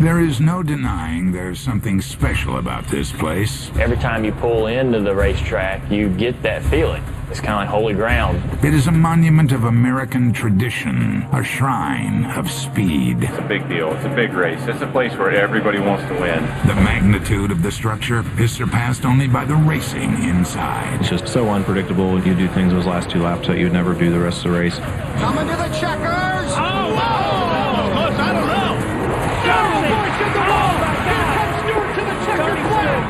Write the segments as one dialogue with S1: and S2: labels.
S1: There is no denying there's something special about this place.
S2: Every time you pull into the racetrack, you get that feeling. It's kind of like holy ground.
S1: It is a monument of American tradition, a shrine of speed.
S3: It's a big deal. It's a big race. It's a place where everybody wants to win.
S1: The magnitude of the structure is surpassed only by the racing inside.
S4: It's just so unpredictable. You do things those last 2 laps that you'd never do the rest of the race.
S5: Coming to the checkers!
S6: Oh, close, I don't know.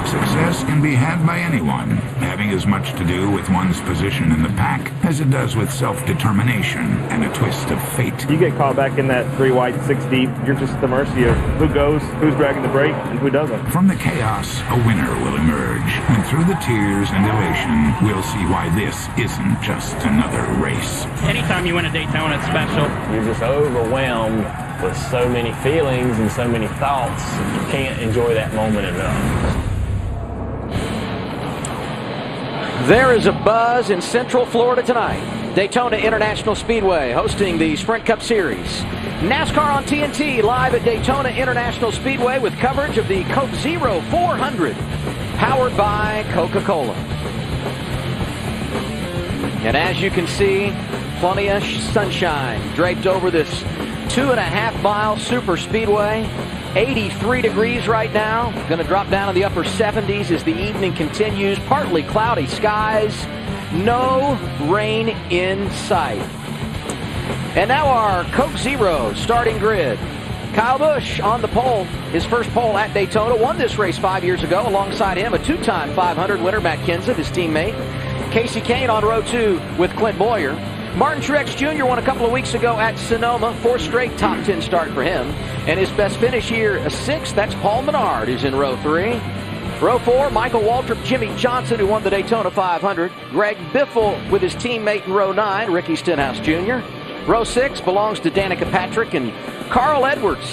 S1: Success can be had by anyone, having as much to do with one's position in the pack as it does with self-determination and a twist of fate.
S7: You get caught back in that 3 wide, 6 deep, you're just at the mercy of who goes, who's dragging the brake, and who doesn't.
S1: From the chaos, a winner will emerge, and through the tears and elation, we'll see why this isn't just another race.
S6: Anytime you win a Daytona, it's special.
S2: You're just overwhelmed with so many feelings and so many thoughts. You can't enjoy that moment enough.
S8: There is a buzz in Central Florida tonight. Daytona International Speedway hosting the Sprint Cup Series. NASCAR on TNT live at Daytona International Speedway with coverage of the Coke Zero 400, powered by Coca-Cola. And as you can see, plenty of sunshine draped over this 2.5-mile super speedway. 83 degrees right now. Going to drop down to the upper 70s as the evening continues. Partly cloudy skies. No rain in sight. And now our Coke Zero starting grid. Kyle Busch on the pole. His first pole at Daytona. Won this race 5 years ago. Alongside him, a 2-time 500 winner, Matt Kenseth, his teammate. Casey Kane on row 2 with Clint Bowyer. Martin Truex Jr. won a couple of weeks ago at Sonoma. 4th straight top 10 start for him. And his best finish here, a 6th. That's Paul Menard, who's in row 3. Row 4, Michael Waltrip, Jimmy Johnson, who won the Daytona 500. Greg Biffle with his teammate in row 9, Ricky Stenhouse Jr. Row 6 belongs to Danica Patrick and Carl Edwards.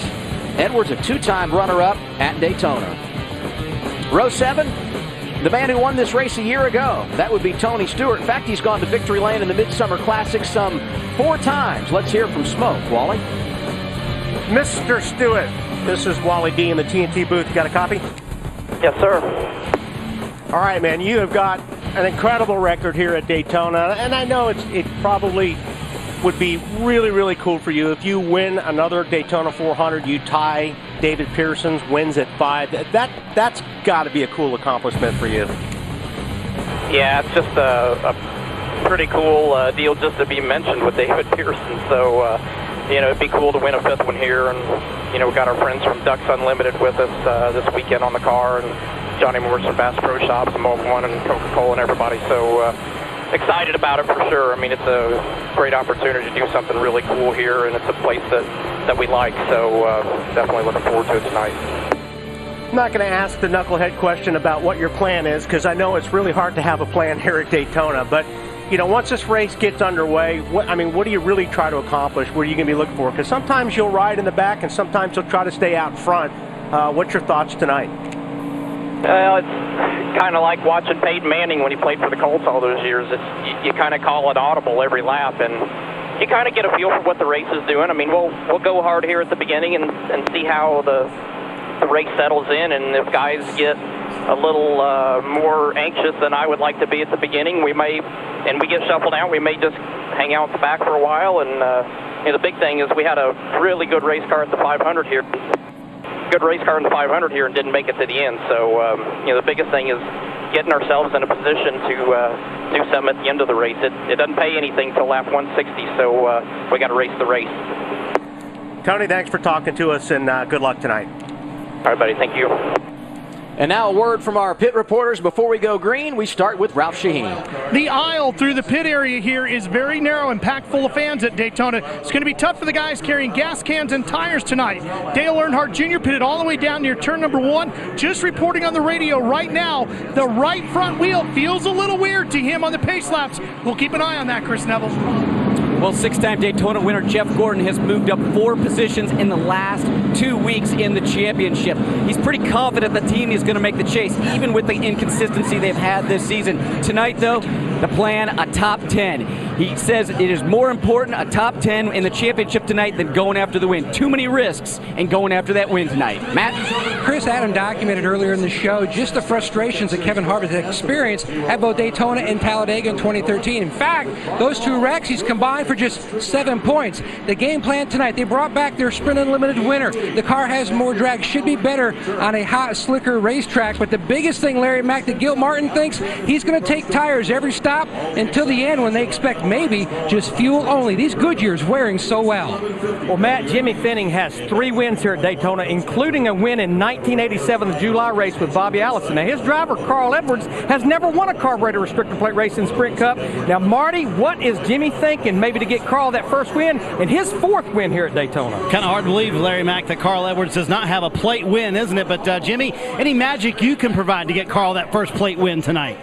S8: Edwards, a 2-time runner-up at Daytona. Row 7, the man who won this race a year ago, that would be Tony Stewart. In fact, he's gone to victory lane in the Midsummer Classic some 4 times. Let's hear from Smoke. Wally?
S9: Mr. Stewart, this is Wally D in the TNT booth. You got a copy?
S10: Yes, sir.
S9: All right, man, you have got an incredible record here at Daytona, and I know it probably would be really, really cool for you if you win another Daytona 400, you tie David Pearson's wins at 5. That's got to be a cool accomplishment for you.
S10: Yeah, it's just a pretty cool deal just to be mentioned with David Pearson. So, it'd be cool to win a 5th one here. And, we got our friends from Ducks Unlimited with us this weekend on the car, and Johnny Morrison Bass Pro Shops, and Mobil 1, and Coca-Cola, and everybody. So, excited about it for sure. I mean, it's a great opportunity to do something really cool here, and it's a place that we like. So, definitely looking forward to it tonight.
S9: I'm not going to ask the knucklehead question about what your plan is, because I know it's really hard to have a plan here at Daytona. But, once this race gets underway, what do you really try to accomplish? What are you going to be looking for? Because sometimes you'll ride in the back, and sometimes you'll try to stay out front. What's your thoughts tonight?
S10: Well, it's kind of like watching Peyton Manning when he played for the Colts all those years. You kind of call it audible every lap, and you kind of get a feel for what the race is doing. I mean, we'll go hard here at the beginning and see how the race settles in, and if guys get a little more anxious than I would like to be at the beginning, we get shuffled out, we may just hang out at the back for a while. And the big thing is we had a really good race car at the 500 here. Good race car in the 500 here and didn't make it to the end. So, the biggest thing is getting ourselves in a position to do something at the end of the race. It doesn't pay anything till lap 160, so we got to race the race.
S9: Tony, thanks for talking to us, and good luck tonight.
S10: All right, buddy. Thank you.
S8: And now a word from our pit reporters. Before we go green, we start with Ralph Shaheen.
S11: The aisle through the pit area here is very narrow and packed full of fans at Daytona. It's going to be tough for the guys carrying gas cans and tires tonight. Dale Earnhardt Jr. pitted all the way down near turn number 1. Just reporting on the radio right now, the right front wheel feels a little weird to him on the pace laps. We'll keep an eye on that, Chris Neville.
S12: Well, 6-time Daytona winner Jeff Gordon has moved up 4 positions in the last 2 weeks in the championship. He's pretty confident the team is going to make the chase, even with the inconsistency they've had this season. Tonight, though, the plan, a top 10. He says it is more important, a top 10 in the championship tonight, than going after the win. Too many risks and going after that win tonight. Matt?
S13: Chris Adam documented earlier in the show just the frustrations that Kevin Harvick had experienced at both Daytona and Talladega in 2013. In fact, those two wrecks he's combined for just 7 points. The game plan tonight, they brought back their Sprint Unlimited winner. The car has more drag, should be better on a hot, slicker racetrack. But the biggest thing, Larry Mack, that Gil Martin thinks, he's going to take tires every stop until the end when they expect maybe just fuel only. These Goodyears wearing so well.
S14: Well, Matt, Jimmy Finning has 3 wins here at Daytona, including a win in 1987, the July race with Bobby Allison. Now, his driver, Carl Edwards, has never won a carburetor restrictor plate race in Sprint Cup. Now, Marty, what is Jimmy thinking maybe to get Carl that first win and his 4th win here at Daytona?
S6: Kind of hard to believe, Larry Mack, that Carl Edwards does not have a plate win, isn't it? But, Jimmy, any magic you can provide to get Carl that first plate win tonight?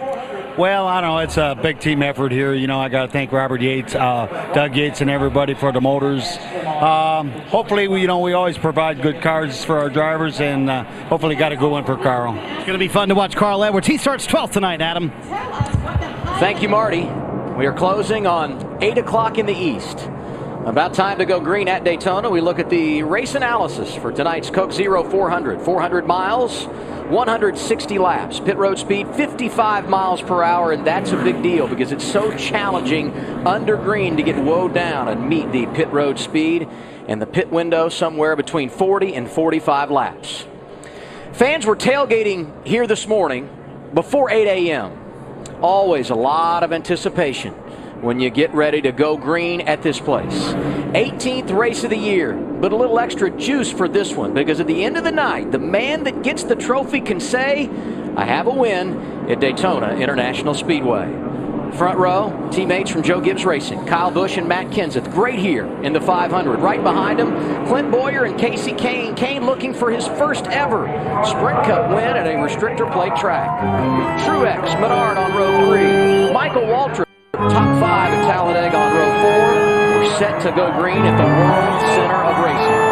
S15: Well, I don't know. It's a big team effort here. You know, I got to thank Robert Yates, Doug Yates, and everybody for the motors. Hopefully, we always provide good cars for our drivers, and hopefully got a good one for Carl.
S6: It's going to be fun to watch Carl Edwards. He starts 12th tonight, Adam.
S8: Thank you, Marty. We are closing on 8 o'clock in the East. About time to go green at Daytona. We look at the race analysis for tonight's Coke Zero 400. 400 miles, 160 laps. Pit road speed, 55 miles per hour, and that's a big deal because it's so challenging under green to get woe down and meet the pit road speed, and the pit window somewhere between 40 and 45 laps. Fans were tailgating here this morning before 8 a.m. Always a lot of anticipation when you get ready to go green at this place. 18th race of the year, but a little extra juice for this one because at the end of the night, the man that gets the trophy can say, I have a win at Daytona International Speedway. Front row, teammates from Joe Gibbs Racing, Kyle Busch and Matt Kenseth, great here in the 500. Right behind him, Clint Boyer and Casey Kane. Kane looking for his first ever Sprint Cup win at a restrictor plate track. Truex, Menard on row 3. Michael Waltrip, top 5 at Talladega on row 4. We're set to go green at the World Center of Racing.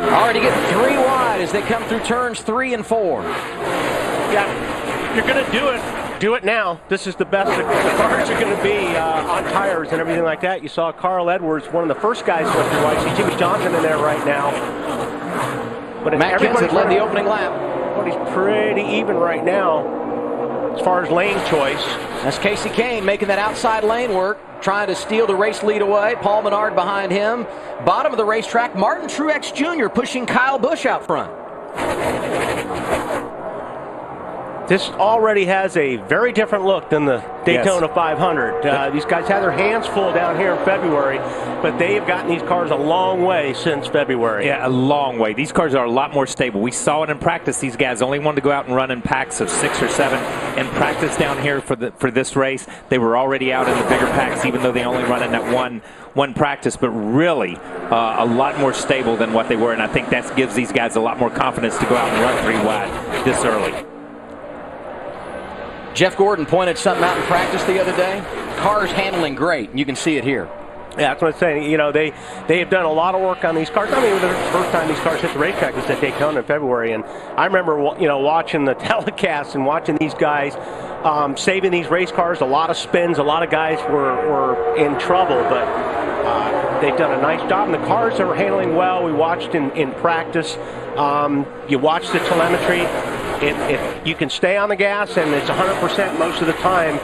S8: Already getting 3 wide as they come through turns 3 and 4.
S9: Yeah, you're going to do it. Do it now. This is the best the cars are going to be on tires and everything like that. You saw Carl Edwards, one of the first guys who went through white. See Jimmy Johnson in there right now. But
S8: Matt Kenseth led the opening lap.
S9: But he's pretty even right now as far as lane choice.
S8: That's Casey Kane making that outside lane work, trying to steal the race lead away. Paul Menard behind him. Bottom of the racetrack, Martin Truex Jr. pushing Kyle Busch out front.
S9: This already has a very different look than the Daytona 500. These guys had their hands full down here in February, but they have gotten these cars a long way since February.
S16: Yeah, a long way. These cars are a lot more stable. We saw it in practice. These guys only wanted to go out and run in packs of 6 or 7 in practice down here for this race. They were already out in the bigger packs, even though they only run in that one practice, but really a lot more stable than what they were, and I think that gives these guys a lot more confidence to go out and run 3 wide this early.
S8: Jeff Gordon pointed something out in practice the other day. Cars handling great, and you can see it here.
S9: Yeah, that's what I'm saying. You know, they have done a lot of work on these cars. I mean, the first time these cars hit the racetrack was at Daytona in February, and I remember, watching the telecast and watching these guys saving these race cars. A lot of spins, a lot of guys were in trouble, but they've done a nice job, and the cars are handling well. We watched in practice. You watch the telemetry. If you can stay on the gas and it's 100% most of the time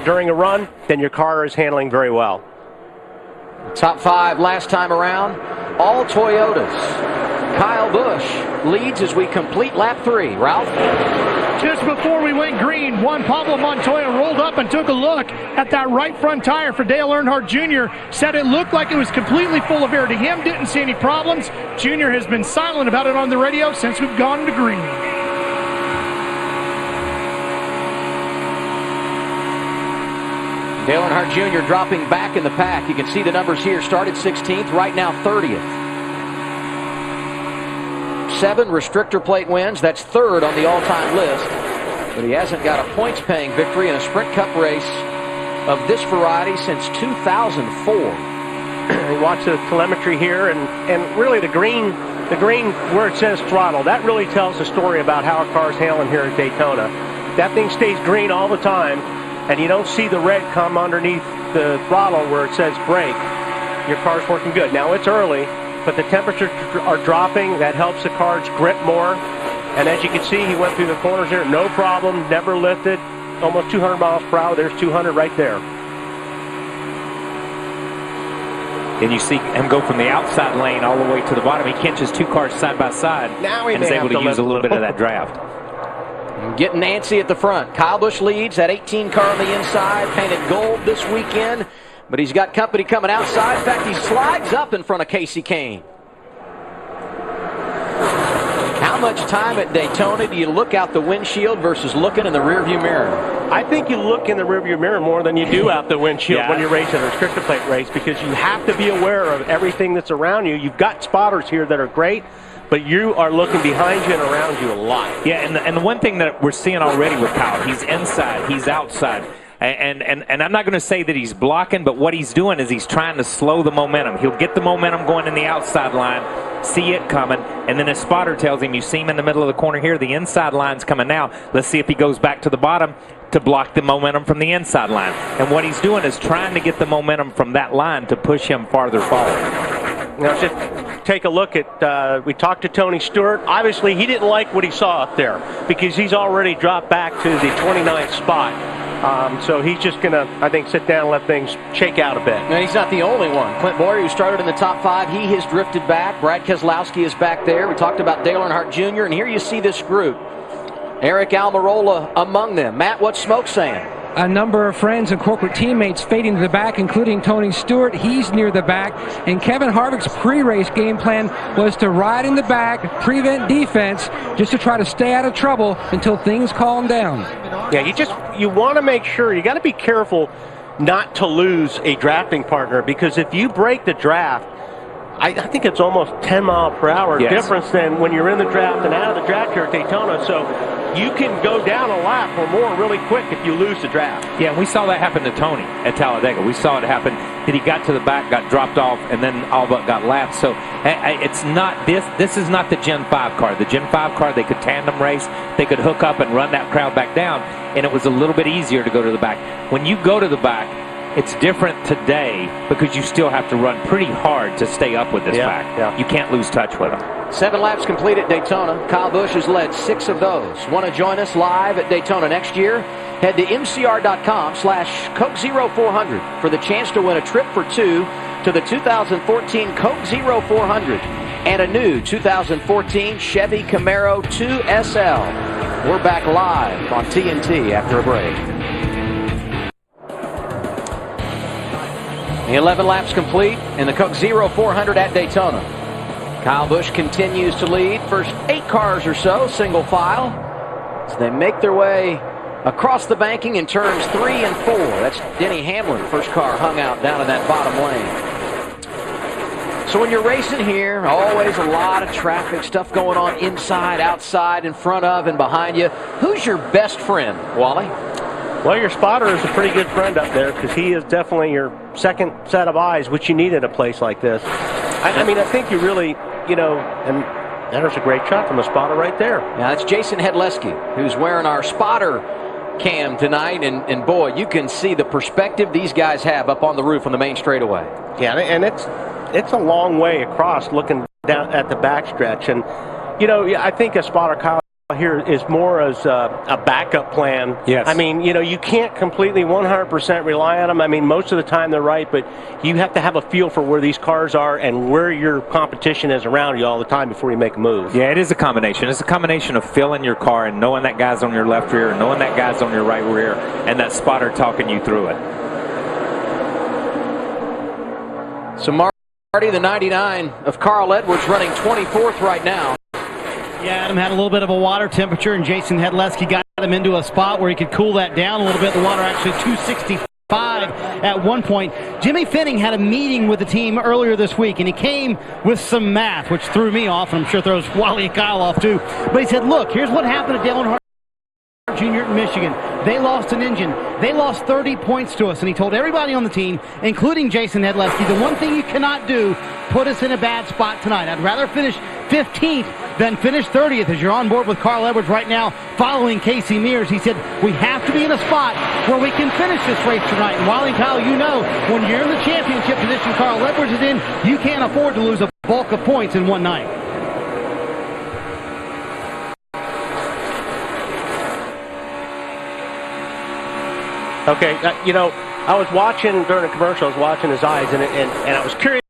S9: during a run, then your car is handling very well.
S8: Top 5 last time around, all Toyotas. Kyle Busch leads as we complete lap 3. Ralph?
S11: Just before we went green, Juan Pablo Montoya rolled up and took a look at that right front tire for Dale Earnhardt Jr. Said it looked like it was completely full of air. To him, didn't see any problems. Jr. has been silent about it on the radio since we've gone to green.
S8: Dale Earnhardt Jr. dropping back in the pack. You can see the numbers here. Started 16th, right now 30th. 7 restrictor plate wins. That's 3rd on the all-time list. But he hasn't got a points-paying victory in a Sprint Cup race of this variety since 2004.
S9: We watch the telemetry here, and really the green where it says throttle, that really tells the story about how a car's handling here at Daytona. That thing stays green all the time, and you don't see the red come underneath the throttle where it says brake. Your car's working good. Now it's early, but the temperatures are dropping. That helps the cars grip more. And as you can see, he went through the corners there, no problem, never lifted, almost 200 miles per hour. There's 200 right there.
S16: And you see him go from the outside lane all the way to the bottom. He catches 2 cars side by side
S9: now
S16: and is able to use a little bit of that draft.
S8: Getting antsy at the front. Kyle Busch leads, that 18 car on the inside, painted gold this weekend. But he's got company coming outside. In fact, he slides up in front of Casey Kane. How much time at Daytona do you look out the windshield versus looking in the rearview mirror?
S9: I think you look in the rearview mirror more than you do out the windshield when you're racing a restrictor plate race, because you have to be aware of everything that's around you. You've got spotters here that are great, but you are looking behind you and around you a lot.
S16: Yeah, and the one thing that we're seeing already with Kyle, he's inside, he's outside. And I'm not going to say that he's blocking, but what he's doing is he's trying to slow the momentum. He'll get the momentum going in the outside line, see it coming, and then his spotter tells him, you see him in the middle of the corner here, the inside line's coming now. Let's see if he goes back to the bottom to block the momentum from the inside line. And what he's doing is trying to get the momentum from that line to push him farther forward.
S9: Now, just take a look at, we talked to Tony Stewart. Obviously, he didn't like what he saw up there because he's already dropped back to the 29th spot. So he's just going to, I think, sit down and let things shake out a bit.
S8: And he's not the only one. Clint Bowyer, who started in the top 5, he has drifted back. Brad Keselowski is back there. We talked about Dale Earnhardt Jr., and here you see this group. Eric Almirola among them. Matt, what's Smoke saying?
S13: A number of friends and corporate teammates fading to the back, including Tony Stewart. He's near the back. And Kevin Harvick's pre-race game plan was to ride in the back, prevent defense, just to try to stay out of trouble until things calm down.
S9: Yeah, you want to make sure, you got to be careful not to lose a drafting partner, because if you break the draft, I think it's almost 10 mile per hour difference than when you're in the draft and out of the draft here at Daytona. So you can go down a lap or more really quick if you lose the draft.
S16: Yeah, and we saw that happen to Tony at Talladega. We saw it happen that he got to the back, got dropped off, and then all but got lapped. So it's not this is not the Gen 5 car. The Gen 5 car, they could tandem race, they could hook up and run that crowd back down, and it was a little bit easier to go to the back. When you go to the back, it's different today because you still have to run pretty hard to stay up with this pack. You can't lose touch with them.
S8: 7 laps complete at Daytona. Kyle Busch has led 6 of those. Want to join us live at Daytona next year? Head to mcr.com/Coke0400 for the chance to win a trip for 2 to the 2014 Coke Zero 400 and a new 2014 Chevy Camaro 2 SL. We're back live on TNT after a break. 11 laps complete in the Coke Zero 400 at Daytona. Kyle Busch continues to lead. First 8 cars or so, single file, as they make their way across the banking in turns 3 and 4. That's Denny Hamlin, first car hung out down in that bottom lane. So when you're racing here, always a lot of traffic, stuff going on inside, outside, in front of, and behind you. Who's your best friend, Wally?
S9: Well, your spotter is a pretty good friend up there because he is definitely your second set of eyes, which you need in a place like this. I mean, I think you really, and there's a great shot from a spotter right there.
S8: Now, that's Jason Hedleski, who's wearing our spotter cam tonight, and boy, you can see the perspective these guys have up on the roof on the main straightaway.
S9: Yeah, and it's a long way across looking down at the backstretch. And, I think a spotter, Kyle, here is more as a backup plan.
S16: Yes.
S9: I mean, you can't completely 100% rely on them. I mean, most of the time they're right, but you have to have a feel for where these cars are and where your competition is around you all the time before you make a move.
S16: Yeah, it is a combination. It's a combination of feeling your car and knowing that guy's on your left rear, knowing that guy's on your right rear, and that spotter talking you through it.
S8: So Marty, the 99 of Carl Edwards, running 24th right now.
S6: Yeah, Adam had a little bit of a water temperature, and Jason Hedleski got him into a spot where he could cool that down a little bit. The water actually 265 at one point. Jimmy Finning had a meeting with the team earlier this week, and he came with some math, which threw me off, and I'm sure throws Wally and Kyle off too. But he said, look, here's what happened at Dale Earnhardt Jr. in Michigan. They lost an engine. They lost 30 points to us, and he told everybody on the team, including Jason Hedleski, the one thing you cannot do, put us in a bad spot tonight. I'd rather finish 15th than finish 30th, as you're on board with Carl Edwards right now following Casey Mears. He said, we have to be in a spot where we can finish this race tonight. And Wally and Kyle, you know, when you're in the championship position Carl Edwards is in, you can't afford to lose a bulk of points in one night.
S9: Okay, I was watching during the commercial, I was watching his eyes, and I was curious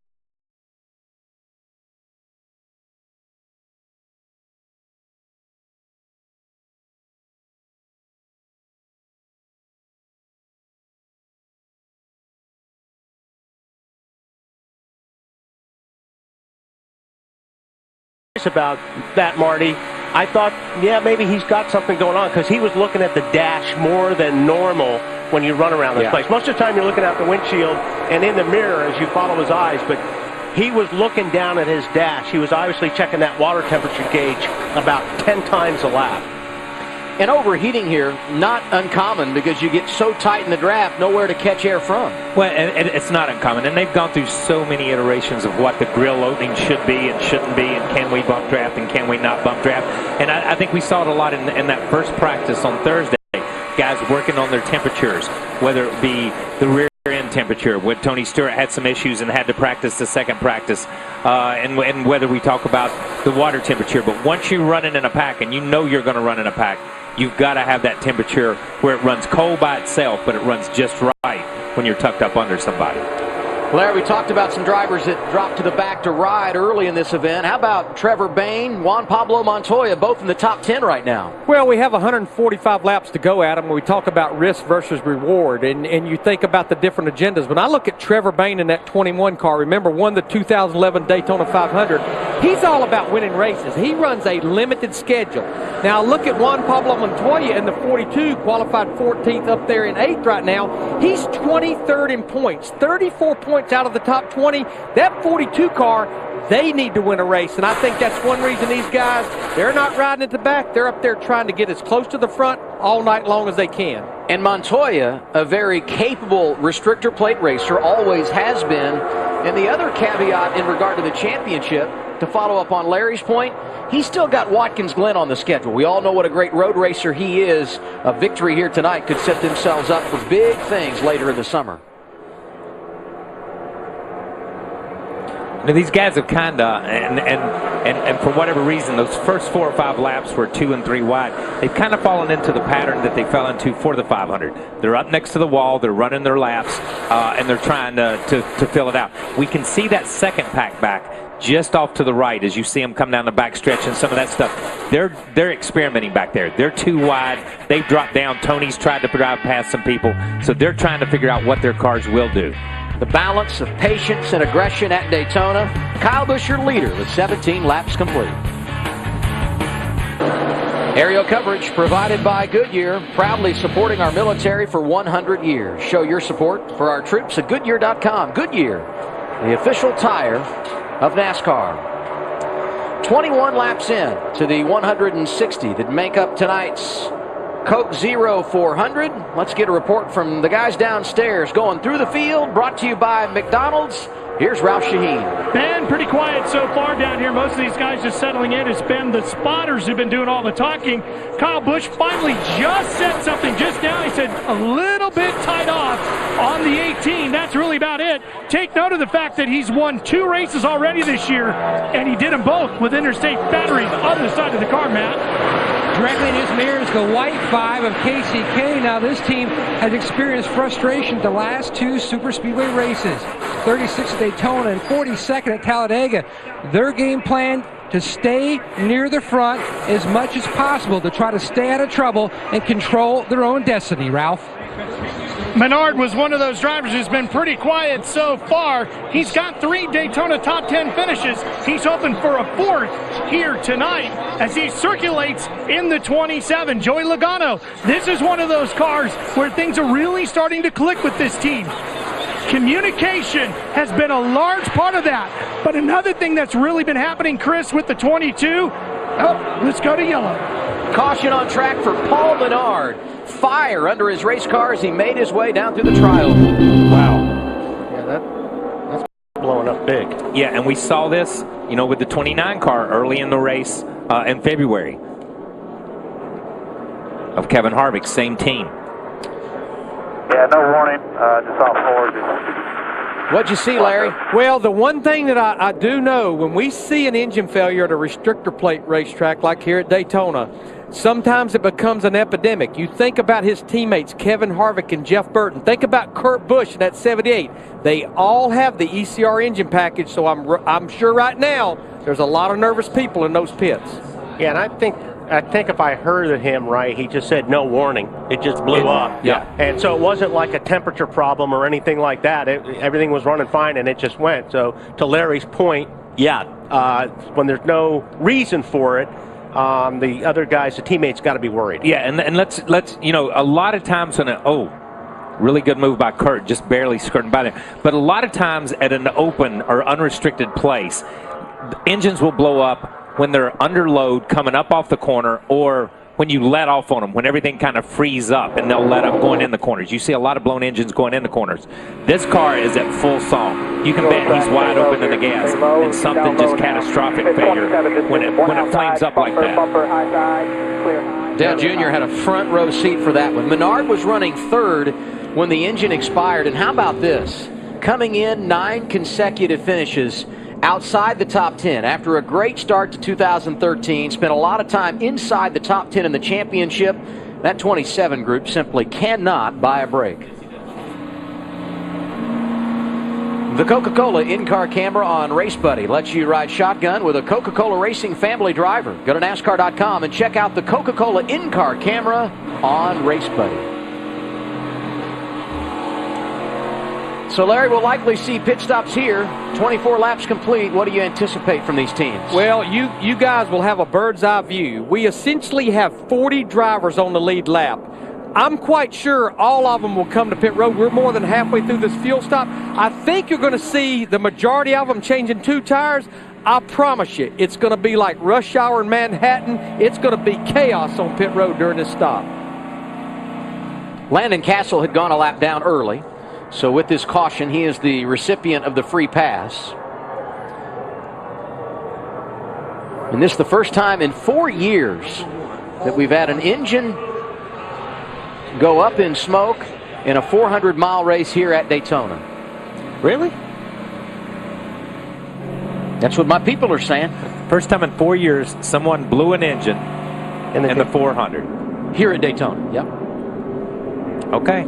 S9: about that, Marty. I thought, yeah, maybe he's got something going on, because he was looking at the dash more than normal when you run around this place. Most of the time you're looking out the windshield and in the mirror as you follow his eyes, but he was looking down at his dash. He was obviously checking that water temperature gauge about 10 times a lap.
S8: And overheating here, not uncommon, because you get so tight in the draft, nowhere to catch air from.
S16: Well, and it's not uncommon, and they've gone through so many iterations of what the grill opening should be and shouldn't be, and can we bump draft and can we not bump draft. And I think we saw it a lot in that first practice on Thursday. Guys working on their temperatures, whether it be the rear end temperature, when Tony Stewart had some issues and had to practice the second practice, and whether we talk about the water temperature. But once you run it in a pack, and you know you're going to run in a pack, you've got to have that temperature where it runs cold by itself, but it runs just right when you're tucked up under somebody.
S8: Larry, we talked about some drivers that dropped to the back to ride early in this event. How about Trevor Bayne, Juan Pablo Montoya, both in the top 10 right now?
S14: Well, we have 145 laps to go, Adam, when we talk about risk versus reward, and you think about the different agendas. When I look at Trevor Bayne in that 21 car, remember, won the 2011 Daytona 500. He's all about winning races. He runs a limited schedule. Now, look at Juan Pablo Montoya in the 42, qualified 14th up there in 8th right now. He's 23rd in points, 34 points out of the top 20. That 42 car, they need to win a race, and I think that's one reason these guys, they're not riding at the back. They're up there trying to get as close to the front all night long as they can.
S8: And Montoya, a very capable restrictor plate racer, always has been. And the other caveat in regard to the championship, to follow up on Larry's point, he's still got Watkins Glen on the schedule. We all know what a great road racer he is. A victory here tonight could set themselves up for big things later in the summer.
S16: Now, these guys have kind of, and for whatever reason, those first 4 or 5 laps were 2 and 3 wide. They've kind of fallen into the pattern that they fell into for the 500. They're up next to the wall, they're running their laps, and they're trying to fill it out. We can see that second pack back just off to the right as you see them come down the back stretch and some of that stuff. They're experimenting back there. They're too wide. They've dropped down. Tony's tried to drive past some people, so they're trying to figure out what their cars will do.
S8: The balance of patience and aggression at Daytona. Kyle Busch, your leader, with 17 laps complete. Aerial coverage provided by Goodyear, proudly supporting our military for 100 years. Show your support for our troops at Goodyear.com. Goodyear, the official tire of NASCAR. 21 laps in to the 160 that make up tonight's Coke Zero 400. Let's get a report from the guys downstairs going through the field, brought to you by McDonald's. Here's Ralph Shaheen.
S11: Ben, pretty quiet so far down here. Most of these guys just settling in. It's been the spotters who've been doing all the talking. Kyle Busch finally just said something just now. He said a little bit tied off on the 18. That's really about it. Take note of the fact that he's won 2 races already this year, and he did them both with interstate batteries on the side of the car, Matt.
S13: Directly in his mirror is the white 5 of Casey Kane. Now this team has experienced frustration the last 2 super speedway races. 36 at Daytona and 42nd at Talladega. Their game plan to stay near the front as much as possible to try to stay out of trouble and control their own destiny, Ralph.
S11: Menard was one of those drivers who's been pretty quiet so far. He's got 3 Daytona top 10 finishes. He's hoping for a 4th here tonight as he circulates in the 27. Joey Logano, this is one of those cars where things are really starting to click with this team. Communication has been a large part of that. But another thing that's really been happening, Chris, with the 22, let's go to yellow.
S8: Caution on track for Paul Menard. Fire under his race car as he made his way down through the trioval.
S3: Wow.
S9: Yeah, that's blowing up big.
S16: Yeah, and we saw this, with the 29 car early in the race in February of Kevin Harvick, same team.
S17: Yeah, no warning, just off forward.
S8: What'd you see, Larry?
S14: Well, the one thing that I do know, when we see an engine failure at a restrictor plate racetrack like here at Daytona, sometimes it becomes an epidemic. You think about his teammates, Kevin Harvick and Jeff Burton. Think about Kurt Busch in that 78. They all have the ECR engine package, so I'm sure right now there's a lot of nervous people in those pits.
S9: Yeah, and I think if I heard him right, he just said no warning. It just blew up.
S16: Yeah.
S9: And so it wasn't like a temperature problem or anything like that. Everything was running fine, and it just went. So to Larry's point, when there's no reason for it, the other guys, the teammates, got to be worried.
S16: Yeah, and let's a lot of times really good move by Kurt, just barely skirting by there. But a lot of times at an open or unrestricted place, engines will blow up when they're under load coming up off the corner, or when you let off on them, when everything kind of frees up and they'll let up going in the corners. You see a lot of blown engines going in the corners. This car is at full song. You can bet he's wide open in the gas, and something just catastrophic failure when it flames up like that.
S8: Dale Jr. had a front row seat for that one. Menard was running 3rd when the engine expired, and how about this? Coming in 9 consecutive finishes outside the top 10 after a great start to 2013, spent a lot of time inside the top 10 in the championship. That 27 group simply cannot buy a break. The Coca-Cola in-car camera on Race Buddy lets you ride shotgun with a Coca-Cola Racing family driver. Go to NASCAR.com and check out the Coca-Cola in-car camera on Race Buddy. So, Larry, we'll likely see pit stops here. 24 laps complete. What do you anticipate from these teams?
S14: Well, you guys will have a bird's eye view. We essentially have 40 drivers on the lead lap. I'm quite sure all of them will come to pit road. We're more than halfway through this fuel stop. I think you're going to see the majority of them changing 2 tires. I promise you, it's going to be like rush hour in Manhattan. It's going to be chaos on pit road during this stop.
S8: Landon Castle had gone a lap down early. So with this caution, he is the recipient of the free pass. And this is the first time in 4 years that we've had an engine go up in smoke in a 400-mile race here at Daytona.
S14: Really?
S8: That's what my people are saying.
S16: First time in 4 years someone blew an engine in the 400.
S8: Here at Daytona, yep.
S16: Okay.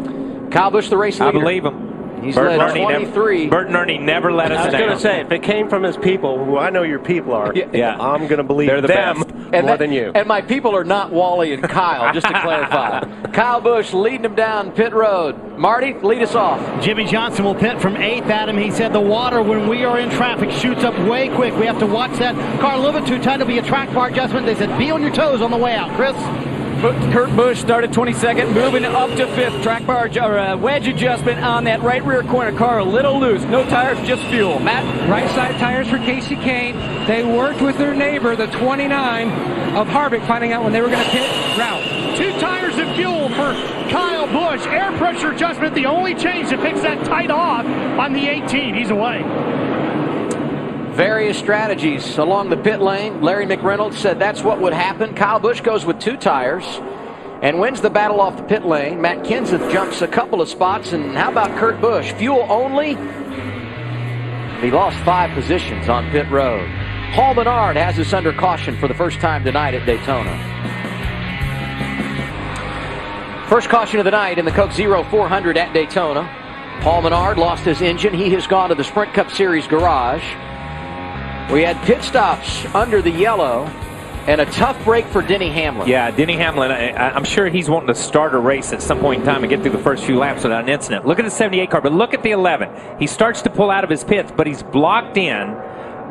S8: Kyle Busch, the race leader.
S16: I believe him.
S8: He's led 23.
S16: Bert and Ernie never let us down.
S9: I was going to say, if it came from his people, who I know your people are, I'm going to believe
S16: they're the
S9: them
S16: best.
S9: more than you.
S8: And my people are not Wally and Kyle, just to clarify. Kyle Busch leading him down pit road. Marty, lead us off.
S6: Jimmie Johnson will pit from 8th, Adam. He said the water, when we are in traffic, shoots up way quick. We have to watch that car a little bit too tight. It'll be a track bar adjustment. They said be on your toes on the way out. Chris?
S12: Kurt Busch started 22nd, moving up to 5th. Track bar wedge adjustment on that right rear corner. Car a little loose. No tires, just fuel. Matt?
S13: Right side tires for Casey Kane. They worked with their neighbor, the 29 of Harvick, finding out when they were going to pit route.
S11: 2 tires of fuel for Kyle Busch. Air pressure adjustment, the only change that picks that tight off on the 18. He's away.
S8: Various strategies along the pit lane. Larry McReynolds said that's what would happen. Kyle Busch goes with 2 tires and wins the battle off the pit lane. Matt Kenseth jumps a couple of spots. And how about Kurt Busch? Fuel only. He lost 5 positions on pit road. Paul Menard has us under caution for the first time tonight at Daytona. First caution of the night in the Coke Zero 400 at Daytona. Paul Menard lost his engine. He has gone to the Sprint Cup Series garage. We had pit stops under the yellow and a tough break for Denny Hamlin.
S16: Yeah, Denny Hamlin, I'm sure he's wanting to start a race at some point in time and get through the first few laps without an incident. Look at the 78 car, but look at the 11. He starts to pull out of his pits, but he's blocked in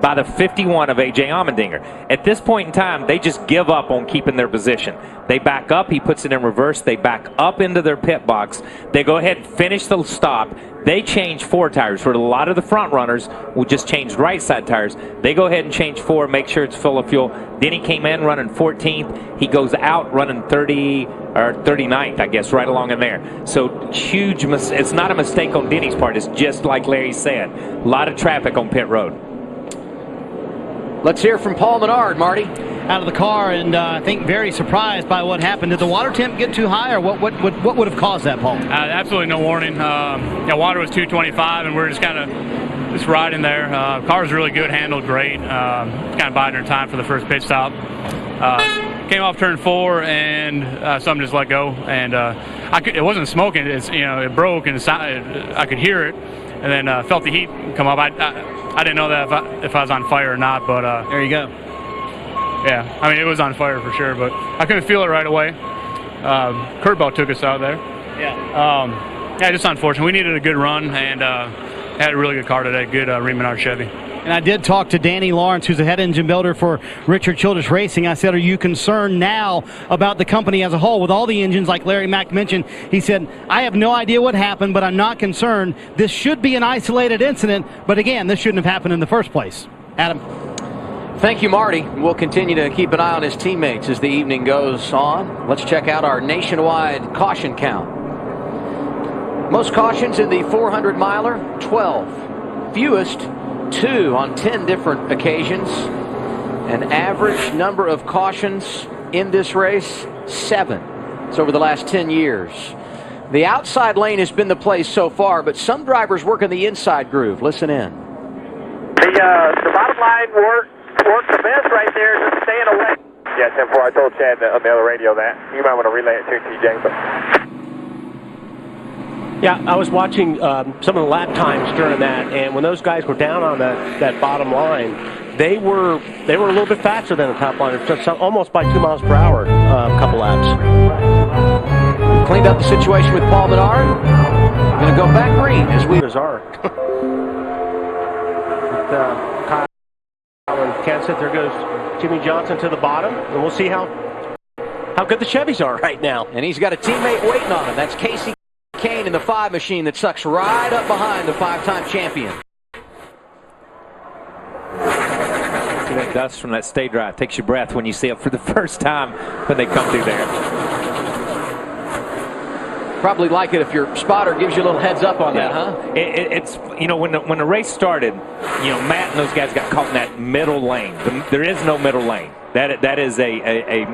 S16: by the 51 of A.J. Allmendinger. At this point in time, they just give up on keeping their position. They back up. He puts it in reverse. They back up into their pit box. They go ahead and finish the stop. They change 4 tires. For a lot of the front runners who just changed right side tires, they go ahead and change 4, make sure it's full of fuel. Then he came in running 14th. He goes out running 30 or 39th, I guess, right along in there. So huge. It's not a mistake on Denny's part. It's just like Larry said. A lot of traffic on pit road.
S8: Let's hear from Paul Menard, Marty.
S6: Out of the car, and I think very surprised by what happened. Did the water temp get too high, or what would have caused that, Paul?
S18: Absolutely no warning. Water was 225, and we're just kind of just riding there. Car was really good, handled great. Kind of biding our time for the first pit stop. Came off turn 4, and something just let go, and it wasn't smoking. It broke, and I could hear it, and then felt the heat come up. I didn't know that if I was on fire or not, but
S6: there you go.
S18: Yeah, I mean, it was on fire for sure, but I couldn't feel it right away. Kurt Bell took us out there. Yeah, just unfortunate. We needed a good run, and had a really good car today. Good Remenard Chevy.
S6: And I did talk to Danny Lawrence, who's the head engine builder for Richard Childress Racing. I said, are you concerned now about the company as a whole with all the engines like Larry Mack mentioned? He said, I have no idea what happened, but I'm not concerned. This should be an isolated incident, but again, this shouldn't have happened in the first place. Adam.
S8: Thank you, Marty. We'll continue to keep an eye on his teammates as the evening goes on. Let's check out our nationwide caution count. Most cautions in the 400-miler, 12. Fewest, 2 on 10 different occasions. An average number of cautions in this race, 7. It's over the last 10 years. The outside lane has been the play so far, but some drivers work in the inside groove. Listen in.
S17: The bottom line works the best right there, just staying away. Yeah, 10-4, I told Chad on the other radio that. You might want to relay it to TJ, but...
S9: Yeah, I was watching some of the lap times during that, and when those guys were down on that bottom line, they were a little bit faster than the top line, almost by 2 miles per hour a couple laps.
S8: Cleaned up the situation with Paul Menard. Going to go back green as we
S9: are. Kyle and Kansas, there goes Jimmy Johnson to the bottom, and we'll see how good the Chevys are right now.
S8: And he's got a teammate waiting on him. That's Casey Kane in the 5 machine that sucks right up behind the 5-time champion.
S16: See that dust from that stay dry. It takes your breath when you see it for the first time when they come through there.
S8: Probably like it if your spotter gives you a little heads up on that, huh?
S16: It's when the race started, Matt and those guys got caught in that middle lane. There is no middle lane. That is a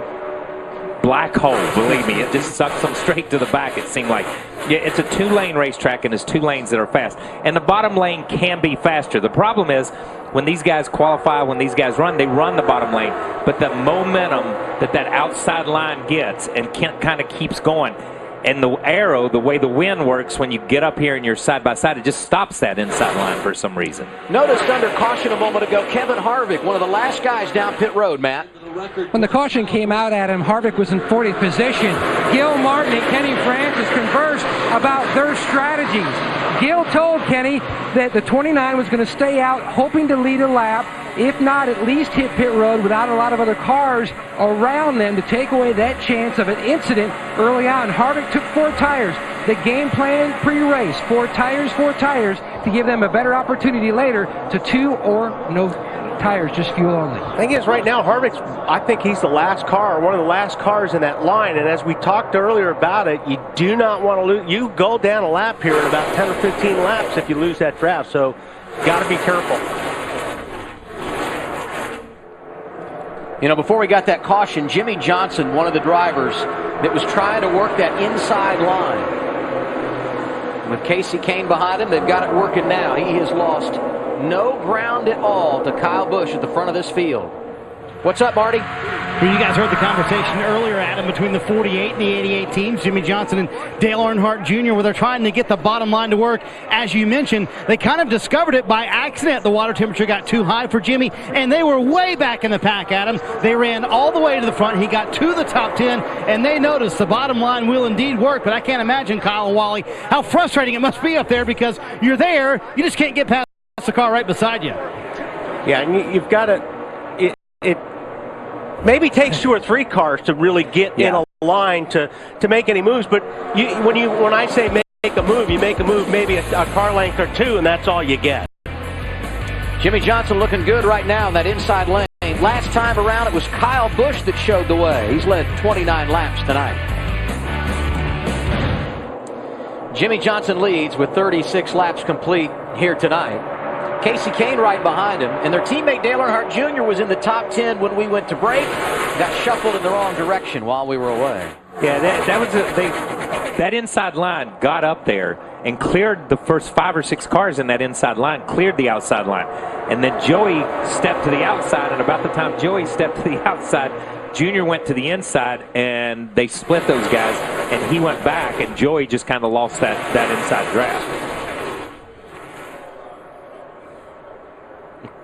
S16: black hole, believe me. It just sucks them straight to the back, it seemed like. Yeah, it's a 2-lane racetrack, and there's 2 lanes that are fast. And the bottom lane can be faster. The problem is, when these guys qualify, when these guys run, they run the bottom lane. But the momentum that outside line gets and kind of keeps going, and the arrow, the way the wind works when you get up here and you're side by side, it just stops that inside line for some reason.
S8: Noticed under caution a moment ago, Kevin Harvick, one of the last guys down pit road, Matt.
S13: When the caution came out at him, Harvick was in 40th position. Gil Martin and Kenny Francis conversed about their strategies. Gil told Kenny that the 29 was going to stay out, hoping to lead a lap, if not at least hit pit road without a lot of other cars around them to take away that chance of an incident early on. Harvick took 4 tires. The game plan pre-race, 4 tires to give them a better opportunity later to 2 or no tires, just fuel only.
S9: The thing is, right now, I think he's the last car, one of the last cars in that line, and as we talked earlier about it, you do not want to lose. You go down a lap here in about 10 or 15 laps if you lose that draft, so got to be careful.
S8: Before we got that caution, Jimmy Johnson, one of the drivers that was trying to work that inside line. With Casey Kane behind him, they've got it working now. He has lost no ground at all to Kyle Busch at the front of this field. What's up, Marty?
S6: Well, you guys heard the conversation earlier, Adam, between the 48 and the 88 teams, Jimmy Johnson and Dale Earnhardt Jr., where they're trying to get the bottom line to work. As you mentioned, they kind of discovered it by accident. The water temperature got too high for Jimmy, and they were way back in the pack, Adam. They ran all the way to the front. He got to the top 10, and they noticed the bottom line will indeed work. But I can't imagine, Kyle and Wally, how frustrating it must be up there because you're there, you just can't get past the car right beside you.
S9: Yeah, and you've got to it maybe takes 2 or 3 cars to really get in a line to make any moves. But when I say make a move, you make a move maybe a car length or 2, and that's all you get.
S8: Jimmy Johnson looking good right now in that inside lane. Last time around, it was Kyle Busch that showed the way. He's led 29 laps tonight. Jimmy Johnson leads with 36 laps complete here tonight. Kasey Kahne right behind him, and their teammate Dale Earnhardt Jr. was in the top 10 when we went to break. Got shuffled in the wrong direction while we were away.
S16: Yeah, that inside line got up there and cleared the first 5 or 6 cars in that inside line, cleared the outside line. And then Joey stepped to the outside, and about the time Joey stepped to the outside, Junior went to the inside, and they split those guys, and he went back, and Joey just kind of lost that inside draft.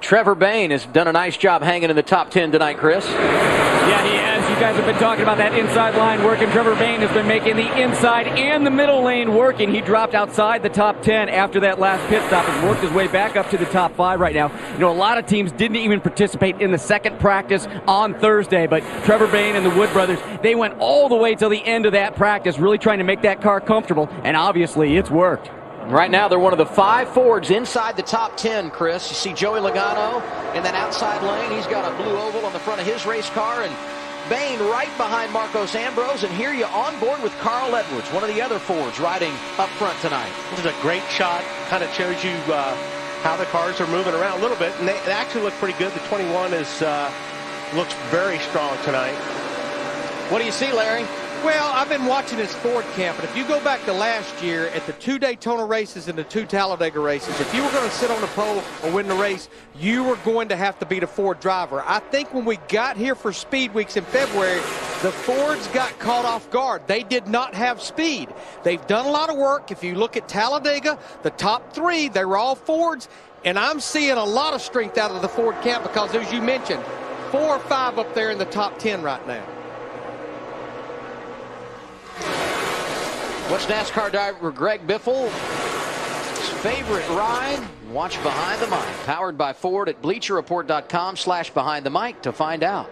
S8: Trevor Bayne has done a nice job hanging in the top 10 tonight, Chris.
S12: Yeah, he has. You guys have been talking about that inside line working. Trevor Bayne has been making the inside and the middle lane working. He dropped outside the top 10 after that last pit stop and worked his way back up to the top 5 right now. You know, a lot of teams didn't even participate in the second practice on Thursday, but Trevor Bayne and the Wood brothers, they went all the way till the end of that practice, really trying to make that car comfortable, and obviously it's worked.
S8: Right now, they're one of the 5 Fords inside the top 10, Chris. You see Joey Logano in that outside lane. He's got a blue oval on the front of his race car, and Bayne right behind Marcos Ambrose. And here you on board with Carl Edwards, one of the other Fords riding up front tonight.
S9: This is a great shot. Kind of shows you how the cars are moving around a little bit, and they actually look pretty good. The 21 looks very strong tonight.
S8: What do you see, Larry?
S19: Well, I've been watching this Ford camp, and if you go back to last year at the 2 Daytona races and the 2 Talladega races, if you were going to sit on the pole or win the race, you were going to have to beat a Ford driver. I think when we got here for Speed Weeks in February, the Fords got caught off guard. They did not have speed. They've done a lot of work. If you look at Talladega, the top 3, they were all Fords, and I'm seeing a lot of strength out of the Ford camp because, as you mentioned, 4 or 5 up there in the top 10 right now.
S8: What's NASCAR driver Greg Biffle's favorite ride? Watch Behind the Mic. Powered by Ford at BleacherReport.com/Behind the Mic to find out.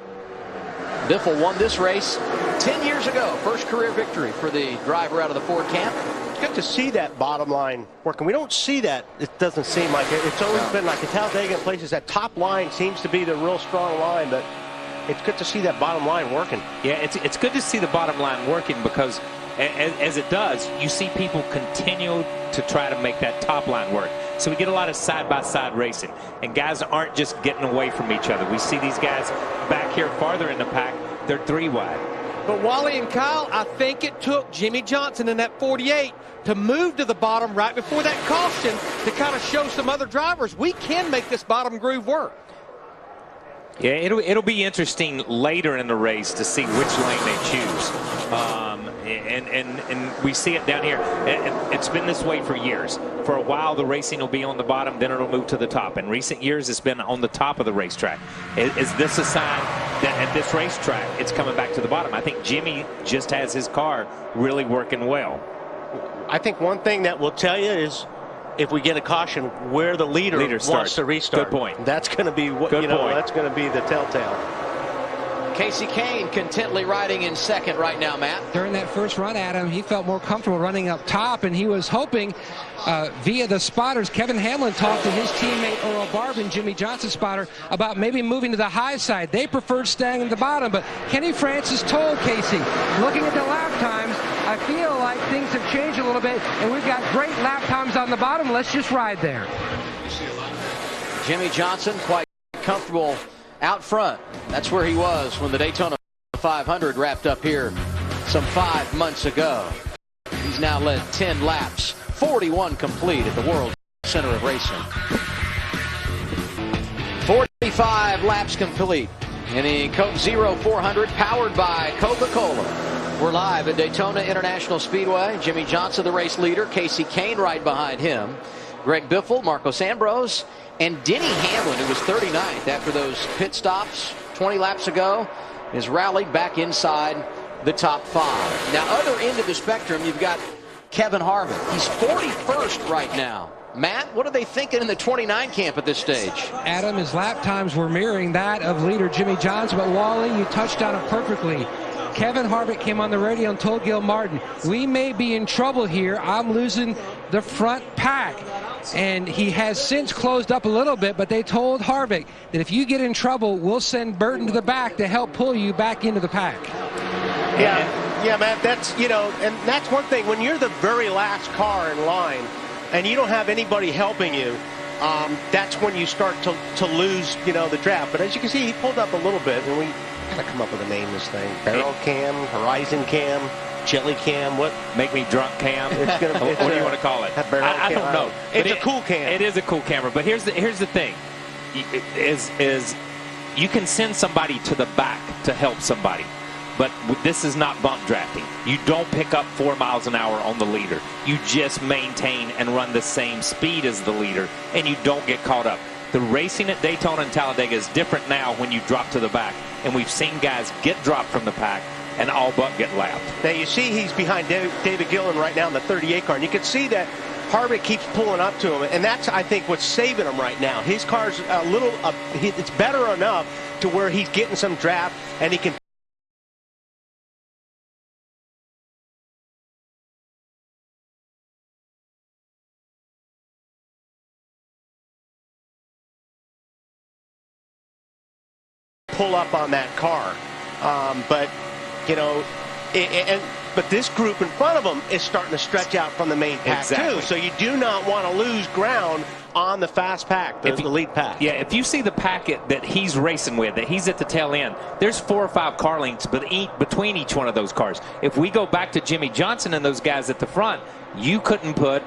S8: Biffle won this race 10 years ago. First career victory for the driver out of the Ford camp.
S9: It's good to see that bottom line working. We don't see that. It doesn't seem like it. It's always been like a Talladega in places. That top line seems to be the real strong line, but it's good to see that bottom line working.
S16: Yeah, it's good to see the bottom line working because as it does, you see people continue to try to make that top line work. So we get a lot of side-by-side racing, and guys aren't just getting away from each other. We see these guys back here farther in the pack. They're 3 wide.
S19: But Wally and Kyle, I think it took Jimmy Johnson in that 48 to move to the bottom right before that caution to kind of show some other drivers we can make this bottom groove work.
S16: Yeah, it'll be interesting later in the race to see which lane they choose. And we see it down here. It's been this way for years. For a while, the racing will be on the bottom, then it'll move to the top. In recent years, it's been on the top of the racetrack. Is this a sign that at this racetrack, it's coming back to the bottom? I think Jimmy just has his car really working well.
S9: I think one thing that will tell you is if we get a caution where the leader wants to restart.
S16: Good point.
S9: That's going to be what that's going to be the telltale.
S8: Kasey Kahne contently riding in second right now, Matt.
S13: During that first run, Adam, he felt more comfortable running up top, and he was hoping via the spotters. Kevin Hamlin talked to his teammate Earl Barbin, Jimmy Johnson's spotter, about maybe moving to the high side. They preferred staying at the bottom, but Kenny Francis told Kasey, looking at the lap times, I feel like things have changed a little bit, and we've got great lap times on the bottom. Let's just ride there.
S8: Jimmy Johnson quite comfortable out front. That's where he was when the Daytona 500 wrapped up here some 5 months ago. He's now led 10 laps, 41 complete at the World Center of Racing. 45 laps complete. in the Coke Zero 400 powered by Coca-Cola. We're live at Daytona International Speedway. Jimmy Johnson, the race leader. Casey Kane right behind him. Greg Biffle, Marcos Ambrose, and Denny Hamlin, who was 39th after those pit stops 20 laps ago, is rallied back inside the top 5. Now, other end of the spectrum, you've got Kevin Harvick. He's 41st right now. Matt, what are they thinking in the 29 camp at this stage?
S13: Adam, his lap times were mirroring that of leader Jimmy Johnson, but Wally, you touched on it perfectly. Kevin Harvick came on the radio and told Gil Martin, we may be in trouble here. I'm losing the front pack. And he has since closed up a little bit, but they told Harvick that if you get in trouble, we'll send Burton to the back to help pull you back into the pack.
S9: Yeah, Matt, that's, and that's one thing. When you're the very last car in line and you don't have anybody helping you, that's when you start to lose, the draft. But as you can see, he pulled up a little bit, and we gotta come up with a name this thing. Barrel Cam, Horizon Cam, Chili Cam, what?
S16: Make me drunk cam.
S9: It's gonna,
S16: what do you want to call it? I don't know.
S9: It's a cool cam.
S16: It is a cool camera. But here's the thing: is you can send somebody to the back to help somebody, but this is not bump drafting. You don't pick up 4 miles an hour on the leader. You just maintain and run the same speed as the leader, and you don't get caught up. The racing at Daytona and Talladega is different now when you drop to the back, and we've seen guys get dropped from the pack and all but get lapped.
S9: Now you see he's behind David Gillen right now in the 38 car, and you can see that Harvick keeps pulling up to him, and that's, I think, what's saving him right now. His car's a little, it's better enough to where he's getting some draft, and he can pull up on that car. But this group in front of them is starting to stretch out from the main pack too. So you do not want to lose ground on the fast pack, the lead pack.
S16: Yeah, if you see the packet that he's racing with, that he's at the tail end, there's 4 or 5 car lengths between each one of those cars. If we go back to Jimmy Johnson and those guys at the front, you couldn't put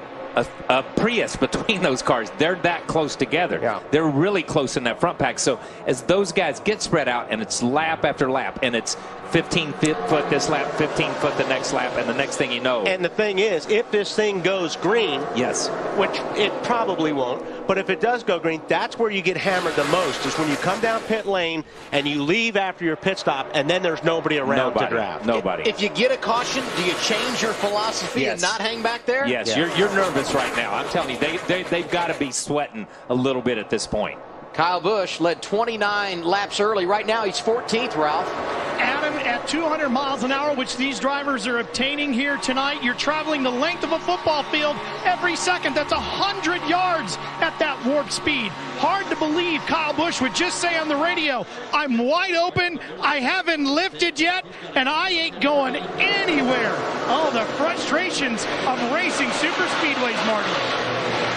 S16: a Prius between those cars. They're that close together.
S9: Yeah.
S16: They're really close in that front pack. So as those guys get spread out, and it's lap after lap, and it's 15 foot this lap, 15 foot the next lap, and the next thing you know.
S9: And the thing is, if this thing goes green,
S16: yes,
S9: which it probably won't, but if it does go green, that's where you get hammered the most, is when you come down pit lane and you leave after your pit stop, and then there's nobody around to draft.
S16: Nobody.
S8: If you get a caution, do you change your philosophy and not hang back there?
S16: Yes,
S8: Yeah.
S16: you're nervous right now. I'm telling you, they've got to be sweating a little bit at this point.
S8: Kyle Busch led 29 laps early. Right now, he's 14th, Ralph.
S11: Adam, at 200 miles an hour, which these drivers are obtaining here tonight, you're traveling the length of a football field every second. That's 100 yards at that warp speed. Hard to believe Kyle Busch would just say on the radio, I'm wide open, I haven't lifted yet, and I ain't going anywhere. Oh, the frustrations of racing super speedways, Marty.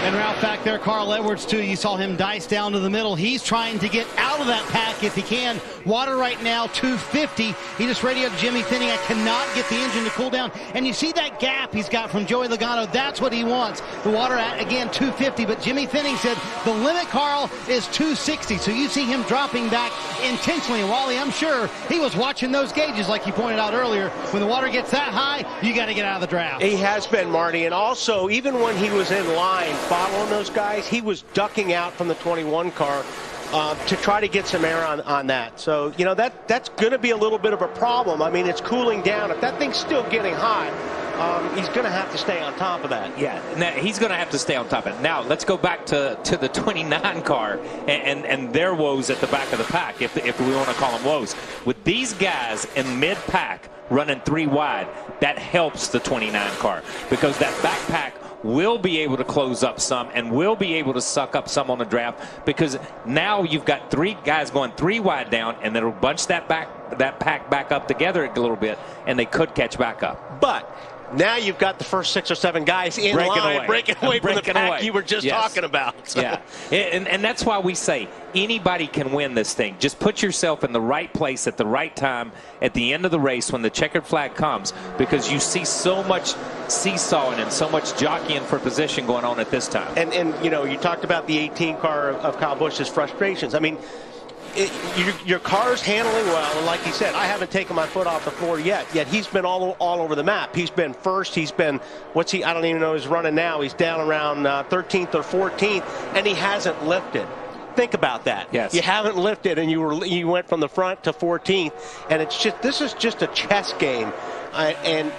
S6: And Ralph, back there, Carl Edwards, too. You saw him dice down to the middle. He's trying to get out of that pack if he can. Water right now, 250. He just radioed Jimmy Finning, I cannot get the engine to cool down. And you see that gap he's got from Joey Logano. That's what he wants. The water at, again, 250. But Jimmy Finning said the limit, Carl, is 260. So you see him dropping back intentionally. And Wally, I'm sure he was watching those gauges, like you pointed out earlier. When the water gets that high, you got to get out of the draft.
S9: He has been, Marty. And also, even when he was in line following those guys, he was ducking out from the 21 car to try to get some air on that. So, that's going to be a little bit of a problem. I mean, it's cooling down. If that thing's still getting hot, he's going to have to stay on top of that.
S16: Yeah, now, he's going to have to stay on top of it. Now, let's go back to the 29 car and their woes at the back of the pack, if we want to call them woes. With these guys in mid-pack running 3 wide, that helps the 29 car, because that backpack will be able to close up some and will be able to suck up some on the draft, because now you've got 3 guys going 3 wide down, and it'll bunch that pack back up together a little bit, and they could catch back up.
S9: But now you've got the first 6 or 7 guys in line breaking away from the pack you were just talking about. So.
S16: Yeah, and that's why we say anybody can win this thing. Just put yourself in the right place at the right time at the end of the race when the checkered flag comes, because you see so much seesawing and so much jockeying for position going on at this time.
S9: And you talked about the 18 car of Kyle Busch's frustrations. I mean, your car's handling well, and like he said, I haven't taken my foot off the floor yet he's been all over the map. He's been first. He's been, I don't even know he's running now. He's down around 13th or 14th, and he hasn't lifted. Think about that.
S16: Yes.
S9: You haven't lifted, and you went from the front to 14th, and this is just a chess game, and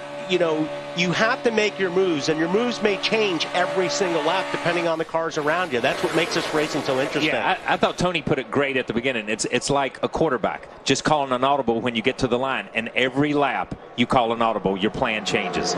S9: you have to make your moves, and your moves may change every single lap depending on the cars around you. That's what makes this racing so interesting.
S16: Yeah, I thought Tony put it great at the beginning. It's like a quarterback, just calling an audible when you get to the line, and every lap you call an audible, your plan changes.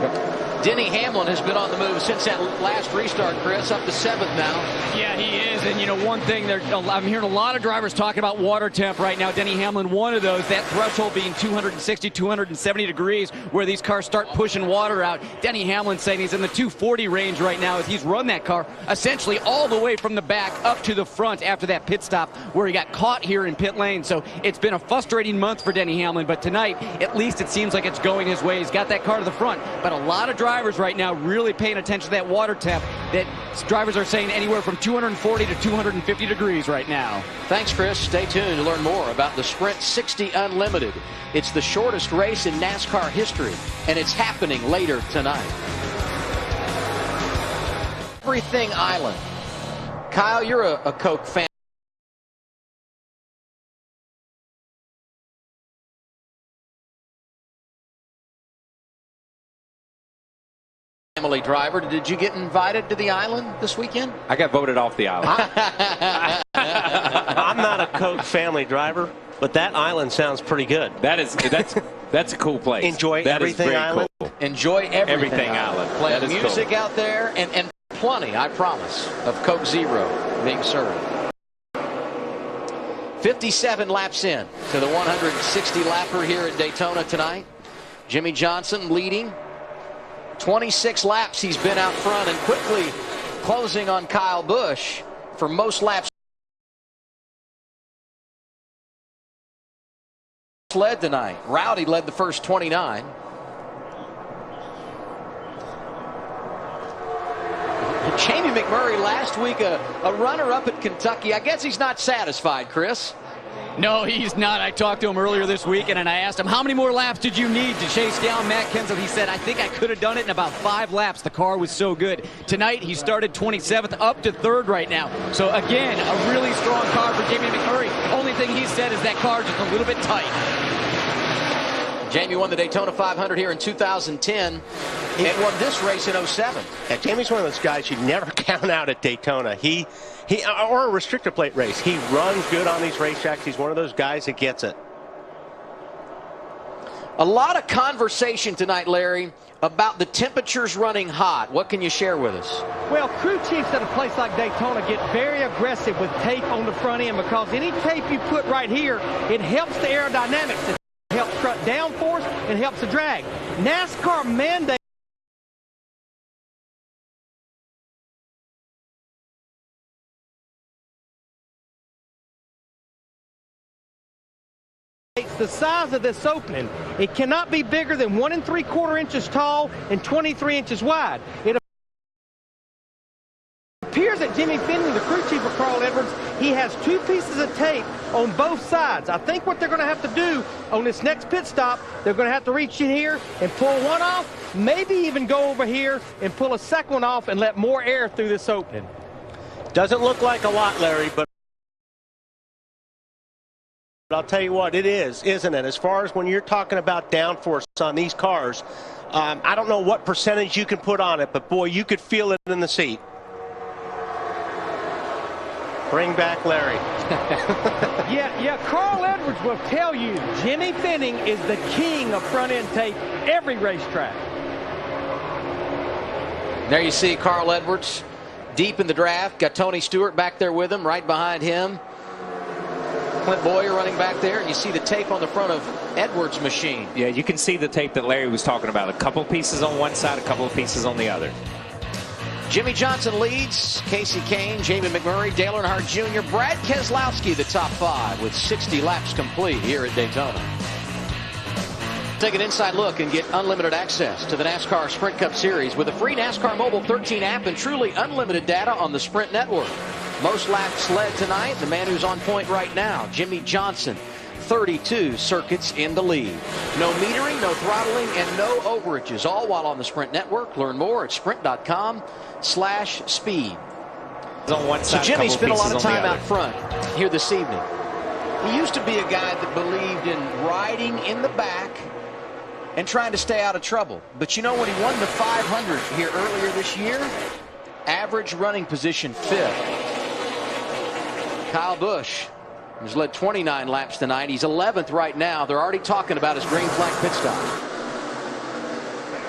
S8: Denny Hamlin has been on the move since that last restart, Chris, up to 7th now.
S12: Yeah, he is, and one thing, I'm hearing a lot of drivers talking about water temp right now. Denny Hamlin, one of those, that threshold being 260, 270 degrees, where these cars start pushing water out. Denny Hamlin saying he's in the 240 range right now as he's run that car essentially all the way from the back up to the front after that pit stop where he got caught here in pit lane. So it's been a frustrating month for Denny Hamlin, but tonight at least it seems like it's going his way. He's got that car to the front, but a lot of drivers right now really paying attention to that water temp that drivers are saying anywhere from 240 to 250 degrees right now.
S8: Thanks, Chris. Stay tuned to learn more about the Sprint 60 Unlimited. It's the shortest race in NASCAR history, and it's happening later tonight. Everything Island. Kyle, you're a Coke fan. Family driver. Did you get invited to the island this weekend?
S16: I got voted off the island.
S9: I'm not a Coke family driver, but that island sounds pretty good.
S16: That's a cool place.
S9: Enjoy
S16: that
S9: Everything Island.
S16: Cool.
S8: Enjoy Everything
S16: Island.
S8: Playing music cool out there and plenty, I promise, of Coke Zero being served. 57 laps in to the 160 lapper here at Daytona tonight. Jimmy Johnson leading. 26 laps he's been out front and quickly closing on Kyle Busch for most laps. Led tonight. Rowdy led the first 29. Jamie McMurray last week a runner-up at Kentucky. I guess he's not satisfied, Chris.
S12: No, he's not. I talked to him earlier this week, and I asked him, how many more laps did you need to chase down Matt Kenseth? He said, I think I could have done it in about 5 laps. The car was so good. Tonight, he started 27th up to 3rd right now. So, again, a really strong car for Jamie McMurray. Only thing he said is that car just a little bit tight.
S8: Jamie won the Daytona 500 here in 2010 and won this race in 07.
S9: Yeah, Jamie's one of those guys you never count out at Daytona. He or a restrictor plate race. He runs good on these racetracks. He's one of those guys that gets it.
S8: A lot of conversation tonight, Larry, about the temperatures running hot. What can you share with us?
S14: Well, crew chiefs at a place like Daytona get very aggressive with tape on the front end because any tape you put right here, it helps the aerodynamics. It helps front downforce and helps the drag. NASCAR mandates the size of this opening. It cannot be bigger than 1 3/4 inches tall and 23 inches wide. It appears that Jimmy Finley, the crew chief of Carl Edwards, he has 2 pieces of tape on both sides. I think what they're going to have to do on this next pit stop, they're going to have to reach in here and pull one off, maybe even go over here and pull a second one off and let more air through this opening.
S9: Doesn't look like a lot, Larry, but I'll tell you what, it is, isn't it? As far as when you're talking about downforce on these cars, I don't know what percentage you can put on it, but boy, you could feel it in the seat. Bring back Larry.
S14: Yeah, Carl Edwards will tell you Jimmy Finning is the king of front-end tape every racetrack.
S8: There you see Carl Edwards deep in the draft. Got Tony Stewart back there with him, right behind him. Clint Boyer running back there, and you see the tape on the front of Edwards' machine.
S16: Yeah, you can see the tape that Larry was talking about. A couple pieces on one side, a couple of pieces on the other.
S8: Jimmy Johnson leads, Casey Kane, Jamie McMurray, Dale Earnhardt Jr., Brad Keselowski, the top 5 with 60 laps complete here at Daytona. Take an inside look and get unlimited access to the NASCAR Sprint Cup Series with a free NASCAR Mobile 13 app and truly unlimited data on the Sprint network. Most laps led tonight, the man who's on point right now, Jimmie Johnson. 32 circuits in the lead. No metering, no throttling, and no overages, all while on the Sprint Network. Learn more at sprint.com/speed. So Jimmy spent a lot of time out front here this evening. He used to be a guy that believed in riding in the back and trying to stay out of trouble. But you know, when he won the 500 here earlier this year, average running position 5th. Kyle Busch, who's led 29 laps tonight. He's 11th right now. They're already talking about his green flag pit stop.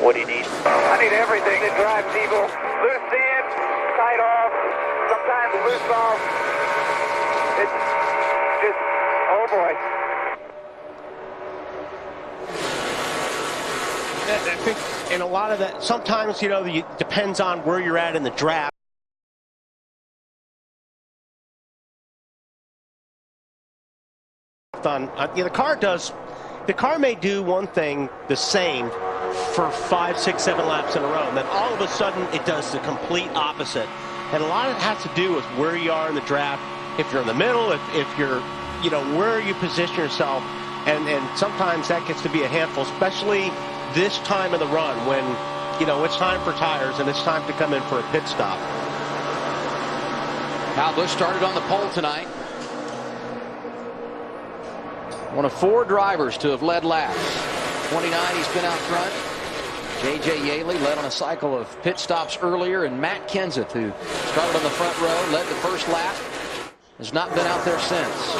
S17: What do you need? I need everything that drives evil. Loose in, tight off, sometimes loose off. It's just, oh boy.
S9: I think in a lot of that, sometimes, you know, it depends on where you're at in the draft. The car may do one thing the same for 5, 6, 7 laps in a row, and then all of a sudden it does the complete opposite. And a lot of it has to do with where you are in the draft. If you're in the middle, if you're, you know, where you position yourself, and sometimes that gets to be a handful, especially this time of the run when, you know, it's time for tires and it's time to come in for a pit stop.
S8: Kyle Busch started on the pole tonight. One of 4 drivers to have led laps. 29, he's been out front. J.J. Yaley led on a cycle of pit stops earlier, and Matt Kenseth, who started on the front row, led the first lap, has not been out there since.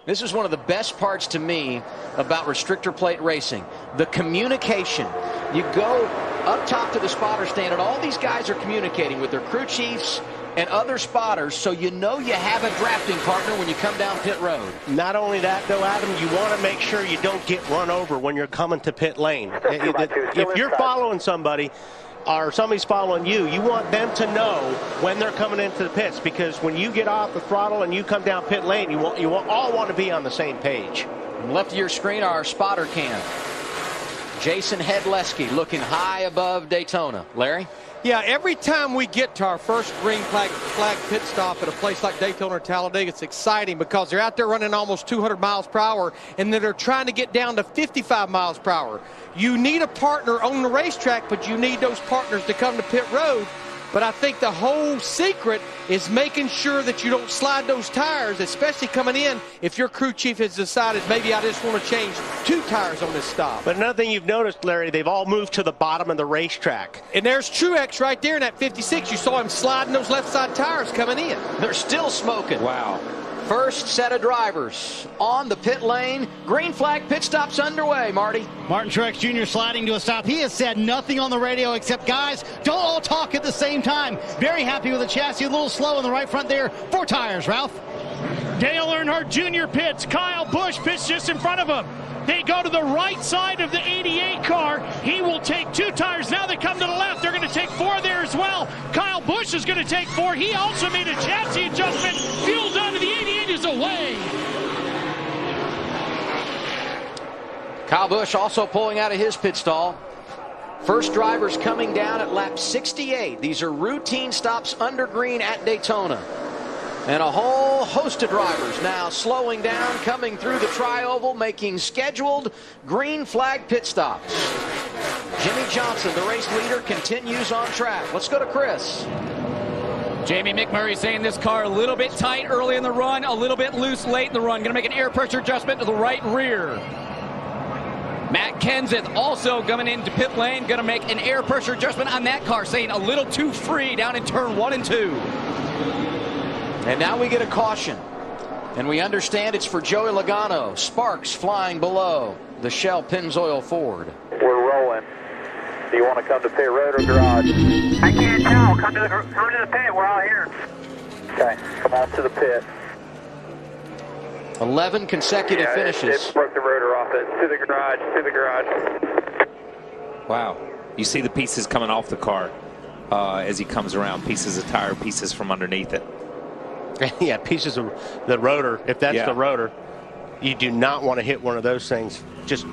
S8: This is one of the best parts to me about restrictor plate racing. The communication. You go up top to the spotter stand, and all these guys are communicating with their crew chiefs and other spotters, so you know you have a drafting partner when you come down pit road.
S9: Not only that, though, Adam, you want to make sure you don't get run over when you're coming to pit lane. If you're following somebody or somebody's following you, you want them to know when they're coming into the pits, because when you get off the throttle and you come down pit lane, you all want to be on the same page.
S8: Left of your screen, our spotter cam. Jason Hedleski looking high above Daytona. Larry?
S19: Yeah, every time we get to our first green flag pit stop at a place like Daytona or Talladega, it's exciting because they're out there running almost 200 miles per hour, and then they're trying to get down to 55 miles per hour. You need a partner on the racetrack, but you need those partners to come to pit road. But I think the whole secret is making sure that you don't slide those tires, especially coming in if your crew chief has decided maybe I just want to change 2 tires on this stop.
S9: But another thing you've noticed, Larry, they've all moved to the bottom of the racetrack.
S19: And there's Truex right there in that 56. You saw him sliding those left side tires coming in.
S8: They're still smoking.
S16: Wow.
S8: First set of drivers on the pit lane. Green flag pit stop's underway, Marty.
S6: Martin Truex Jr. sliding to a stop. He has said nothing on the radio except, guys, don't all talk at the same time. Very happy with the chassis. A little slow in the right front there. 4 tires, Ralph.
S11: Dale Earnhardt Jr. pits. Kyle Busch pits just in front of him. They go to the right side of the 88 car. He will take 2 tires. Now they come to the left. They're going to take 4 there as well. Kyle Busch is going to take 4. He also made a chassis adjustment. Fuel's onto the 88 is away.
S8: Kyle Busch also pulling out of his pit stall. First drivers coming down at lap 68. These are routine stops under green at Daytona. And a whole host of drivers now slowing down, coming through the tri-oval, making scheduled green flag pit stops. Jimmie Johnson, the race leader, continues on track. Let's go to Chris.
S12: Jamie McMurray saying this car a little bit tight early in the run, a little bit loose late in the run. Going to make an air pressure adjustment to the right rear. Matt Kenseth also coming into pit lane, going to make an air pressure adjustment on that car, saying a little too free down in turn 1 and 2.
S8: And now we get a caution. And we understand it's for Joey Logano. Sparks flying below the Shell Pennzoil Ford.
S17: We're rolling. Do you want to come to pit road or garage? I can't tell. Come to the pit. We're all here. Okay. Come on to the pit.
S8: 11 consecutive finishes.
S17: It broke the rotor off it. To the garage. To the garage.
S16: Wow. You see the pieces coming off the car as he comes around. Pieces of tire, pieces from underneath it.
S9: Yeah, pieces of the rotor. If that's the rotor, you do not want to hit one of those things. Just.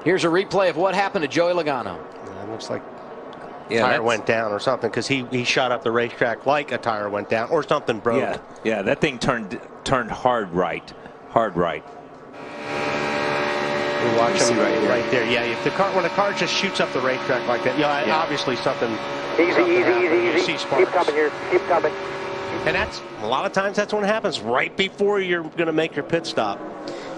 S8: Here's a replay of what happened to Joey Logano.
S9: It looks like tire went down or something, because he shot up the racetrack like a tire went down or something broke.
S16: Yeah, that thing turned hard right.
S9: You watch him right there. Yeah, if when a car just shoots up the racetrack like that, obviously something.
S17: Easy. Keep coming here. Keep coming.
S9: And that's a lot of times that's what happens right before you're going to make your pit stop.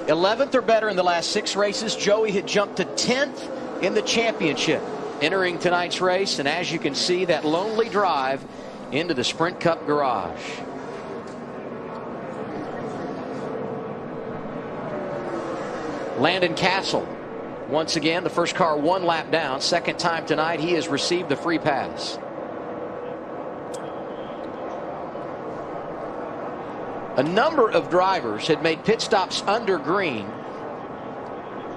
S8: 11th or better in the last 6 races. Joey had jumped to 10th in the championship entering tonight's race, and as you can see, that lonely drive into the Sprint Cup garage. Landon Castle, once again, the first car 1 lap down. Second time tonight he has received the free pass. A number of drivers had made pit stops under green.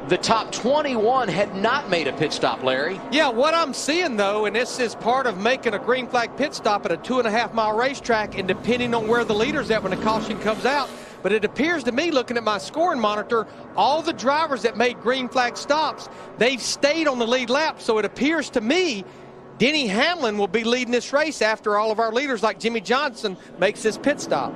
S8: The top 21 had not made a pit stop, Larry.
S19: Yeah, what I'm seeing, though, and this is part of making a green flag pit stop at a 2.5-mile racetrack, and depending on where the leader's at when the caution comes out, but it appears to me, looking at my scoring monitor, all the drivers that made green flag stops, they've stayed on the lead lap. So it appears to me Denny Hamlin will be leading this race after all of our leaders like Jimmie Johnson makes this pit stop.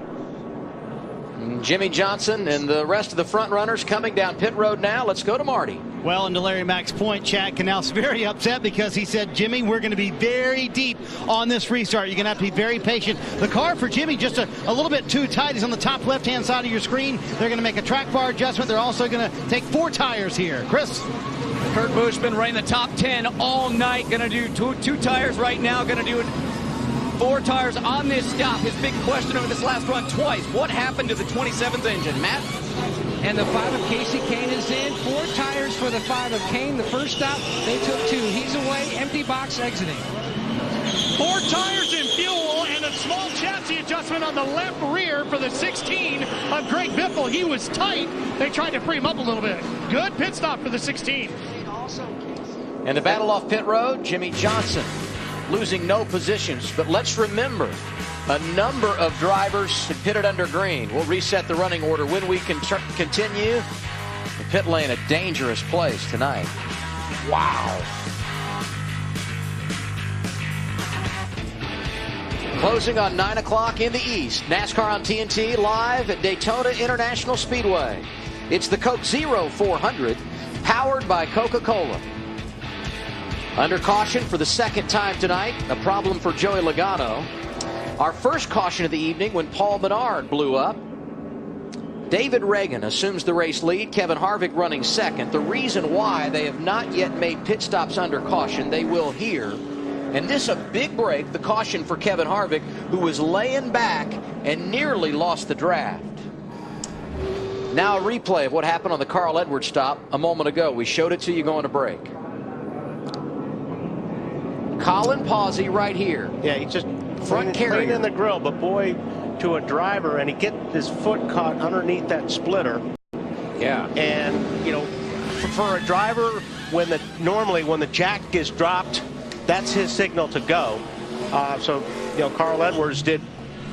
S8: Jimmie Johnson and the rest of the front runners coming down pit road now. Let's go to Marty.
S6: Well, and to Larry Mack's point, Chad Knaus very upset because he said, Jimmy, we're going to be very deep on this restart. You're going to have to be very patient. The car for Jimmy just a little bit too tight. He's on the top left-hand side of your screen. They're going to make a track bar adjustment. They're also going to take 4 tires here. Chris?
S12: Kurt Busch been running the top 10 all night. Going to do two tires right now. Going to do 4 tires on this stop. His big question over this last run twice. What happened to the 27th engine, Matt?
S13: And the 5 of Casey Kane is in. 4 tires for the 5 of Kane. The first stop, they took 2. He's away. Empty box exiting.
S11: 4 tires in fuel and a small chassis adjustment on the left rear for the 16 of Greg Biffle. He was tight. They tried to free him up a little bit. Good pit stop for the 16.
S8: And the battle off pit road, Jimmie Johnson losing no positions. But let's remember, a number of drivers had pitted under green. We'll reset the running order when we can continue. The pit lane, a dangerous place tonight. Wow. Closing on 9 o'clock in the East. NASCAR on TNT live at Daytona International Speedway. It's the Coke Zero 400, powered by Coca-Cola. Under caution for the second time tonight, a problem for Joey Logano. Our first caution of the evening when Paul Menard blew up. David Reagan assumes the race lead. Kevin Harvick running second. The reason why they have not yet made pit stops under caution, they will here. And this a big break, the caution for Kevin Harvick, who was laying back and nearly lost the draft. Now a replay of what happened on the Carl Edwards stop a moment ago. We showed it to you going to break. Colin Pawsey right here.
S9: Yeah, he just
S8: front carrier.
S9: Clean in the grill, but boy, to a driver, and he get his foot caught underneath that splitter.
S16: Yeah.
S9: And, you know, for a driver, normally when the jack is dropped, that's his signal to go. So, you know, Carl Edwards did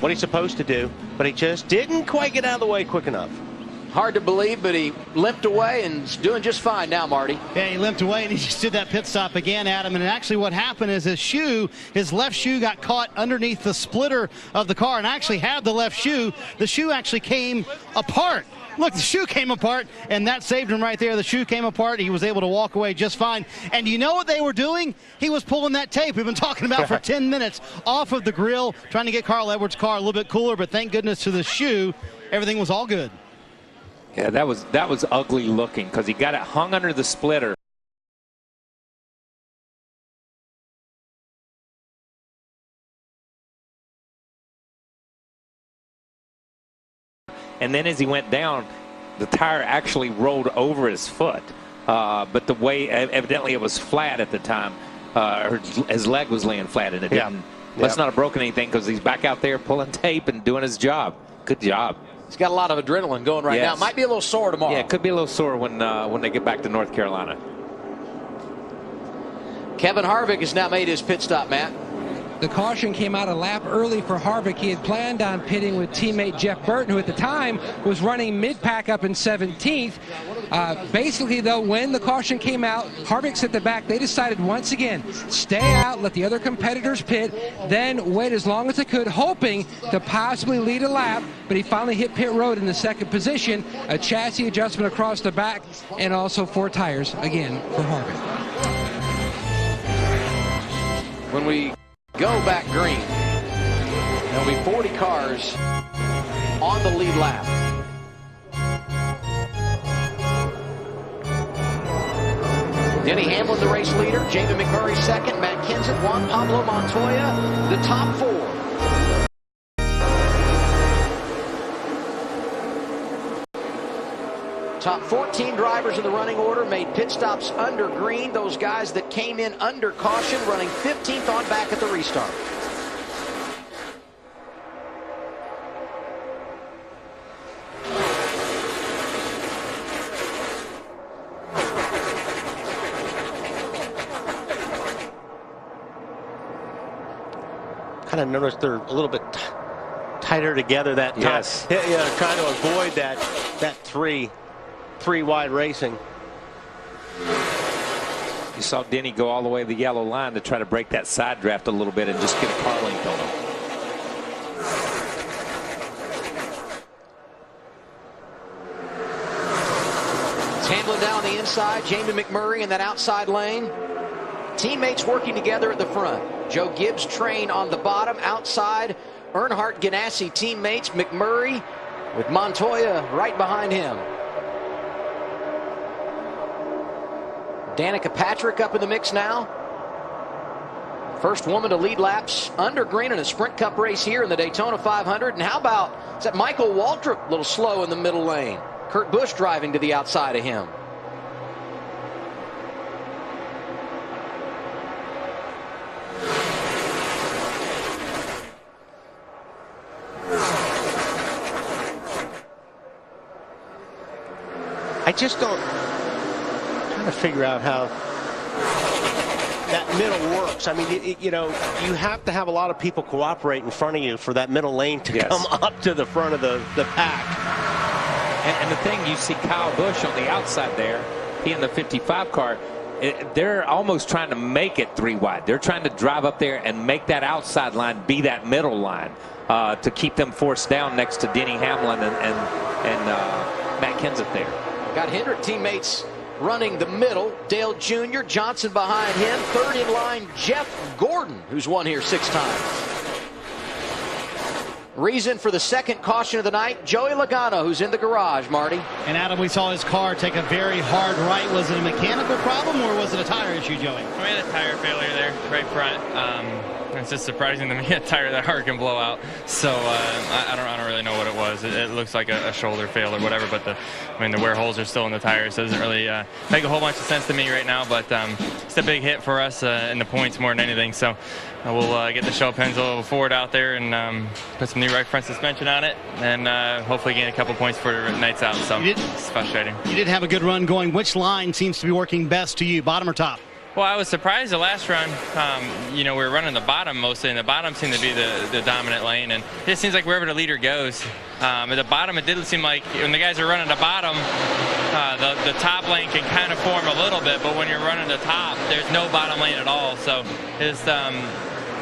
S9: what he's supposed to do, but he just didn't quite get out of the way quick enough.
S8: Hard to believe, but he limped away and is doing just fine now, Marty.
S6: Yeah, he limped away and he just did that pit stop again, Adam. And actually what happened is his left shoe got caught underneath the splitter of the car and actually had the left shoe. The shoe actually came apart. Look, the shoe came apart, and that saved him right there. The shoe came apart. He was able to walk away just fine. And you know what they were doing? He was pulling that tape we've been talking about for 10 minutes off of the grill, trying to get Carl Edwards' car a little bit cooler, but thank goodness to the shoe, everything was all good.
S16: Yeah, that was ugly looking because he got it hung under the splitter. And then as he went down, the tire actually rolled over his foot. But the way, evidently it was flat at the time. His leg was laying flat and it didn't. Must not have broken anything because he's back out there pulling tape and doing his job. Good job.
S8: He's got a lot of adrenaline going right now. Might be a little sore tomorrow.
S16: Yeah, it could be a little sore when they get back to North Carolina.
S8: Kevin Harvick has now made his pit stop, Matt.
S13: The caution came out a lap early for Harvick. He had planned on pitting with teammate Jeff Burton, who at the time was running mid-pack up in 17th. Basically, though, when the caution came out, Harvick's at the back. They decided once again, stay out, let the other competitors pit, then wait as long as they could, hoping to possibly lead a lap. But he finally hit pit road in the second position. A chassis adjustment across the back, and also 4 tires again for Harvick.
S8: When we go back green, there'll be 40 cars on the lead lap. Denny Hamlin, the race leader. Jamie McMurray second. Matt Kenseth, Juan Pablo Montoya, the top 4. Top 14 drivers in the running order made pit stops under green. Those guys that came in under caution running 15th on back at the restart.
S9: Kind of noticed they're a little bit tighter together that time.
S16: Yes.
S9: Trying to avoid that three wide racing.
S16: You saw Denny go all the way to the yellow line to try to break that side draft a little bit and just get a car length on him.
S8: It's Hamlin down the inside, Jamie McMurray in that outside lane. Teammates working together at the front. Joe Gibbs train on the bottom, outside. Earnhardt Ganassi teammates, McMurray with Montoya right behind him. Danica Patrick up in the mix now. First woman to lead laps under green in a Sprint Cup race here in the Daytona 500. And how about, is that Michael Waltrip a little slow in the middle lane? Kurt Busch driving to the outside of him.
S9: I just don't trying to figure out how that middle works. I mean, you have to have a lot of people cooperate in front of you for that middle lane to come up to the front of the pack.
S16: And the thing, you see Kyle Busch on the outside there, he in the 55 car, they're almost trying to make it 3 wide. They're trying to drive up there and make that outside line be that middle line to keep them forced down next to Denny Hamlin and Matt Kenseth there.
S8: Got Hendrick teammates running the middle. Dale Jr., Johnson behind him. Third in line, Jeff Gordon, who's won here 6 times. Reason for the second caution of the night, Joey Logano, who's in the garage, Marty.
S6: And Adam, we saw his car take a very hard right. Was it a mechanical problem or was it a tire issue, Joey?
S20: We had a tire failure there, right front. It's just surprising to me a tire that hard can blow out. So I don't really know what it was. It looks like a shoulder fail or whatever, but the wear holes are still in the tires, so it doesn't really make a whole bunch of sense to me right now. But it's a big hit for us in the points more than anything. So we'll get the shell Pennzoil Ford out there and put some new right front suspension on it, and hopefully gain a couple points for the nights out. So it's frustrating.
S6: You did have a good run going. Which line seems to be working best to you, bottom or top?
S20: Well, I was surprised the last run, we were running the bottom mostly, and the bottom seemed to be the dominant lane. And it seems like wherever the leader goes, at the bottom, it did seem like when the guys are running the bottom, the top lane can kind of form a little bit, but when you're running the top, there's no bottom lane at all. So it's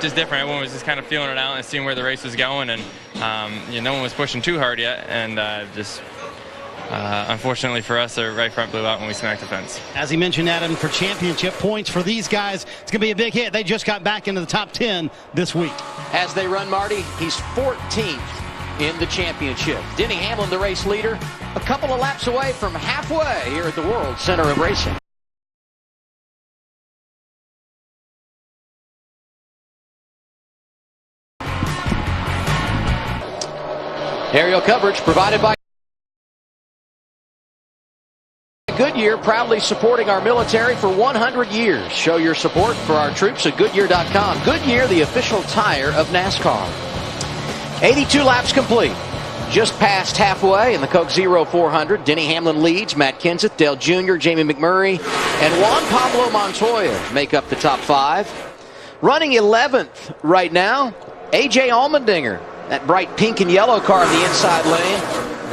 S20: just different. Everyone was just kind of feeling it out and seeing where the race was going, and no one was pushing too hard yet, and unfortunately for us, the right front blew out when we smacked the fence.
S6: As he mentioned, Adam, for championship points for these guys, it's going to be a big hit. They just got back into the top 10 this week.
S8: As they run, Marty, he's 14th in the championship. Denny Hamlin, the race leader, a couple of laps away from halfway here at the World Center of Racing. Aerial coverage provided by Goodyear, proudly supporting our military for 100 years. Show your support for our troops at Goodyear.com. Goodyear, the official tire of NASCAR. 82 laps complete. Just past halfway in the Coke Zero 400. Denny Hamlin leads. Matt Kenseth, Dale Jr., Jamie McMurray, and Juan Pablo Montoya make up the top 5. Running 11th right now, A.J. Allmendinger. That bright pink and yellow car in the inside lane.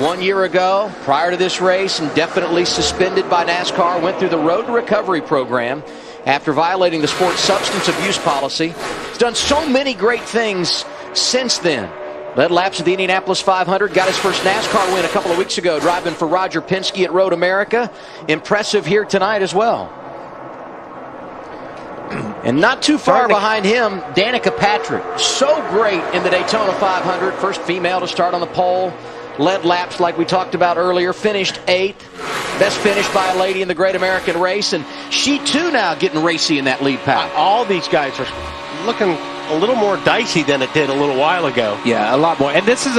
S8: 1 year ago, prior to this race, indefinitely suspended by NASCAR, went through the Road to Recovery program after violating the sport's substance abuse policy. He's done so many great things since then. Led laps of the Indianapolis 500, got his first NASCAR win a couple of weeks ago, driving for Roger Penske at Road America. Impressive here tonight as well. And not too far behind him, Danica Patrick. So great in the Daytona 500. First female to start on the pole. Led laps like we talked about earlier. Finished 8th. Best finish by a lady in the Great American Race. And she too now getting racy in that lead pack.
S9: All these guys are looking a little more dicey than it did a little while ago.
S16: Yeah, a lot more. And this is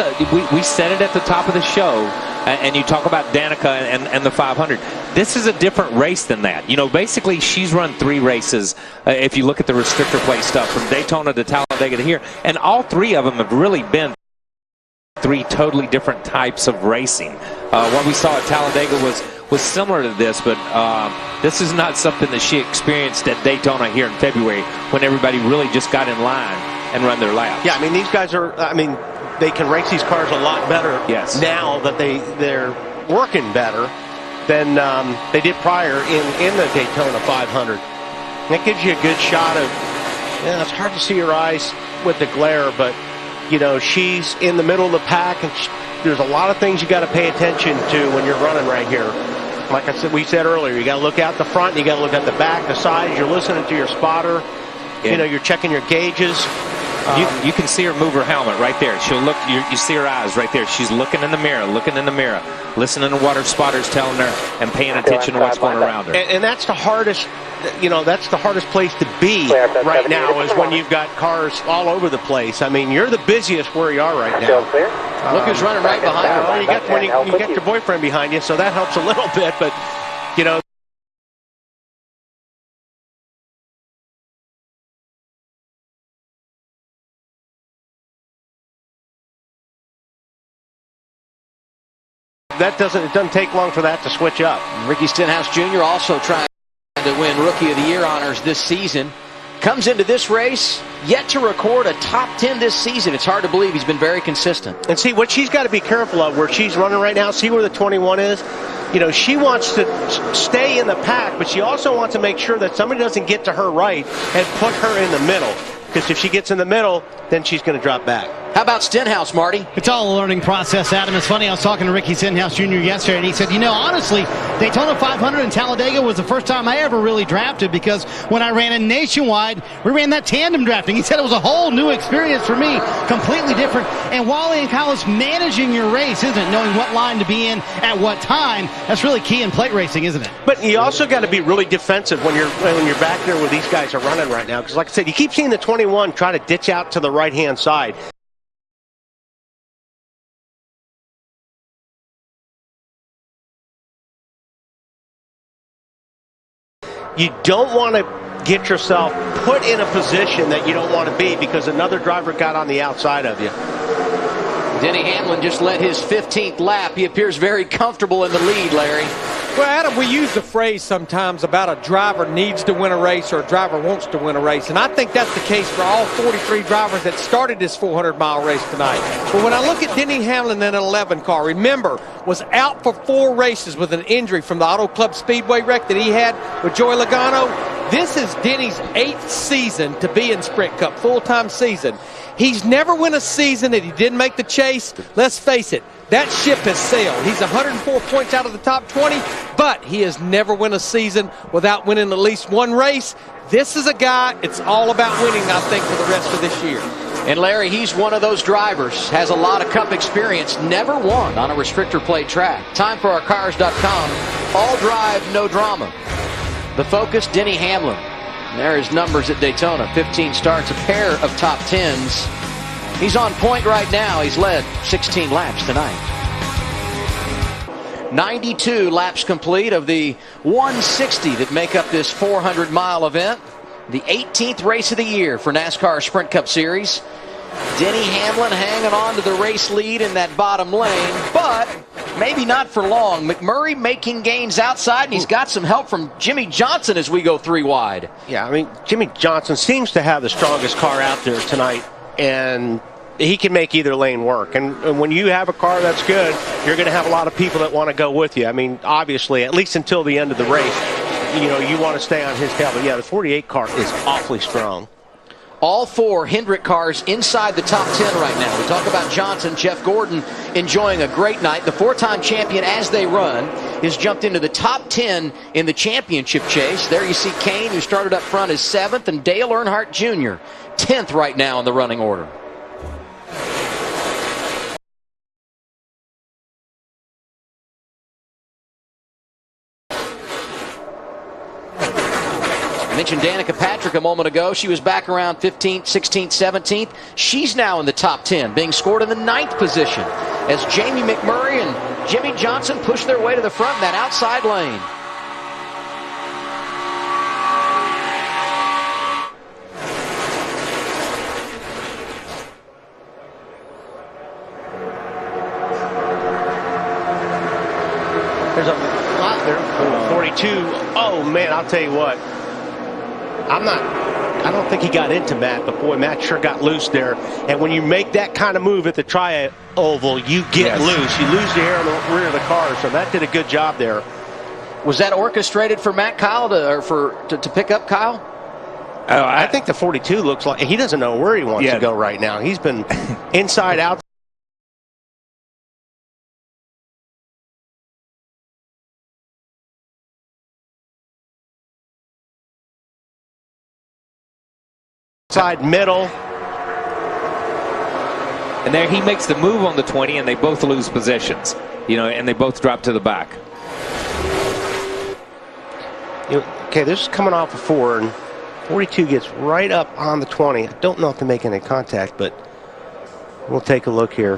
S16: we said it at the top of the show, and you talk about Danica and the 500. This is a different race than that. You know, basically she's run 3 races, if you look at the restrictor plate stuff, from Daytona to Talladega to here, and all 3 of them have really been 3 totally different types of racing. What we saw at Talladega was similar to this, but this is not something that she experienced at Daytona here in February, when everybody really just got in line and run their laps.
S9: Yeah, I mean, these guys are, they can race these cars a lot better now that they're working better than they did prior in the Daytona 500. That gives you a good shot of, it's hard to see her eyes with the glare, but, you know, she's in the middle of the pack, and there's a lot of things you got to pay attention to when you're running right here. Like I said, we said earlier, you got to look out the front, you got to look at the back, the sides. You're listening to your spotter. Yeah. You know, you're checking your gauges.
S16: You can see her move her helmet right there. She'll look. You see her eyes right there. She's looking in the mirror, listening to what her spotter's telling her, and paying attention to what's going around her.
S9: And that's the hardest. You know, that's the hardest place to be right now, is when you've got cars all over the place. I mean, you're the busiest where you are right now.
S8: Look who's running right behind you.
S9: Well, you got your boyfriend behind you, so that helps a little bit. But you know. It doesn't take long for that to switch up.
S8: Ricky Stenhouse Jr. also trying to win Rookie of the Year honors this season. Comes into this race, yet to record a top 10 this season. It's hard to believe he's been very consistent.
S9: And see, what she's got to be careful of, where she's running right now, see where the 21 is? You know, she wants to stay in the pack, but she also wants to make sure that somebody doesn't get to her right and put her in the middle. Because if she gets in the middle, then she's going to drop back.
S8: How about Stenhouse, Marty?
S6: It's all a learning process, Adam. It's funny, I was talking to Ricky Stenhouse Jr. yesterday, and he said, you know, honestly, Daytona 500 in Talladega was the first time I ever really drafted, because when I ran a Nationwide, we ran that tandem drafting. He said it was a whole new experience for me, completely different. And Wally and Kyle, is managing your race, isn't it? Knowing what line to be in at what time. That's really key in plate racing, isn't it?
S9: But you also got to be really defensive when you're back there where these guys are running right now. Because like I said, you keep seeing the 21 try to ditch out to the right-hand side. You don't want to get yourself put in a position that you don't want to be, because another driver got on the outside of you.
S8: Denny Hamlin just led his 15th lap. He appears very comfortable in the lead, Larry.
S19: Well, Adam, we use the phrase sometimes about a driver needs to win a race or a driver wants to win a race, and I think that's the case for all 43 drivers that started this 400-mile race tonight. But when I look at Denny Hamlin in an 11 car, remember, was out for 4 races with an injury from the Auto Club Speedway wreck that he had with Joey Logano. This is Denny's 8th season to be in Sprint Cup, full-time season. He's never won a season that he didn't make the chase. Let's face it, that ship has sailed. He's 104 points out of the top 20, but he has never won a season without winning at least one race. This is a guy, it's all about winning, I think, for the rest of this year.
S8: And Larry, he's one of those drivers, has a lot of Cup experience, never won on a restrictor plate track. Time for our Cars.com. All drive, no drama. The focus, Denny Hamlin. And there are his numbers at Daytona. 15 starts, a pair of top 10s. He's on point right now. He's led 16 laps tonight. 92 laps complete of the 160 that make up this 400-mile event. The 18th race of the year for NASCAR Sprint Cup Series. Denny Hamlin hanging on to the race lead in that bottom lane, but maybe not for long. McMurray making gains outside, and he's got some help from Jimmy Johnson as we go 3 wide.
S9: Yeah, I mean, Jimmy Johnson seems to have the strongest car out there tonight, and he can make either lane work. And when you have a car that's good, you're going to have a lot of people that want to go with you. I mean, obviously, at least until the end of the race, you want to stay on his tail. But yeah, the 48 car is awfully strong.
S8: All 4 Hendrick cars inside the top 10 right now. We talk about Johnson. Jeff Gordon enjoying a great night. The 4-time champion as they run has jumped into the top 10 in the championship chase. There you see Kane, who started up front, is 7th, and Dale Earnhardt Jr. 10th right now in the running order. I mentioned Danica Patrick a moment ago. She was back around 15th, 16th, 17th. She's now in the top 10, being scored in the 9th position as Jamie McMurray and Jimmy Johnson push their way to the front in that outside lane.
S9: There's a lot there. 42. Oh, man, I'll tell you what. I don't think he got into Matt, but boy, Matt sure got loose there. And when you make that kind of move at the tri-oval, you get loose. You lose the air on the rear of the car, so that did a good job there.
S8: Was that orchestrated for Matt Kyle to pick up Kyle?
S9: I think the 42 looks like he doesn't know where he wants to go right now. He's been inside out. Side middle.
S16: And there he makes the move on the 20, and they both lose positions, and they both drop to the back.
S9: Okay, this is coming off of 4, and 42 gets right up on the 20. I don't know if they're making any contact, but we'll take a look here.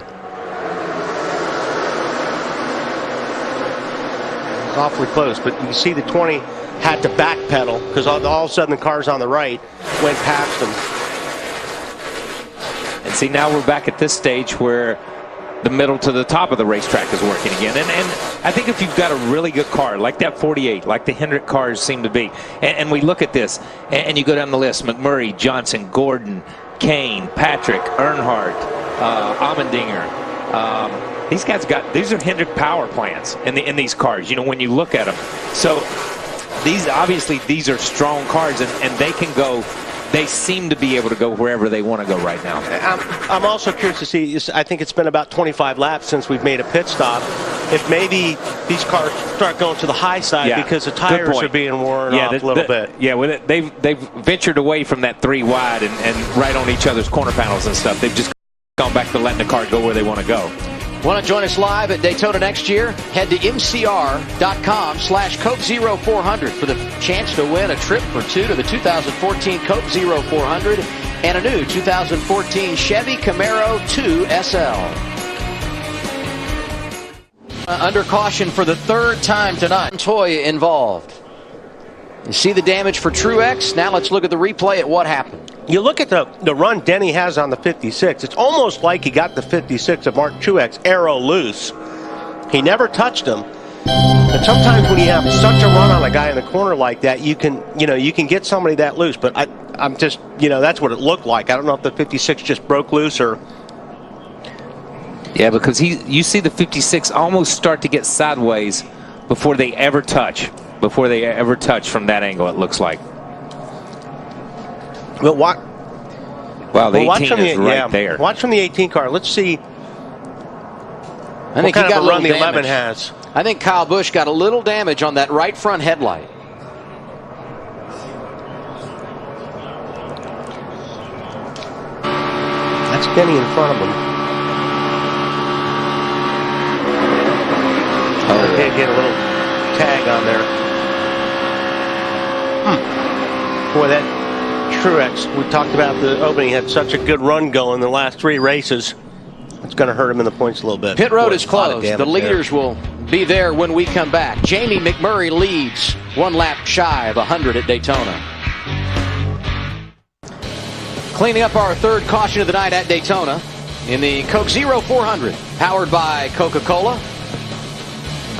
S9: It's awfully close, but you can see the 20 had to backpedal because all of a sudden the cars on the right went past them.
S16: And see, now we're back at this stage where the middle to the top of the racetrack is working again. And I think if you've got a really good car, like that 48, like the Hendrick cars seem to be, and we look at this, and you go down the list, McMurray, Johnson, Gordon, Kane, Patrick, Earnhardt, Allmendinger. These are Hendrick power plants in these cars, when you look at them. So these are strong cars, and they can go. They seem to be able to go wherever they want to go right now.
S9: I'm also curious to see, I think it's been about 25 laps since we've made a pit stop, if maybe these cars start going to the high side because the tires are being worn off a little bit.
S16: Yeah, they've ventured away from that 3 wide and right on each other's corner panels and stuff. They've just gone back to letting the car go where they want to go.
S8: Want to join us live at Daytona next year? Head to mcr.com/Coke0400 for the chance to win a trip for 2 to the 2014 Coke 0400 and a new 2014 Chevy Camaro 2 SL. Under caution for the 3rd time tonight. Montoya involved. You see the damage for Truex. Now let's look at the replay at what happened.
S9: You look at the run Denny has on the 56. It's almost like he got the 56 of Martin Truex arrow loose. He never touched him. But sometimes when you have such a run on a guy in the corner like that, you can get somebody that loose. But I'm just, that's what it looked like. I don't know if the 56 just broke loose or.
S16: Yeah, because you see the 56 almost start to get sideways before they ever touch. Before they ever touch from that angle, it looks like.
S9: But what?
S16: Wow, the 18 is right there.
S9: Watch from the 18 car. Let's see.
S8: I think
S9: what
S8: he got
S9: kind of a run the
S8: damage.
S9: 11 has.
S8: I think Kyle Busch got a little damage on that right front headlight.
S9: That's Denny in front of him. Oh, they did get a little tag on there. Boy, that Truex, we talked about the opening, had such a good run going the last 3 races. It's going to hurt him in the points a little bit.
S8: Pit road is closed. The leaders will be there when we come back. Jamie McMurray leads 1 lap shy of 100 at Daytona. Cleaning up our 3rd caution of the night at Daytona in the Coke 0400, powered by Coca-Cola.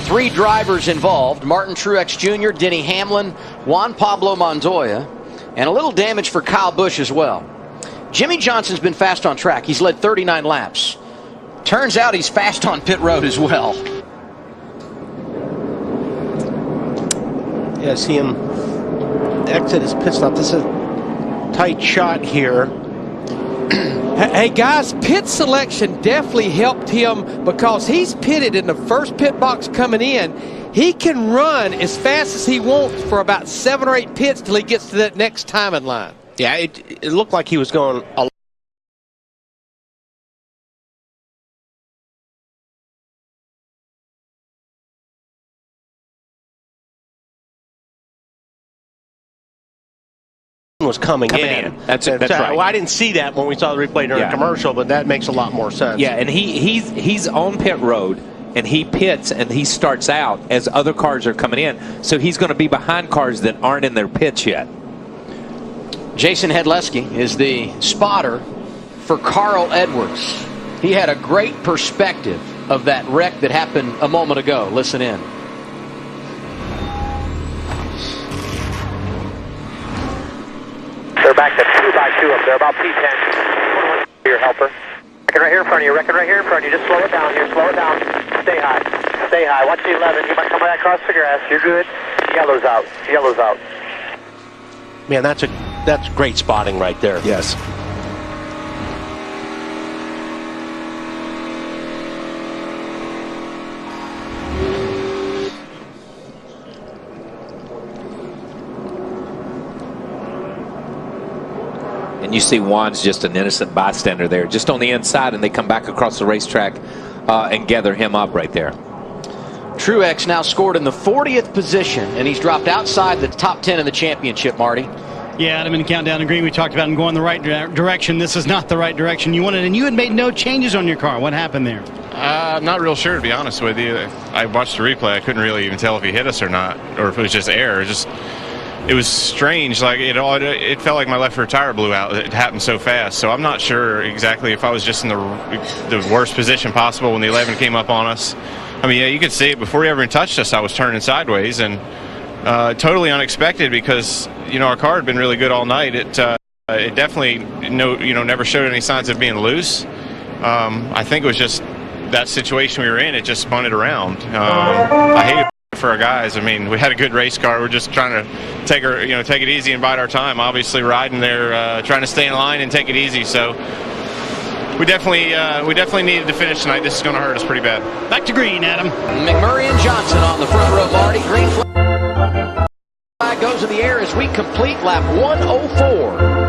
S8: 3 drivers involved: Martin Truex Jr., Denny Hamlin, Juan Pablo Montoya, and a little damage for Kyle Busch as well. Jimmie Johnson's been fast on track. He's led 39 laps. Turns out he's fast on pit road as well.
S9: Yeah, see him exit his pit stop. This is a tight shot here.
S19: Hey guys, pit selection definitely helped him because he's pitted in the first pit box coming in. He can run as fast as he wants for about 7 or 8 pits till he gets to that next timing line.
S9: Yeah, it looked like he was going a was coming in.
S16: That's right.
S9: Well, I didn't see that when we saw the replay during the commercial, but that makes a lot more sense.
S16: Yeah, and he's on pit road, and he pits and he starts out as other cars are coming in, so he's going to be behind cars that aren't in their pits yet.
S8: Jason Hedleski is the spotter for Carl Edwards. He had a great perspective of that wreck that happened a moment ago. Listen in.
S17: They're back to 2x2 up there, about P10. Your helper. Reckon right here in front of you, reckon right here in front of you. Just slow it down here, slow it down. Stay high. Stay high. Watch the 11. You might come right across the grass. You're good. Yellow's out. Yellow's out.
S9: Man, that's great spotting right there.
S16: Yes. And you see Juan's just an innocent bystander there, just on the inside, and they come back across the racetrack and gather him up right there.
S8: Truex now scored in the 40th position, and he's dropped outside the top 10 in the championship, Marty.
S6: Yeah, Adam, in the countdown and green, we talked about him going the right direction. This is not the right direction you wanted, and you had made no changes on your car. What happened there?
S21: I'm not real sure, to be honest with you. I watched the replay. I couldn't really even tell if he hit us or not, or if it was just air. It was strange. Like it felt like my left rear tire blew out. It happened so fast. So I'm not sure exactly if I was just in the worst position possible when the 11 came up on us. I mean, yeah, you could see it before he ever touched us. I was turning sideways, and totally unexpected because our car had been really good all night. It definitely never showed any signs of being loose. I think it was just that situation we were in. It just spun it around. I hate it for our guys. I mean, we had a good race car. We're just trying to take it easy and bide our time. Obviously, riding there, trying to stay in line and take it easy. So we definitely needed to finish tonight. This is going to hurt us pretty bad.
S6: Back to green, Adam.
S8: McMurray and Johnson on the front row, Marty. Green flag goes in the air as we complete lap 104.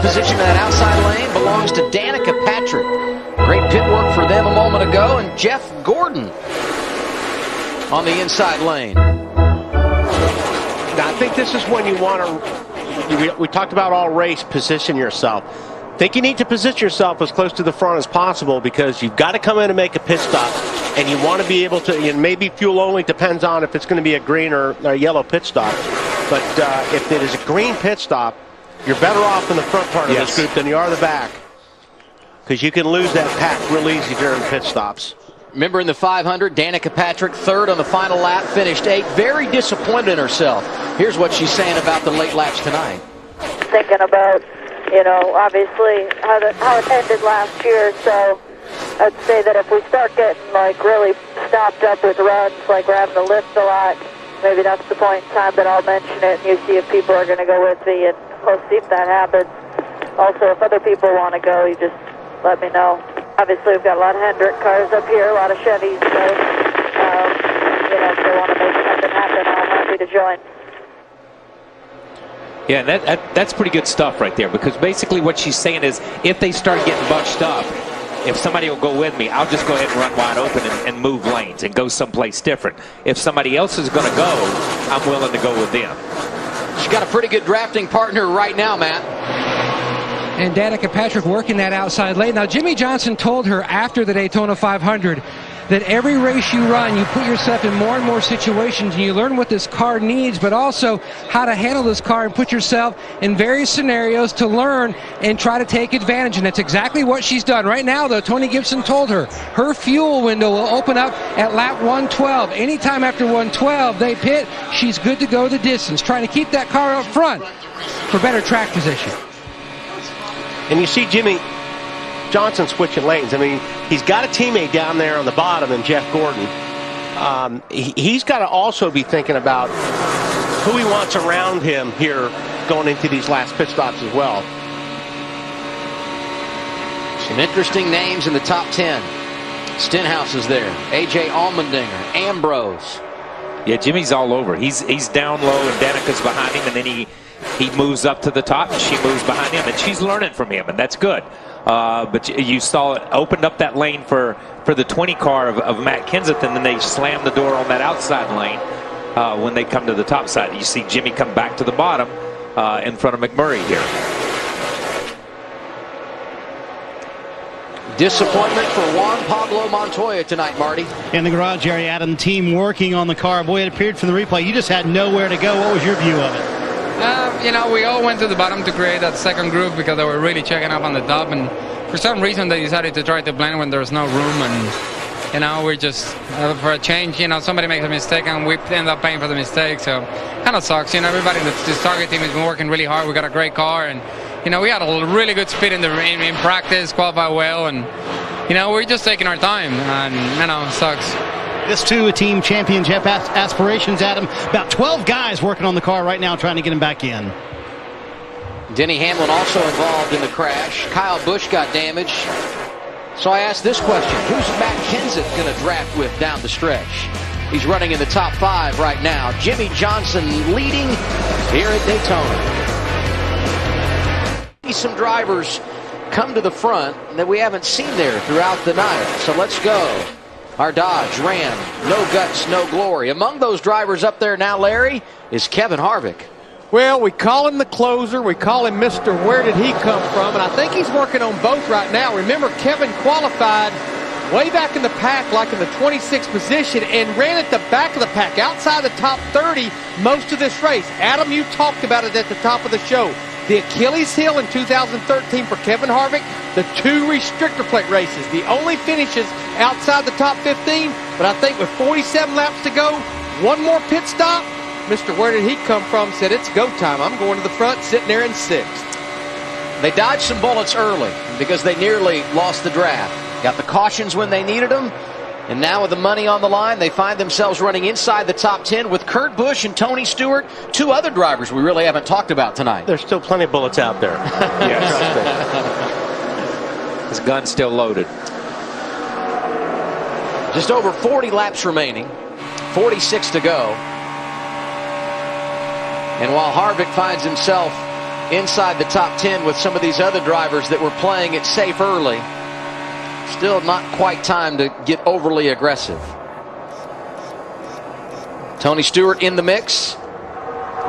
S8: Position in that outside lane belongs to Danica Patrick. Great pit work for them a moment ago, and Jeff Gordon on the inside lane.
S9: Now, I think this is when you want to, we talked about all race, position yourself. I think you need to position yourself as close to the front as possible because you've got to come in and make a pit stop, and you want to be able to, maybe fuel only depends on if it's going to be a green or a yellow pit stop. But if it is a green pit stop, you're better off in the front part of this group than you are the back because you can lose that pack real easy during pit stops.
S8: Remember in the 500, Danica Patrick, third on the final lap, finished 8th. Very disappointed in herself. Here's what she's saying about the late laps tonight.
S22: Thinking about, obviously how it ended last year. So I'd say that if we start getting really stopped up with runs, like we're having to lift a lot, maybe that's the point in time that I'll mention it and you see if people are going to go with me, and we'll see if that happens. Also, if other people want to go, you just let me know. Obviously, we've got a lot of Hendrick cars up here, a lot of Chevys, so, if they want to make something happen, I'm happy to join.
S16: Yeah, that's pretty good stuff right there because basically what she's saying is if they start getting bunched up, if somebody will go with me, I'll just go ahead and run wide open and move lanes and go someplace different. If somebody else is going to go, I'm willing to go with them.
S8: She's got a pretty good drafting partner right now, Matt.
S13: And Danica Patrick working that outside lane. Now, Jimmie Johnson told her after the Daytona 500 that every race you run, you put yourself in more and more situations, and you learn what this car needs, but also how to handle this car and put yourself in various scenarios to learn and try to take advantage. And that's exactly what she's done. Right now, though, Tony Gibson told her her fuel window will open up at lap 112. Anytime after 112 they pit, she's good to go the distance, trying to keep that car up front for better track position.
S9: And you see Jimmy Johnson switching lanes. I mean, he's got a teammate down there on the bottom in Jeff Gordon. He's got to also be thinking about who he wants around him here going into these last pit stops as well.
S8: Some interesting names in the top 10. Stenhouse is there. A.J. Allmendinger, Ambrose.
S16: Yeah, Jimmy's all over. He's down low, and Danica's behind him, and then he moves up to the top, and she moves behind him, and she's learning from him, and that's good. But you saw it opened up that lane for the 20 car of Matt Kenseth, and then they slammed the door on that outside lane when they come to the top side. You see Jimmy come back to the bottom in front of McMurray here.
S8: Disappointment for Juan Pablo Montoya tonight, Marty.
S6: In the garage area, Adam, team working on the car. Boy, it appeared from the replay you just had nowhere to go. What was your view of it?
S4: You know, we all went to the bottom to create that second group because they were really checking up on the top, and for some reason they decided to try to blend when there was no room, and you know, we're just for a change, you know, somebody makes a mistake and we end up paying for the mistake, so kind of sucks. You know, everybody in this target team has been working really hard. We got a great car, and you know, we had a really good speed in practice, qualified well, and you know, we're just taking our time, and you know, it sucks.
S6: This too, a team championship aspirations, Adam. About 12 guys working on the car right now trying to get him back in.
S8: Denny Hamlin also involved in the crash. Kyle Busch got damaged. So I asked this question: who's Matt Kenseth going to draft with down the stretch? He's running in the top 5 right now. Jimmy Johnson leading here at Daytona. Some drivers come to the front that we haven't seen there throughout the night. So let's go. Our Dodge ran no guts, no glory. Among those drivers up there now, Larry, is Kevin Harvick.
S19: Well, we call him the closer. We call him Mr. Where Did He Come From? And I think he's working on both right now. Remember, Kevin qualified way back in the pack, like in the 26th position, and ran at the back of the pack, outside the top 30 most of this race. Adam, you talked about it at the top of the show. The Achilles heel in 2013 for Kevin Harvick, the 2 restrictor plate races. The only finishes outside the top 15, but I think with 47 laps to go, one more pit stop, Mr. Where Did He Come From said, it's go time. I'm going to the front, sitting there in 6th.
S8: They dodged some bullets early because they nearly lost the draft. Got the cautions when they needed them. And now with the money on the line, they find themselves running inside the top 10 with Kurt Busch and Tony Stewart, 2 other drivers we really haven't talked about tonight.
S9: There's still plenty of bullets out there.
S16: Yes. His gun's still loaded.
S8: Just over 40 laps remaining, 46 to go. And while Harvick finds himself inside the top 10 with some of these other drivers that were playing it safe early, still not quite time to get overly aggressive. Tony Stewart in the mix.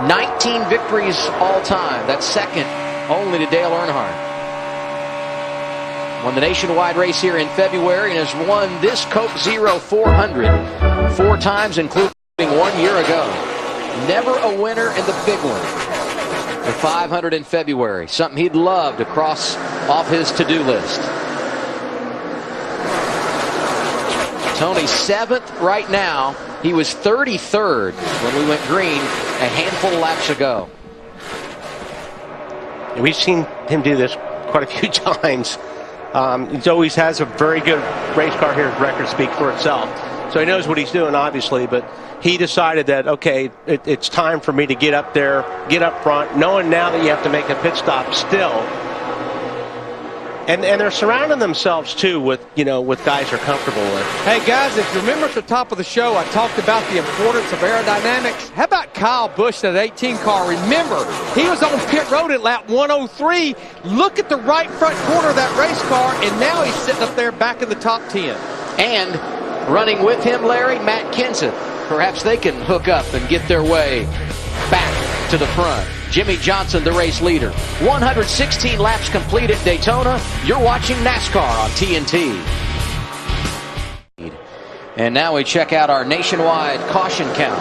S8: 19 victories all time. That's second only to Dale Earnhardt. Won the nationwide race here in February and has won this Coke Zero 400 4 times, including 1 year ago. Never a winner in the big one. The 500 in February. Something he'd love to cross off his to-do list. Tony's 7th right now. He was 33rd when we went green a handful of laps ago.
S9: We've seen him do this quite a few times. He always has a very good race car here. His record speaks for itself. So he knows what he's doing, obviously, but he decided that, okay, it's time for me to get up there, get up front, knowing now that you have to make a pit stop still. And they're surrounding themselves, too, with guys they're comfortable with.
S19: Hey, guys, if you remember at the top of the show, I talked about the importance of aerodynamics. How about Kyle Busch, that 18 car? Remember, he was on pit road at lap 103. Look at the right front corner of that race car, and now he's sitting up there back in the top 10.
S8: And running with him, Larry, Matt Kenseth. Perhaps they can hook up and get their way back to the front. Jimmy Johnson, the race leader. 116 laps complete at Daytona. You're watching NASCAR on TNT. And now we check out our nationwide caution count.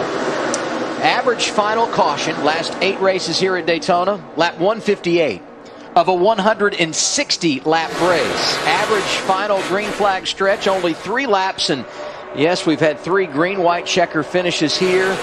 S8: Average final caution, last 8 races here at Daytona, lap 158 of a 160 lap race. Average final green flag stretch, only 3 laps, and yes, we've had 3 green-white checker finishes here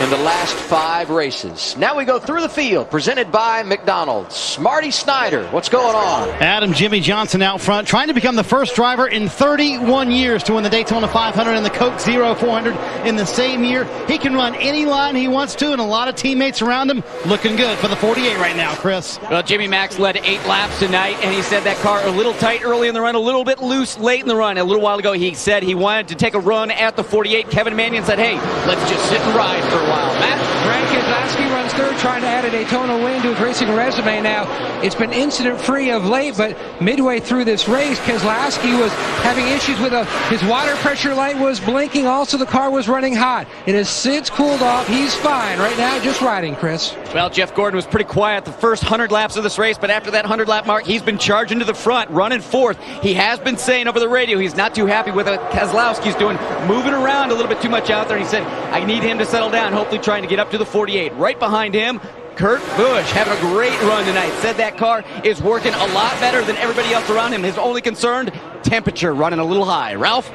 S8: in the last 5 races. Now we go through the field, presented by McDonald's. Marty Snyder, what's going on?
S6: Adam Jimmy Johnson out front, trying to become the first driver in 31 years to win the Daytona 500 and the Coke Zero 400 in the same year. He can run any line he wants to, and a lot of teammates around him looking good for the 48 right now, Chris.
S12: Well, Jimmy Max led 8 laps tonight, and he said that car a little tight early in the run, a little bit loose late in the run. A little while ago, he said he wanted to take a run at the 48. Kevin Manion said, hey, let's just sit and ride for a while. Matt?
S13: Grant Keselowski runs third, trying to add a Daytona win to his racing resume now. It's been incident-free of late, but midway through this race, Keselowski was having issues with his water pressure light was blinking. Also, the car was running hot. It has since cooled off. He's fine right now, just riding, Chris.
S12: Well, Jeff Gordon was pretty quiet the first 100 laps of this race, but after that 100-lap mark, he's been charging to the front, running fourth. He has been saying over the radio he's not too happy with what Keselowski's doing, moving around a little bit too much out there. He said, I need him to settle down, hopefully trying to get up to the 48. Right behind him, Kurt Busch having a great run tonight. Said that car is working a lot better than everybody else around him. His only concern, temperature running a little high. Ralph?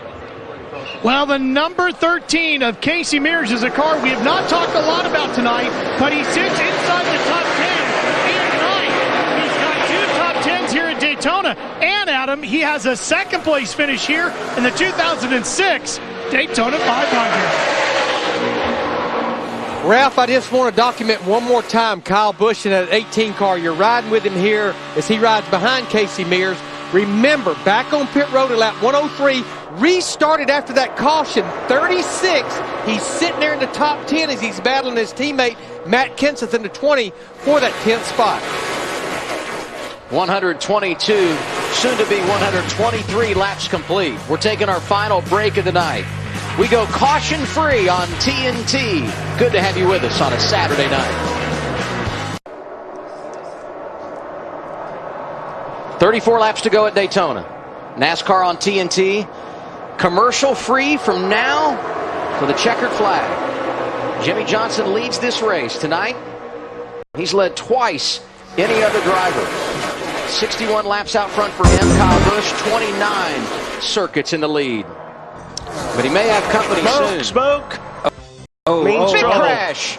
S11: Well, the number 13 of Casey Mears is a car we have not talked a lot about tonight, but he sits inside the top 10 and 9. He's got 2 top 10s here at Daytona. And, Adam, he has a second-place finish here in the 2006 Daytona 500.
S19: Ralph, I just want to document one more time Kyle Busch in that 18 car. You're riding with him here as he rides behind Casey Mears. Remember, back on pit road at lap 103, restarted after that caution, 36. He's sitting there in the top 10 as he's battling his teammate Matt Kenseth in the 20 for that 10th spot.
S8: 122, soon to be 123 laps complete. We're taking our final break of the night. We go caution-free on TNT. Good to have you with us on a Saturday night. 34 laps to go at Daytona. NASCAR on TNT. Commercial-free from now for the checkered flag. Jimmy Johnson leads this race tonight. He's led twice any other driver. 61 laps out front for him. Kyle Busch, 29 circuits in the lead. But he may have company soon.
S9: Smoke!
S8: Big crash.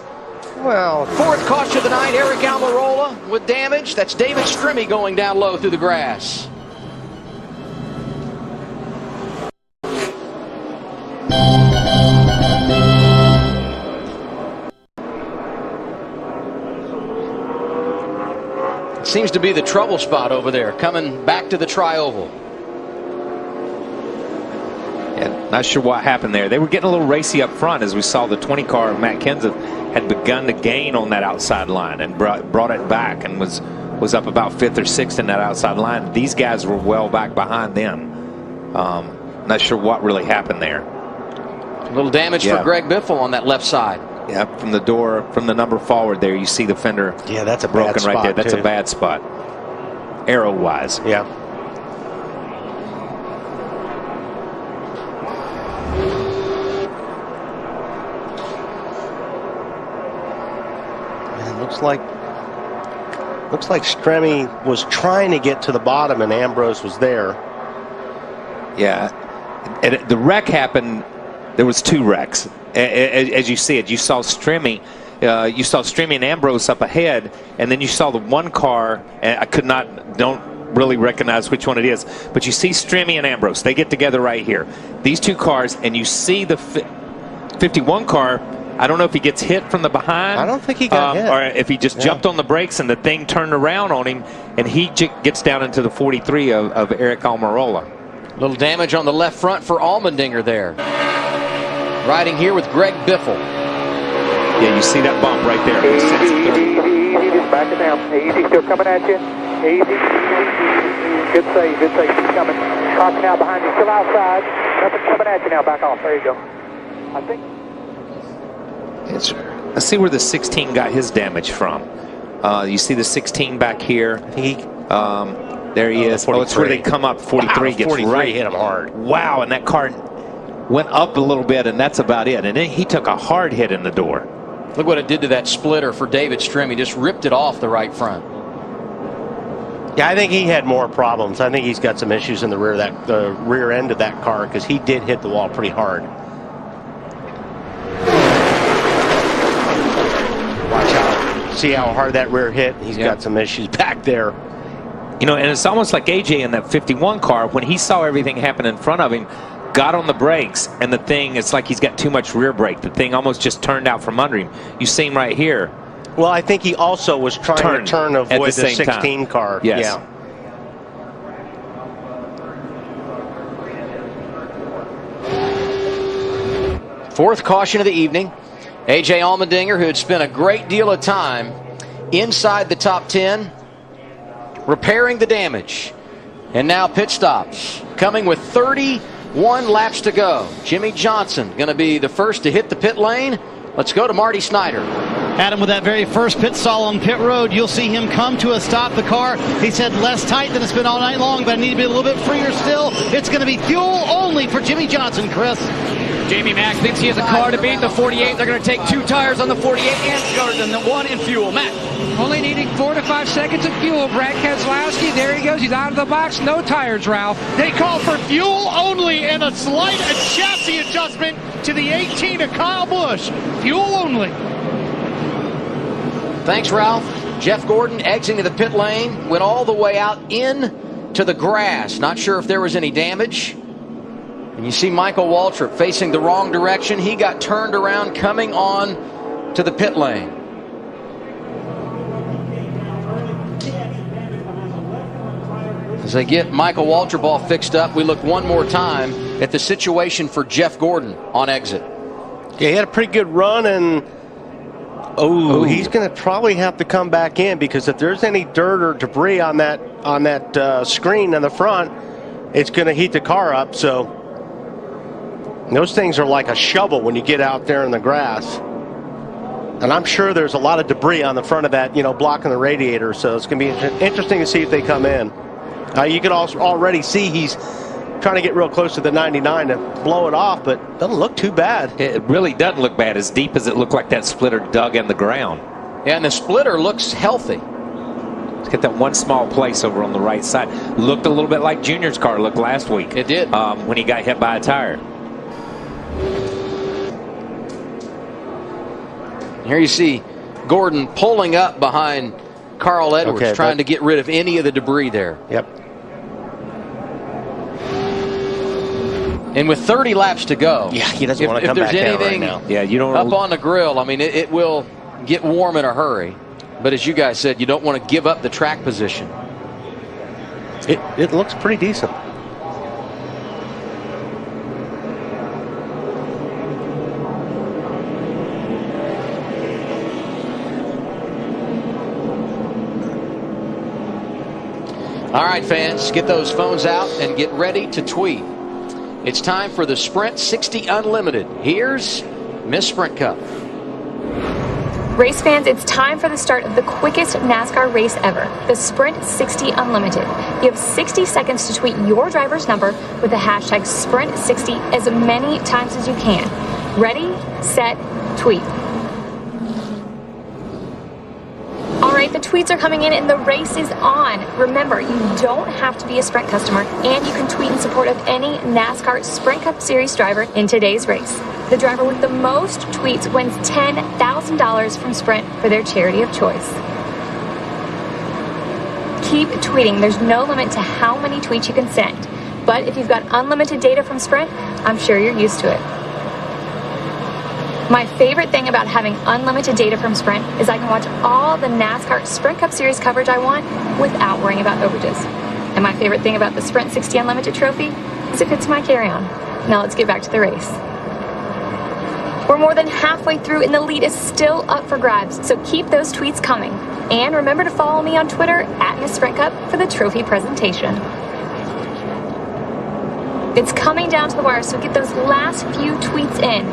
S8: Well, 4th caution of the night, Eric Almirola with damage. That's David Strimmy going down low through the grass. Seems to be the trouble spot over there, coming back to the tri-oval.
S16: Yeah, not sure what happened there. They were getting a little racy up front as we saw the 20 car of Matt Kenseth had begun to gain on that outside line and brought it back and was up about 5th or 6th in that outside line. These guys were well back behind them. Not sure what really happened there.
S8: A little damage for Greg Biffle on that left side.
S16: Yeah, from the door, from the number forward there, you see the fender.
S9: Yeah, that's a
S16: broken
S9: bad
S16: right
S9: spot,
S16: there. That's
S9: too.
S16: a bad spot, arrow-wise.
S9: Yeah. Man, looks like Stremme was trying to get to the bottom, and Ambrose was there.
S16: Yeah, and the wreck happened. There was 2 wrecks. As you see it, you saw Stremme and Ambrose up ahead, and then you saw the one car, and I don't really recognize which one it is, but you see Stremme and Ambrose. They get together right here. These 2 cars, and you see the 51 car. I don't know if he gets hit from the behind.
S9: I don't think he got hit.
S16: Or if he just jumped on the brakes and the thing turned around on him, and he gets down into the 43 of Eric Almirola.
S8: Little damage on the left front for Allmendinger there. Riding here with Greg Biffle.
S16: Yeah, you see that bump right there.
S17: Easy, just back it down. Easy, still coming at you. Easy. Good save, keep coming. Caution out behind you, still outside. Nothing coming at you now, back off. There you go. I think.
S16: Let's see where the 16 got his damage from. You see the 16 back here. There he is. Oh, it's where they come up. 43 gets
S9: 43
S16: right.
S9: hit him hard.
S16: Wow, and that car went up a little bit, and that's about it. And then he took a hard hit in the door.
S8: Look what it did to that splitter for David Strim. He just ripped it off the right front.
S9: Yeah, I think he had more problems. I think he's got some issues in the rear end of that car because he did hit the wall pretty hard. Watch out. See how hard that rear hit? He's got some issues back there.
S16: You know, and it's almost like AJ in that 51 car, when he saw everything happen in front of him, got on the brakes, and the thing, it's like he's got too much rear brake. The thing almost just turned out from under him. You see him right here.
S9: Well, I think he also was trying to turn avoid the 16 car.
S16: Yes.
S9: Yeah.
S8: Fourth caution of the evening. A.J. Allmendinger, who had spent a great deal of time inside the top 10, repairing the damage. And now pit stops. Coming with 31 laps to go. Jimmy Johnson going to be the first to hit the pit lane. Let's go to Marty Snyder.
S6: Adam, with that very first pit stall on pit road, you'll see him come to a stop. The car, he said, less tight than it's been all night long, but I need to be a little bit freer still. It's going to be fuel only for Jimmy Johnson, Chris.
S12: Jamie Mack thinks he has a car to beat the 48. They're going to take 2 tires on the 48 and the 1 in fuel. Matt.
S13: Only needing 4 to 5 seconds of fuel. Brad Keselowski, there he goes. He's out of the box. No tires, Ralph.
S11: They call for fuel only and a slight chassis adjustment to the 18 of Kyle Busch. Fuel only.
S8: Thanks, Ralph. Jeff Gordon exiting the pit lane, went all the way out in to the grass. Not sure if there was any damage. And you see Michael Waltrip facing the wrong direction. He got turned around coming on to the pit lane. As they get Michael Waltrip all fixed up, we look one more time at the situation for Jeff Gordon on exit.
S9: Yeah, he had a pretty good run, and he's going to probably have to come back in, because if there's any dirt or debris on that screen in the front, it's going to heat the car up. So those things are like a shovel when you get out there in the grass. And I'm sure there's a lot of debris on the front of that, blocking the radiator. So it's going to be interesting to see if they come in. You can also already see he's trying to get real close to the 99 to blow it off, but doesn't look too bad.
S16: It really doesn't look bad, as deep as it looked like that splitter dug in the ground.
S8: Yeah, and the splitter looks healthy.
S16: Let's get that one small place over on the right side. Looked a little bit like Junior's car looked last week.
S8: It did.
S16: When he got hit by a tire.
S8: Here you see Gordon pulling up behind Carl Edwards, trying to get rid of any of the debris there.
S9: Yep.
S8: And with 30 laps to go,
S9: he doesn't want to come back down right now.
S16: Yeah, you don't
S8: up on the grill. I mean, it will get warm in a hurry. But as you guys said, you don't want to give up the track position.
S9: It looks pretty decent.
S8: All right, fans, get those phones out and get ready to tweet. It's time for the Sprint 60 Unlimited. Here's Miss Sprint Cup.
S5: Race fans, it's time for the start of the quickest NASCAR race ever, the Sprint 60 Unlimited. You have 60 seconds to tweet your driver's number with the hashtag Sprint60 as many times as you can. Ready, set, tweet. All right, the tweets are coming in and the race is on. Remember, you don't have to be a Sprint customer, and you can tweet in support of any NASCAR Sprint Cup Series driver in today's race. The driver with the most tweets wins $10,000 from Sprint for their charity of choice. Keep tweeting. There's no limit to how many tweets you can send. But if you've got unlimited data from Sprint, I'm sure you're used to it. My favorite thing about having unlimited data from Sprint is I can watch all the NASCAR Sprint Cup Series coverage I want without worrying about overages. And my favorite thing about the Sprint 60 Unlimited trophy is it fits my carry-on. Now let's get back to the race. We're more than halfway through and the lead is still up for grabs, so keep those tweets coming. And remember to follow me on Twitter @MissSprintCup for the trophy presentation. It's coming down to the wire, so get those last few tweets in.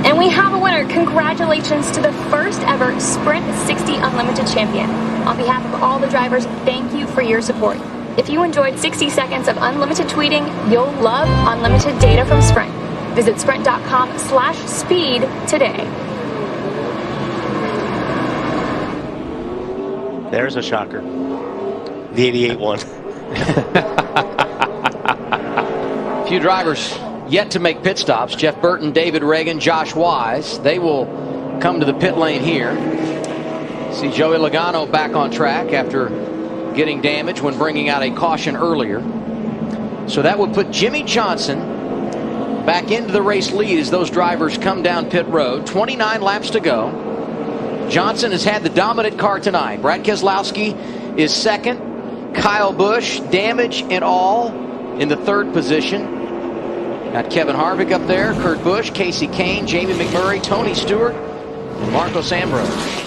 S5: And we have a winner. Congratulations to the first ever Sprint 60 Unlimited champion. On behalf of all the drivers, thank you for your support. If you enjoyed 60 seconds of unlimited tweeting, you'll love unlimited data from Sprint. Visit sprint.com/speed today.
S1: There's a shocker. The 88 one.
S8: Few drivers yet to make pit stops. Jeff Burton, David Reagan, Josh Wise. They will come to the pit lane here. See Joey Logano back on track after getting damaged when bringing out a caution earlier. So that would put Jimmie Johnson back into the race lead as those drivers come down pit road. 29 laps to go. Johnson has had the dominant car tonight. Brad Keselowski is second. Kyle Busch, damage and all, in the third position. Got Kevin Harvick up there, Kurt Busch, Casey Kane, Jamie McMurray, Tony Stewart, and Marcos Ambrose.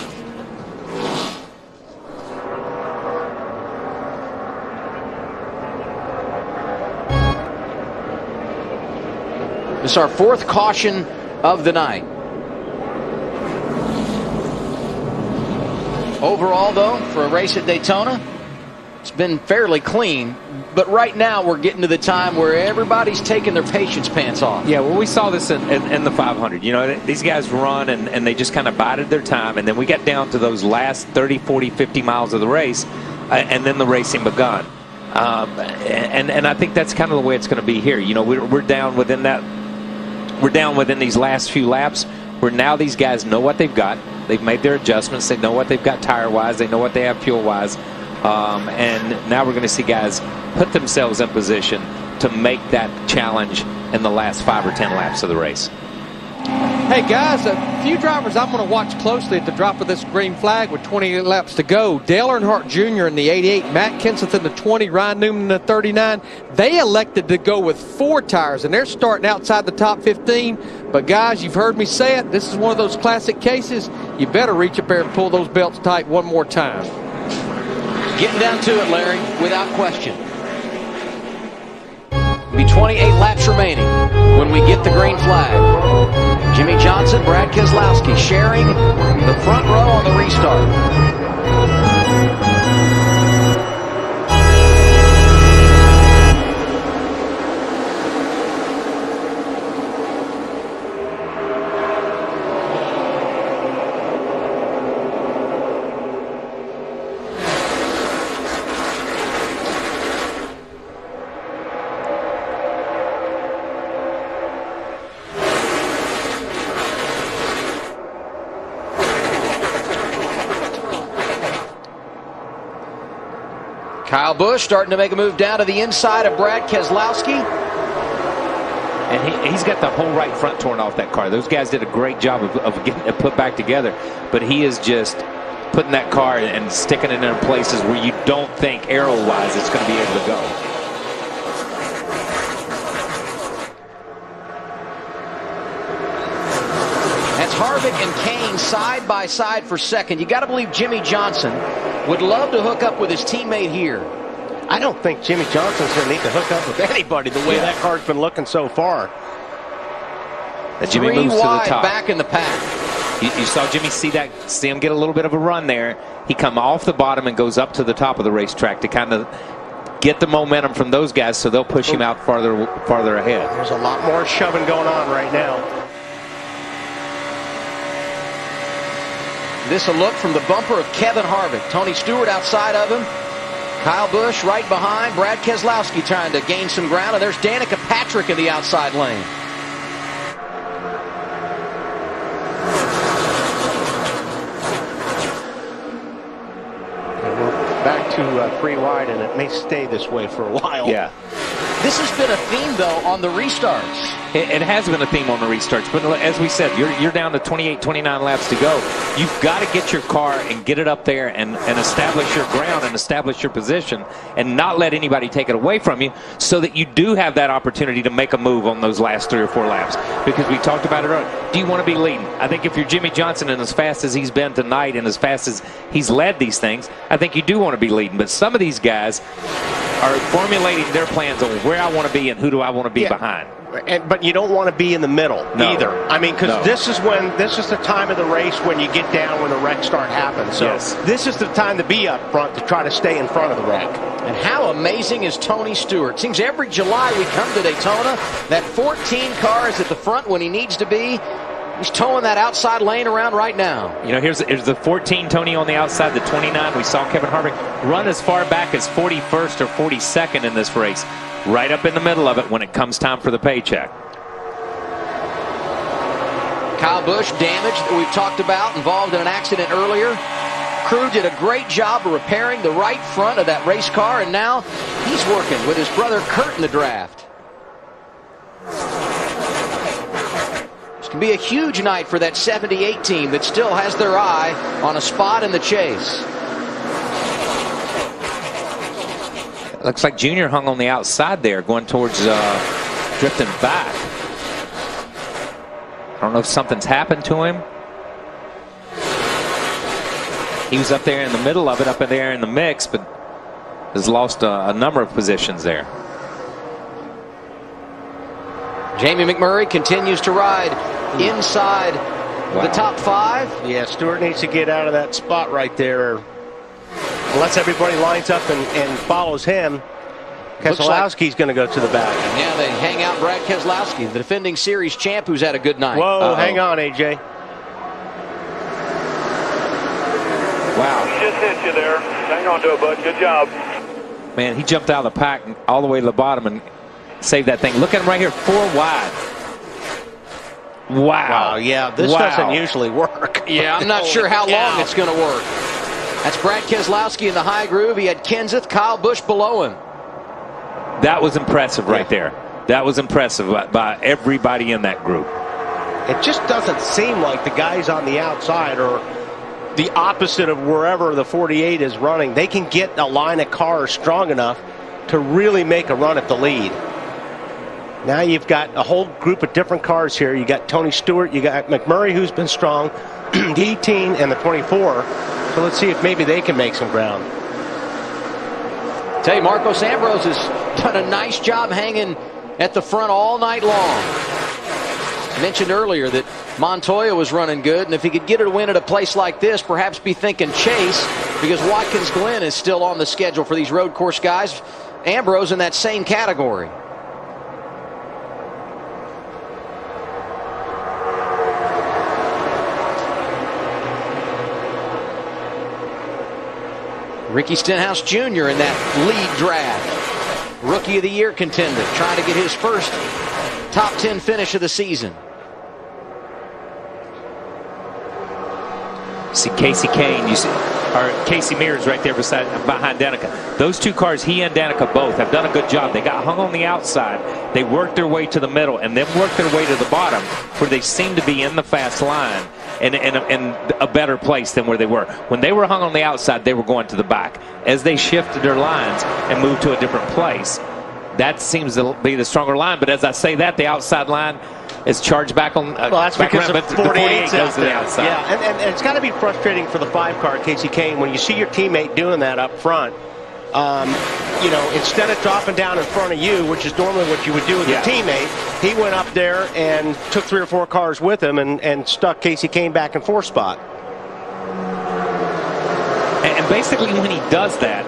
S8: This is our fourth caution of the night. Overall, though, for a race at Daytona, it's been fairly clean. But right now, we're getting to the time where everybody's taking their patience pants off.
S16: Yeah, well, we saw this in the 500. You know, these guys run and they just kind of bided their time. And then we got down to those last 30, 40, 50 miles of the race, and then the racing begun. And I think that's kind of the way it's going to be here. You know, we're down within that. We're down within these last few laps where now these guys know what they've got. They've made their adjustments. They know what they've got tire-wise. They know what they have fuel-wise. And now we're going to see guys put themselves in position to make that challenge in the last 5 or 10 laps of the race.
S19: Hey guys, a few drivers I'm going to watch closely at the drop of this green flag with 28 laps to go. Dale Earnhardt Jr. in the 88, Matt Kenseth in the 20, Ryan Newman in the 39. They elected to go with 4 tires, and they're starting outside the top 15. But guys, you've heard me say it. This is one of those classic cases. You better reach up there and pull those belts tight one more time.
S8: Getting down to it, Larry, without question. Be 28 laps remaining when we get the green flag. Jimmie Johnson, Brad Keselowski sharing the front row on the restart. Kyle Busch starting to make a move down to the inside of Brad Keselowski.
S16: And he's got the whole right front torn off that car. Those guys did a great job of getting it put back together. But he is just putting that car and sticking it in places where you don't think aero-wise it's going to be able to go.
S8: That's Harvick and Kane side by side for second. You got to believe Jimmie Johnson would love to hook up with his teammate here.
S1: I don't think Jimmie Johnson's going to need to hook up with anybody the way that car's been looking so far.
S16: Jimmie moves to the top.
S8: Back in the pack.
S16: You saw Jimmie see him get a little bit of a run there. He come off the bottom and goes up to the top of the racetrack to kind of get the momentum from those guys, so they'll push him out farther ahead.
S1: There's a lot more shoving going on right now.
S8: This a look from the bumper of Kevin Harvick. Tony Stewart outside of him. Kyle Busch right behind. Brad Keselowski trying to gain some ground. And there's Danica Patrick in the outside lane.
S1: And we're back to 3 wide, and it may stay this way for a while.
S16: Yeah.
S8: This has been a theme, though, on the restarts.
S16: It has been a theme on the restarts, but as we said, you're down to 28, 29 laps to go. You've got to get your car and get it up there and establish your ground and establish your position and not let anybody take it away from you, so that you do have that opportunity to make a move on those last 3 or 4 laps. Because we talked about it earlier. Do you want to be leading? I think if you're Jimmie Johnson and as fast as he's been tonight and as fast as he's led these things, I think you do want to be leading. But some of these guys are formulating their plans on where I want to be and who do I want to be behind.
S1: but you don't want to be in the middle either. I mean, because this is the time of the race when you get down when the wrecks start happening. So this is the time to be up front to try to stay in front of the wreck.
S8: And how amazing is Tony Stewart? Seems every July we come to Daytona, that 14 car is at the front when he needs to be. He's towing that outside lane around right now.
S16: You know, here's the 14 Tony on the outside, the 29. We saw Kevin Harvick run as far back as 41st or 42nd in this race. Right up in the middle of it when it comes time for the paycheck.
S8: Kyle Busch, damage that we've talked about, involved in an accident earlier. Crew did a great job of repairing the right front of that race car, and now he's working with his brother Kurt in the draft. This can be a huge night for that 78 team that still has their eye on a spot in the chase.
S16: Looks like Junior hung on the outside there, going towards drifting back. I don't know if something's happened to him. He was up there in the middle of it, up in there in the mix, but has lost a number of positions there.
S8: Jamie McMurray continues to ride inside the top 5.
S1: Yeah, Stewart needs to get out of that spot right there. Unless everybody lines up and follows him, Keselowski's going to go to the back.
S8: Yeah, they hang out Brad Keselowski, the defending series champ who's had a good night.
S1: Whoa, hang on, AJ.
S16: Wow.
S2: He just hit you there. Hang on to it, bud. Good job.
S16: Man, he jumped out of the pack all the way to the bottom and saved that thing. Look at him right here, 4 wide. Wow.
S1: Yeah, this doesn't usually work.
S8: Yeah, I'm not sure how long it's going to work. That's Brad Keselowski in the high groove. He had Kenseth, Kyle Busch below him.
S16: That was impressive right there. That was impressive by everybody in that group.
S1: It just doesn't seem like the guys on the outside or the opposite of wherever the 48 is running, they can get a line of cars strong enough to really make a run at the lead. Now you've got a whole group of different cars here. You got Tony Stewart, you got McMurray, who's been strong, the 18 and the 24. So let's see if maybe they can make some ground.
S8: Tell you, Marcos Ambrose has done a nice job hanging at the front all night long. I mentioned earlier that Montoya was running good, and if he could get a win at a place like this, perhaps be thinking chase, because Watkins Glen is still on the schedule for these road course guys. Ambrose in that same category. Ricky Stenhouse Jr. in that lead draft. Rookie of the Year contender, trying to get his first top 10 finish of the season.
S16: See Casey Kane, you see, or Casey Mears right there behind Danica. Those two cars, he and Danica both, have done a good job. They got hung on the outside. They worked their way to the middle and then worked their way to the bottom, where they seem to be in the fast line and in a better place than where they were. When they were hung on the outside, they were going to the back. As they shifted their lines and moved to a different place, that seems to be the stronger line. But as I say that, the outside line is charged back on.
S1: Well, that's because
S16: around,
S1: the
S16: 48
S1: goes
S16: to the outside.
S1: Yeah, and it's got to be frustrating for the 5 car, Casey Kane, when you see your teammate doing that up front. You know, instead of dropping down in front of you, which is normally what you would do with your teammate, he went up there and took 3 or 4 cars with him and stuck Casey Kane back in 4th spot.
S16: And basically when he does that,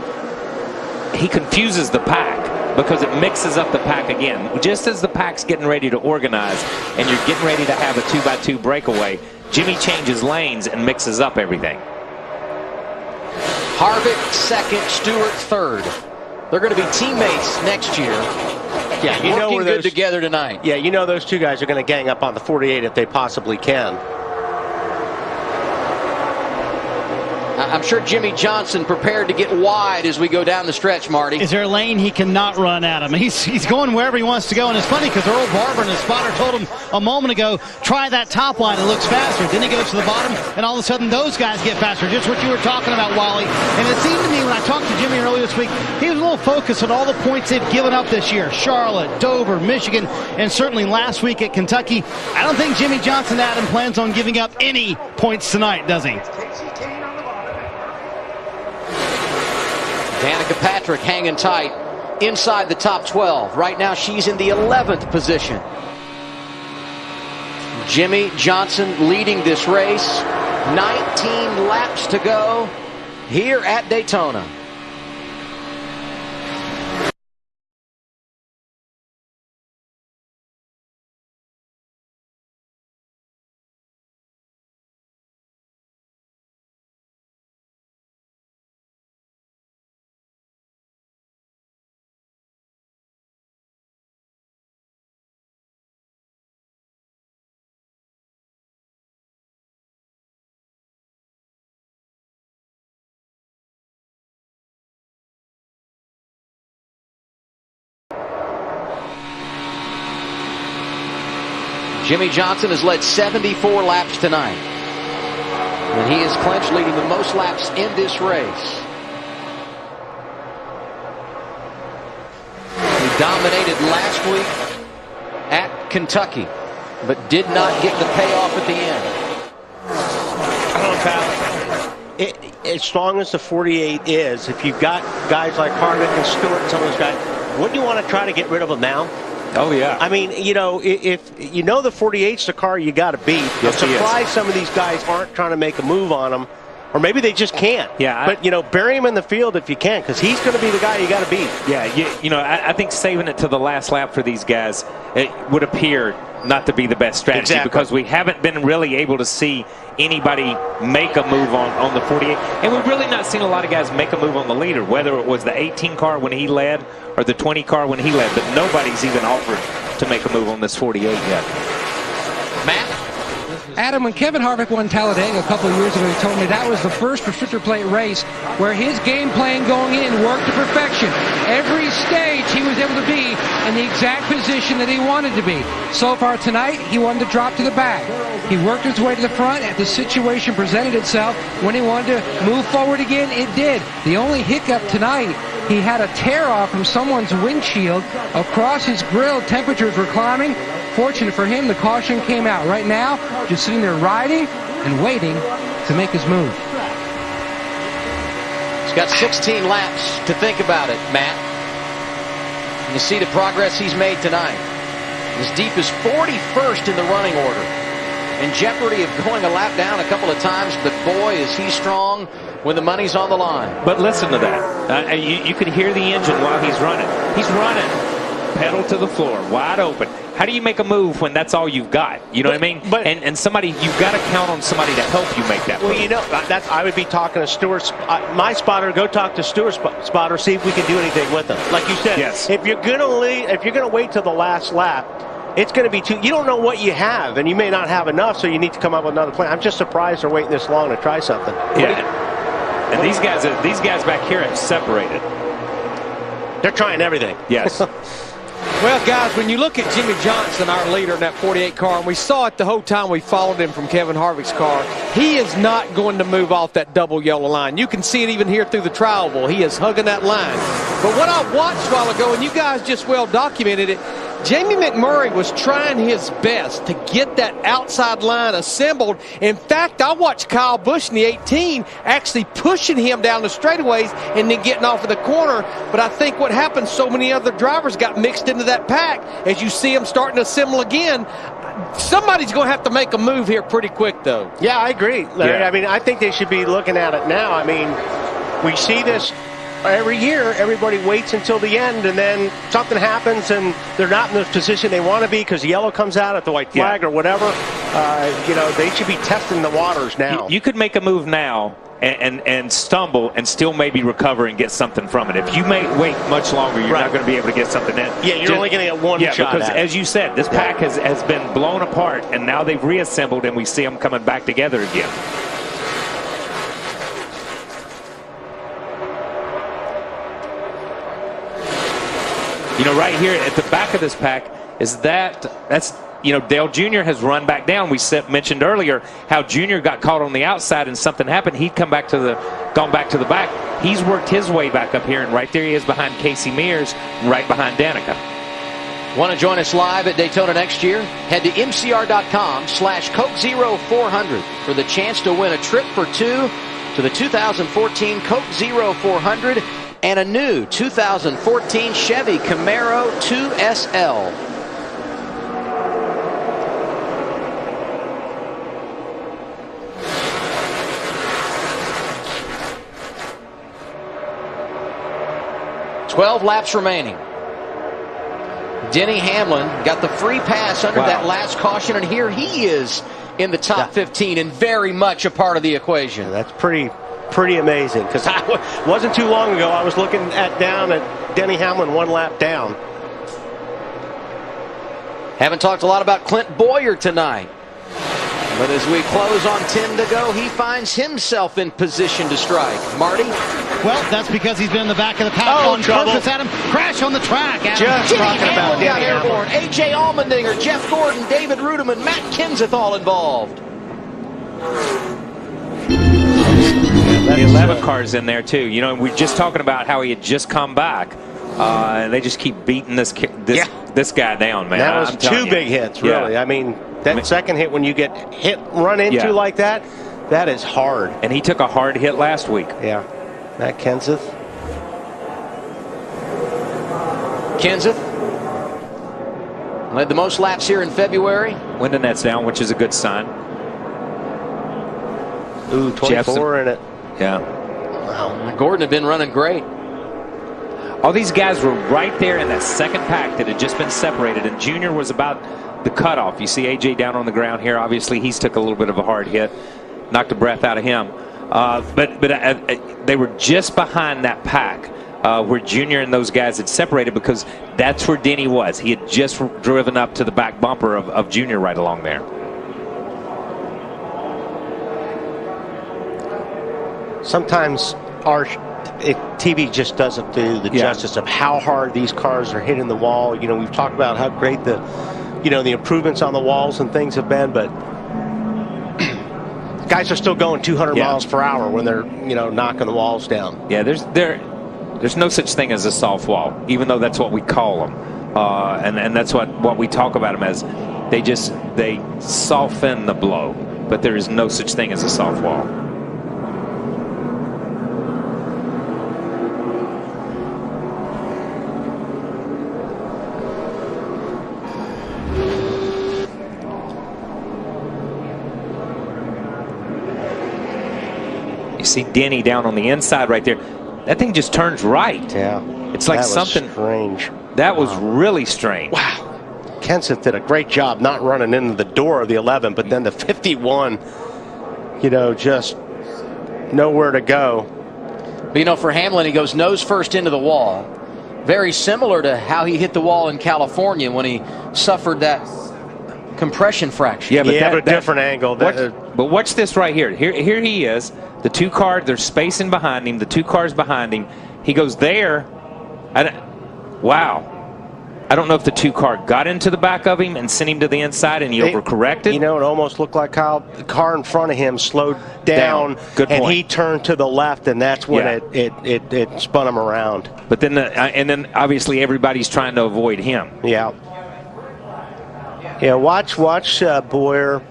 S16: he confuses the pack, because it mixes up the pack again. Just as the pack's getting ready to organize and you're getting ready to have a 2x2 breakaway, Jimmy changes lanes and mixes up everything.
S8: Harvick second, Stewart third. They're going to be teammates next year.
S1: Yeah, you know
S8: working
S1: where
S8: good together tonight.
S1: Yeah, you know those 2 guys are going to gang up on the 48 if they possibly can.
S8: I'm sure Jimmy Johnson prepared to get wide as we go down the stretch, Marty.
S6: Is there a lane he cannot run at him? He's going wherever he wants to go, and it's funny because Earl Barber and his spotter told him a moment ago, try that top line, it looks faster. Then he goes to the bottom, and all of a sudden those guys get faster. Just what you were talking about, Wally. And it seemed to me when I talked to Jimmy earlier this week, he was a little focused on all the points they've given up this year. Charlotte, Dover, Michigan, and certainly last week at Kentucky. I don't think Jimmy Johnson, Adam, plans on giving up any points tonight, does he?
S8: Danica Patrick hanging tight inside the top 12. Right now, she's in the 11th position. Jimmie Johnson leading this race. 19 laps to go here at Daytona. Jimmie Johnson has led 74 laps tonight. And he is clinched leading the most laps in this race. He dominated last week at Kentucky, but did not get the payoff at the end.
S1: I don't know, Pat. As strong as the 48 is, if you've got guys like Harvick and Stewart and some of those guys, wouldn't you want to try to get rid of them now?
S16: Oh, yeah.
S1: I mean, you know, if you know the 48's the car you got to beat.
S16: Yes,
S1: I'm surprised some of these guys aren't trying to make a move on them, or maybe they just can't.
S16: Yeah.
S1: But, you know, bury him in the field if you can, because he's going to be the guy you got to beat.
S16: Yeah, you know, I think saving it to the last lap for these guys, it would appear not to be the best strategy because we haven't been really able to see anybody make a move on the 48. And we've really not seen a lot of guys make a move on the leader, whether it was the 18 car when he led or the 20 car when he led. But nobody's even offered to make a move on this 48 yet.
S8: Matt?
S13: Adam, when Kevin Harvick won Talladega a couple of years ago, he told me that was the first restrictor plate race where his game plan going in worked to perfection. Every stage he was able to be in the exact position that he wanted to be. So far tonight, he wanted to drop to the back. He worked his way to the front as the situation presented itself. When he wanted to move forward again, it did. The only hiccup tonight, he had a tear off from someone's windshield across his grill. Temperatures were climbing. Fortunate for him, the caution came out. Right now, just sitting there riding and waiting to make his move.
S8: He's got 16 laps to think about it, Matt. And you see the progress he's made tonight. As deep as 41st in the running order. In jeopardy of going a lap down a couple of times, but boy, is he strong when the money's on the line.
S16: But listen to that. You can hear the engine while he's running. He's running. Pedal to the floor, wide open. How do you make a move when that's all you've got? You know what I mean? And somebody, you've got to count on somebody to help you make that move.
S1: Well, you know, I would be talking to Stewart, my spotter. Go talk to Stewart's spotter, see if we can do anything with him. Like you said,
S16: yes.
S1: If you're gonna wait till the last lap, it's going to be you don't know what you have, and you may not have enough, so you need to come up with another plan. I'm just surprised they're waiting this long to try something.
S16: Yeah. And these guys back here have separated.
S1: They're trying everything.
S16: Yes.
S19: Well, guys, when you look at Jimmie Johnson, our leader in that 48 car, and we saw it the whole time we followed him from Kevin Harvick's car, he is not going to move off that double yellow line. You can see it even here through the trial bowl. He is hugging that line. But what I watched a while ago, and you guys just well documented it, Jamie McMurray was trying his best to get that outside line assembled. In fact, I watched Kyle Busch in the 18 actually pushing him down the straightaways and then getting off of the corner. But I think what happened, so many other drivers got mixed into that pack. As you see them starting to assemble again, somebody's going to have to make a move here pretty quick, though.
S1: Yeah, I agree, Larry.
S19: Yeah.
S1: I mean, I think they should be looking at it now. I mean, we see this every year. Everybody waits until the end, and then something happens, and they're not in the position they want to be because the yellow comes out at the white flag or whatever. You know, they should be testing the waters now.
S16: You could make a move now and stumble and still maybe recover and get something from it. If you wait much longer, you're not going to be able to get something in.
S1: Yeah, you're only going to get one shot
S16: because
S1: at it.
S16: as you said, this pack has been blown apart, and now they've reassembled, and we see them coming back together again. You know, right here at the back of this pack is that's you know, Dale Jr. has run back down. We mentioned earlier how Jr. got caught on the outside and something happened. He'd gone back to the back. He's worked his way back up here, and right there he is behind Casey Mears, right behind Danica.
S8: Want to join us live at Daytona next year? Head to mcr.com/Coke0400 for the chance to win a trip for two to the 2014 Coke Zero 400 and a new 2014 Chevy Camaro 2SL. "12 laps remaining." Denny Hamlin got the free pass under that last caution, and here he is in the top 15 and very much a part of the equation.
S1: That's pretty amazing, because wasn't too long ago I was looking down at Denny Hamlin 1 lap down.
S8: Haven't talked a lot about Clint Boyer tonight, but as we close on 10 to go, he finds himself in position to strike. Marty?
S6: Well, that's because he's been in the back of the pack on purpose. Adam, crash on the track. Adam.
S8: Just talking about Denny Airborne. A.J. Allmendinger, Jeff Gordon, David Rudiman, Matt Kenseth all involved.
S16: The 11 car's in there too. You know, we're just talking about how he had just come back, and they just keep beating this guy down, man.
S1: That was 2 big hits, really. I mean, that second hit, when you get run into like that, that is hard.
S16: And he took a hard hit last week.
S1: Yeah. Matt Kenseth.
S8: Kenseth led the most laps here in February.
S16: Window net's down, which is a good sign.
S1: Ooh, 24 in it.
S16: Yeah.
S8: Wow. Gordon had been running great.
S16: All these guys were right there in that second pack that had just been separated, and Junior was about the cutoff. You see AJ down on the ground here. Obviously, he's took a little bit of a hard hit, knocked the breath out of him. But they were just behind that pack where Junior and those guys had separated, because that's where Denny was. He had just driven up to the back bumper of Junior right along there.
S1: Sometimes our TV just doesn't do the justice of how hard these cars are hitting the wall. You know, we've talked about how great the improvements on the walls and things have been, but guys are still going 200 miles per hour when they're, knocking the walls down.
S16: Yeah, there's no such thing as a soft wall, even though that's what we call them, and that's what we talk about them as. They soften the blow, but there is no such thing as a soft wall. You see Denny down on the inside right there. That thing just turns right.
S1: Yeah.
S16: It's like
S1: that was
S16: something
S1: strange.
S16: That was really strange.
S1: Wow. Kenseth did a great job not running into the door of the 11, but then the 51, just nowhere to go.
S8: But for Hamlin, he goes nose first into the wall. Very similar to how he hit the wall in California when he suffered that compression fracture.
S16: Yeah, but
S1: a different angle.
S16: But watch this right here. Here he is. The 2 cars, they're spacing behind him. The 2 cars behind him. He goes there. Wow. I don't know if the 2 car got into the back of him and sent him to the inside and he overcorrected.
S1: It almost looked like the car in front of him slowed down.
S16: Good point.
S1: And he turned to the left, and that's when it spun him around.
S16: But then, then obviously everybody's trying to avoid him.
S1: Yeah. Yeah, watch Boyer.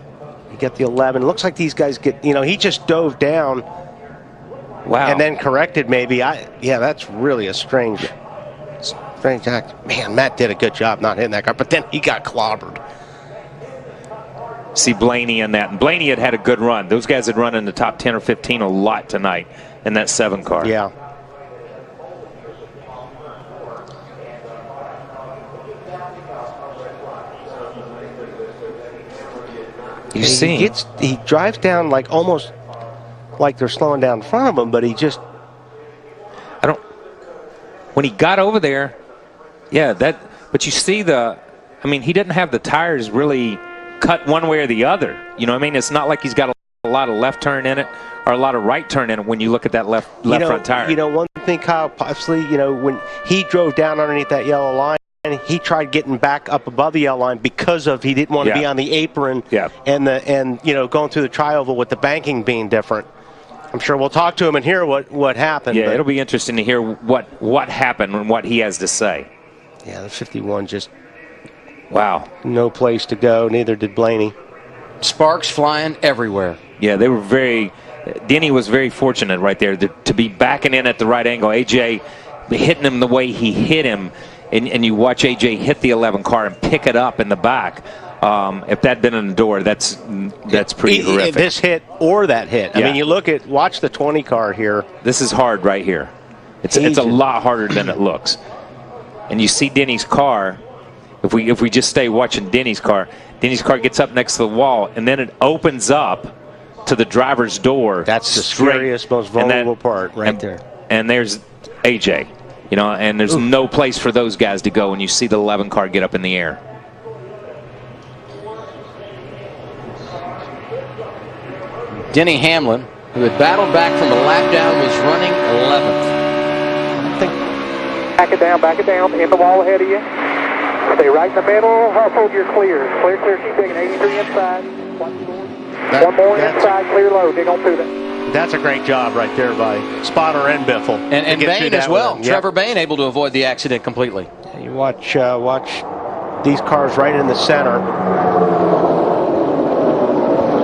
S1: You get the 11. It looks like these guys get, he just dove down.
S16: Wow.
S1: And then corrected maybe. That's really a strange act. Man, Matt did a good job not hitting that car, but then he got clobbered.
S16: See Blaney in that. And Blaney had a good run. Those guys had run in the top 10 or 15 a lot tonight in that 7 car.
S1: Yeah.
S16: You see,
S1: he drives down almost like they're slowing down in front of him, but he just.
S16: When he got over there, but you see he didn't have the tires really cut one way or the other. It's not like he's got a lot of left turn in it or a lot of right turn in it when you look at that left front tire.
S1: One thing, Kyle, possibly, when he drove down underneath that yellow line, and he tried getting back up above the yellow line because he didn't want to be on the apron and going through the tri-oval with the banking being different. I'm sure we'll talk to him and hear what happened.
S16: Yeah, it'll be interesting to hear what happened and what he has to say.
S1: Yeah, the 51 just no place to go. Neither did Blaney.
S8: Sparks flying everywhere.
S16: Yeah, they were very Denny was very fortunate right there to be backing in at the right angle. AJ hitting him the way he hit him, and you watch AJ hit the 11 car and pick it up in the back. If that had been in the door, that's pretty horrific.
S1: This hit or that hit.
S16: Yeah.
S1: I mean, watch the 20 car here.
S16: This is hard right here. It's a lot harder than it looks. And you see Denny's car. If we just stay watching Denny's car gets up next to the wall, and then it opens up to the driver's door.
S1: That's the scariest, most vulnerable part right there.
S16: And there's AJ, and there's no place for those guys to go when you see the 11 car get up in the air.
S8: Denny Hamlin, who had battled back from a lap down, was running 11th.
S2: Back it down, in the wall ahead of you. Stay right in the middle, hustle, you're clear. Clear, keep digging, 83 inside. One more inside, clear low, dig on through that.
S1: That's a great job right there by Spotter and Biffle.
S8: And Bain as well. Yep. Trevor Bain able to avoid the accident completely.
S1: You watch these cars right in the center.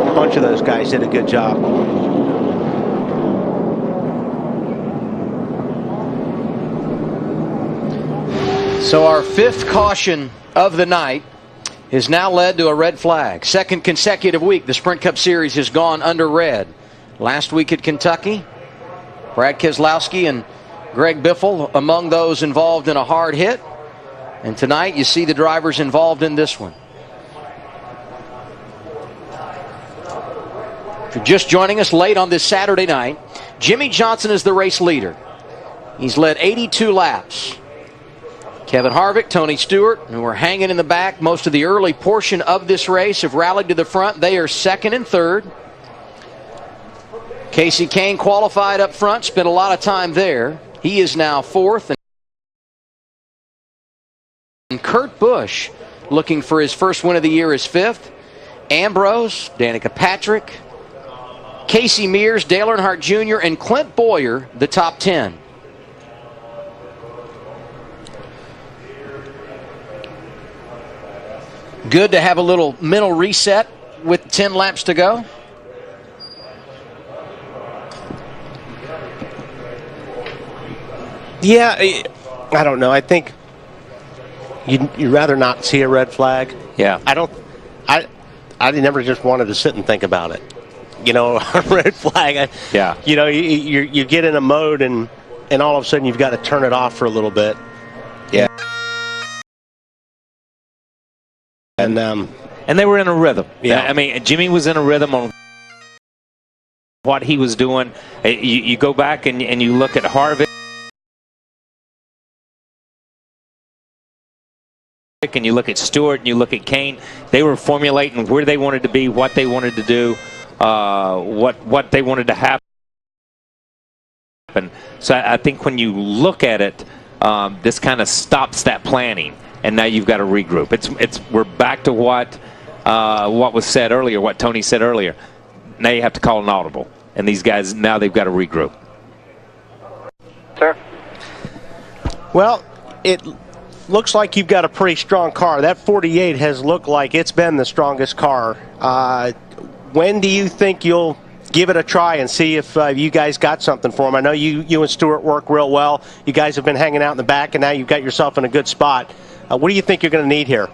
S1: A bunch of those guys did a good job.
S8: So our 5th caution of the night has now led to a red flag. 2nd consecutive week the Sprint Cup Series has gone under red. Last week at Kentucky, Brad Keselowski and Greg Biffle among those involved in a hard hit. And tonight you see the drivers involved in this one. If you're just joining us late on this Saturday night, Jimmie Johnson is the race leader. He's led 82 laps. Kevin Harvick, Tony Stewart, who were hanging in the back most of the early portion of this race, have rallied to the front. They are 2nd and 3rd. Casey Kane qualified up front, spent a lot of time there. He is now 4th. And Kurt Busch, looking for his first win of the year, is 5th. Ambrose, Danica Patrick, Casey Mears, Dale Earnhardt Jr., and Clint Bowyer, the top 10. Good to have a little mental reset with 10 laps to go.
S1: Yeah, I don't know. I think you'd rather not see a red flag.
S16: Yeah.
S1: I never just wanted to sit and think about it. A red flag.
S16: Yeah.
S1: You get in a mode and all of a sudden you've got to turn it off for a little bit.
S16: Yeah.
S1: And
S16: they were in a rhythm.
S1: Yeah.
S16: I mean, Jimmy was in a rhythm on what he was doing. You go back and you look at Harvick and you look at Stewart and you look at Kane. They were formulating where they wanted to be, what they wanted to do, what they wanted to happen. So I think when you look at it, this kind of stops that planning. And now you've got to regroup. We're back to what was said earlier, what Tony said earlier. Now you have to call an audible, and these guys now they've got to regroup.
S2: Sir.
S1: Well, it looks like you've got a pretty strong car. That 48 has looked like it's been the strongest car. When do you think you'll give it a try and see if you guys got something for them? I know you and Stewart work real well. You guys have been hanging out in the back, and now you've got yourself in a good spot. What do you think you're going to need here?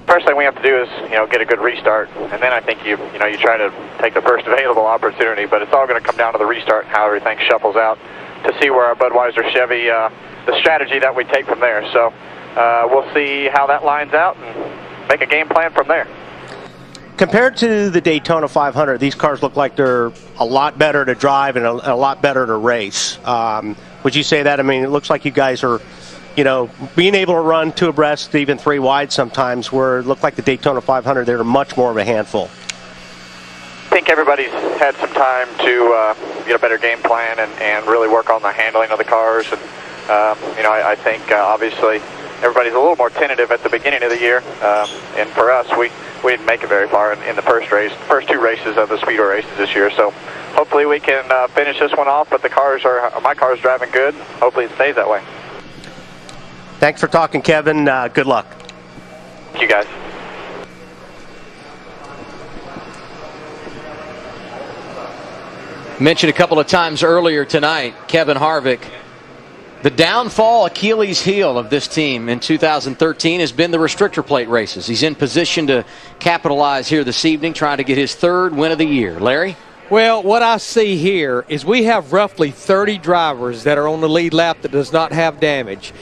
S2: First thing we have to do is, get a good restart, and then I think you try to take the first available opportunity. But it's all going to come down to the restart and how everything shuffles out to see where our Budweiser Chevy, the strategy that we take from there. So we'll see how that lines out and make a game plan from there.
S1: Compared to the Daytona 500, these cars look like they're a lot better to drive and a lot better to race. Would you say that? I mean, it looks like you guys are, being able to run 2 abreast, even 3 wide sometimes, where it looked like the Daytona 500, they're much more of a handful.
S2: I think everybody's had some time to get a better game plan and really work on the handling of the cars. And, I think obviously everybody's a little more tentative at the beginning of the year. And for us, we didn't make it very far in the first 2 races of the Speedway races this year. So hopefully we can finish this one off, but my car's driving good. Hopefully it stays that way.
S1: Thanks for talking, Kevin. Good luck.
S2: Thank you, guys.
S8: Mentioned a couple of times earlier tonight, Kevin Harvick. The downfall Achilles heel of this team in 2013 has been the restrictor plate races. He's in position to capitalize here this evening, trying to get his 3rd win of the year. Larry?
S19: Well, what I see here is we have roughly 30 drivers that are on the lead lap that does not have damage.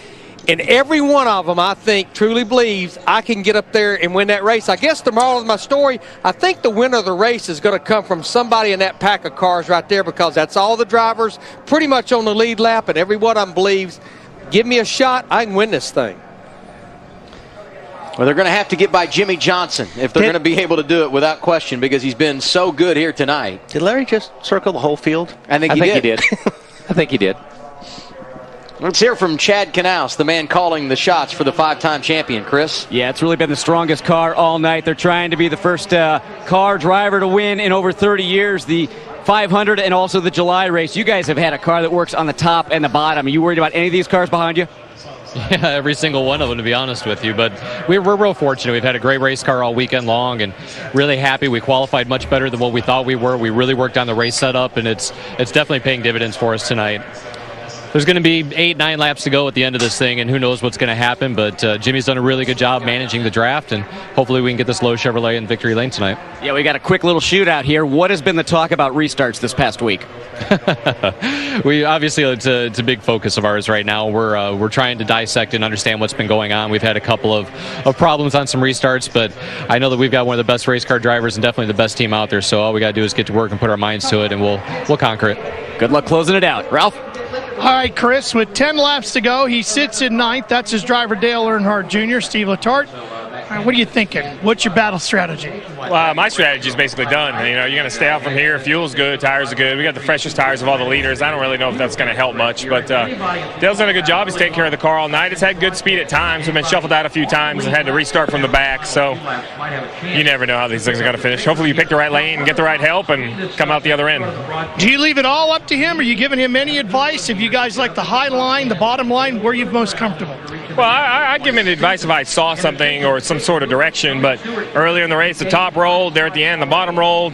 S19: And every one of them, I think, truly believes I can get up there and win that race. I guess the moral of my story, I think the winner of the race is going to come from somebody in that pack of cars right there, because that's all the drivers pretty much on the lead lap, and every one of them believes, give me a shot, I can win this thing.
S8: Well, they're going to have to get by Jimmy Johnson if they're going to be able to do it without question, because he's been so good here tonight.
S1: Did Larry just circle the whole field?
S8: I think he did.
S12: I think he did.
S8: Let's hear from Chad Knaus, the man calling the shots for the 5-time champion. Chris?
S12: Yeah, it's really been the strongest car all night. They're trying to be the first car driver to win in over 30 years. The 500 and also the July race. You guys have had a car that works on the top and the bottom. Are you worried about any of these cars behind you?
S7: Yeah, every single one of them, to be honest with you. But we're real fortunate. We've had a great race car all weekend long, and really happy. We qualified much better than what we thought we were. We really worked on the race setup, and it's definitely paying dividends for us tonight. There's going to be 8-9 laps to go at the end of this thing, and who knows what's going to happen. But Jimmy's done a really good job managing the draft, and hopefully we can get this Lowe's Chevrolet in victory lane tonight.
S12: Yeah, we got a quick little shootout here. What has been the talk about restarts this past week?
S7: We obviously, it's a big focus of ours right now. We're trying to dissect and understand what's been going on. We've had a couple of problems on some restarts, but I know that we've got one of the best race car drivers and definitely the best team out there. So all we got to do is get to work and put our minds to it, and we'll conquer it.
S12: Good luck closing it out. Ralph?
S11: All right, Chris, with 10 laps to go, he sits in 9th. That's his driver, Dale Earnhardt Jr., Steve Letarte. All right, what are you thinking? What's your battle strategy?
S10: Well, my strategy is basically done. You know, you're going to stay out from here. Fuel's good, tires are good. We got the freshest tires of all the leaders. I don't really know if that's going to help much, but Dale's done a good job. He's taking care of the car all night. It's had good speed at times. We've been shuffled out a few times and had to restart from the back, so you never know how these things are going to finish. Hopefully you pick the right lane and get the right help and come out the other end.
S11: Do you leave it all up to him? Are you giving him any advice? If you guys like the high line, the bottom line, where are you most comfortable?
S10: Well, I'd give him advice if I saw something or some sort of direction, but earlier in the race, the top rolled, there at the end, the bottom rolled.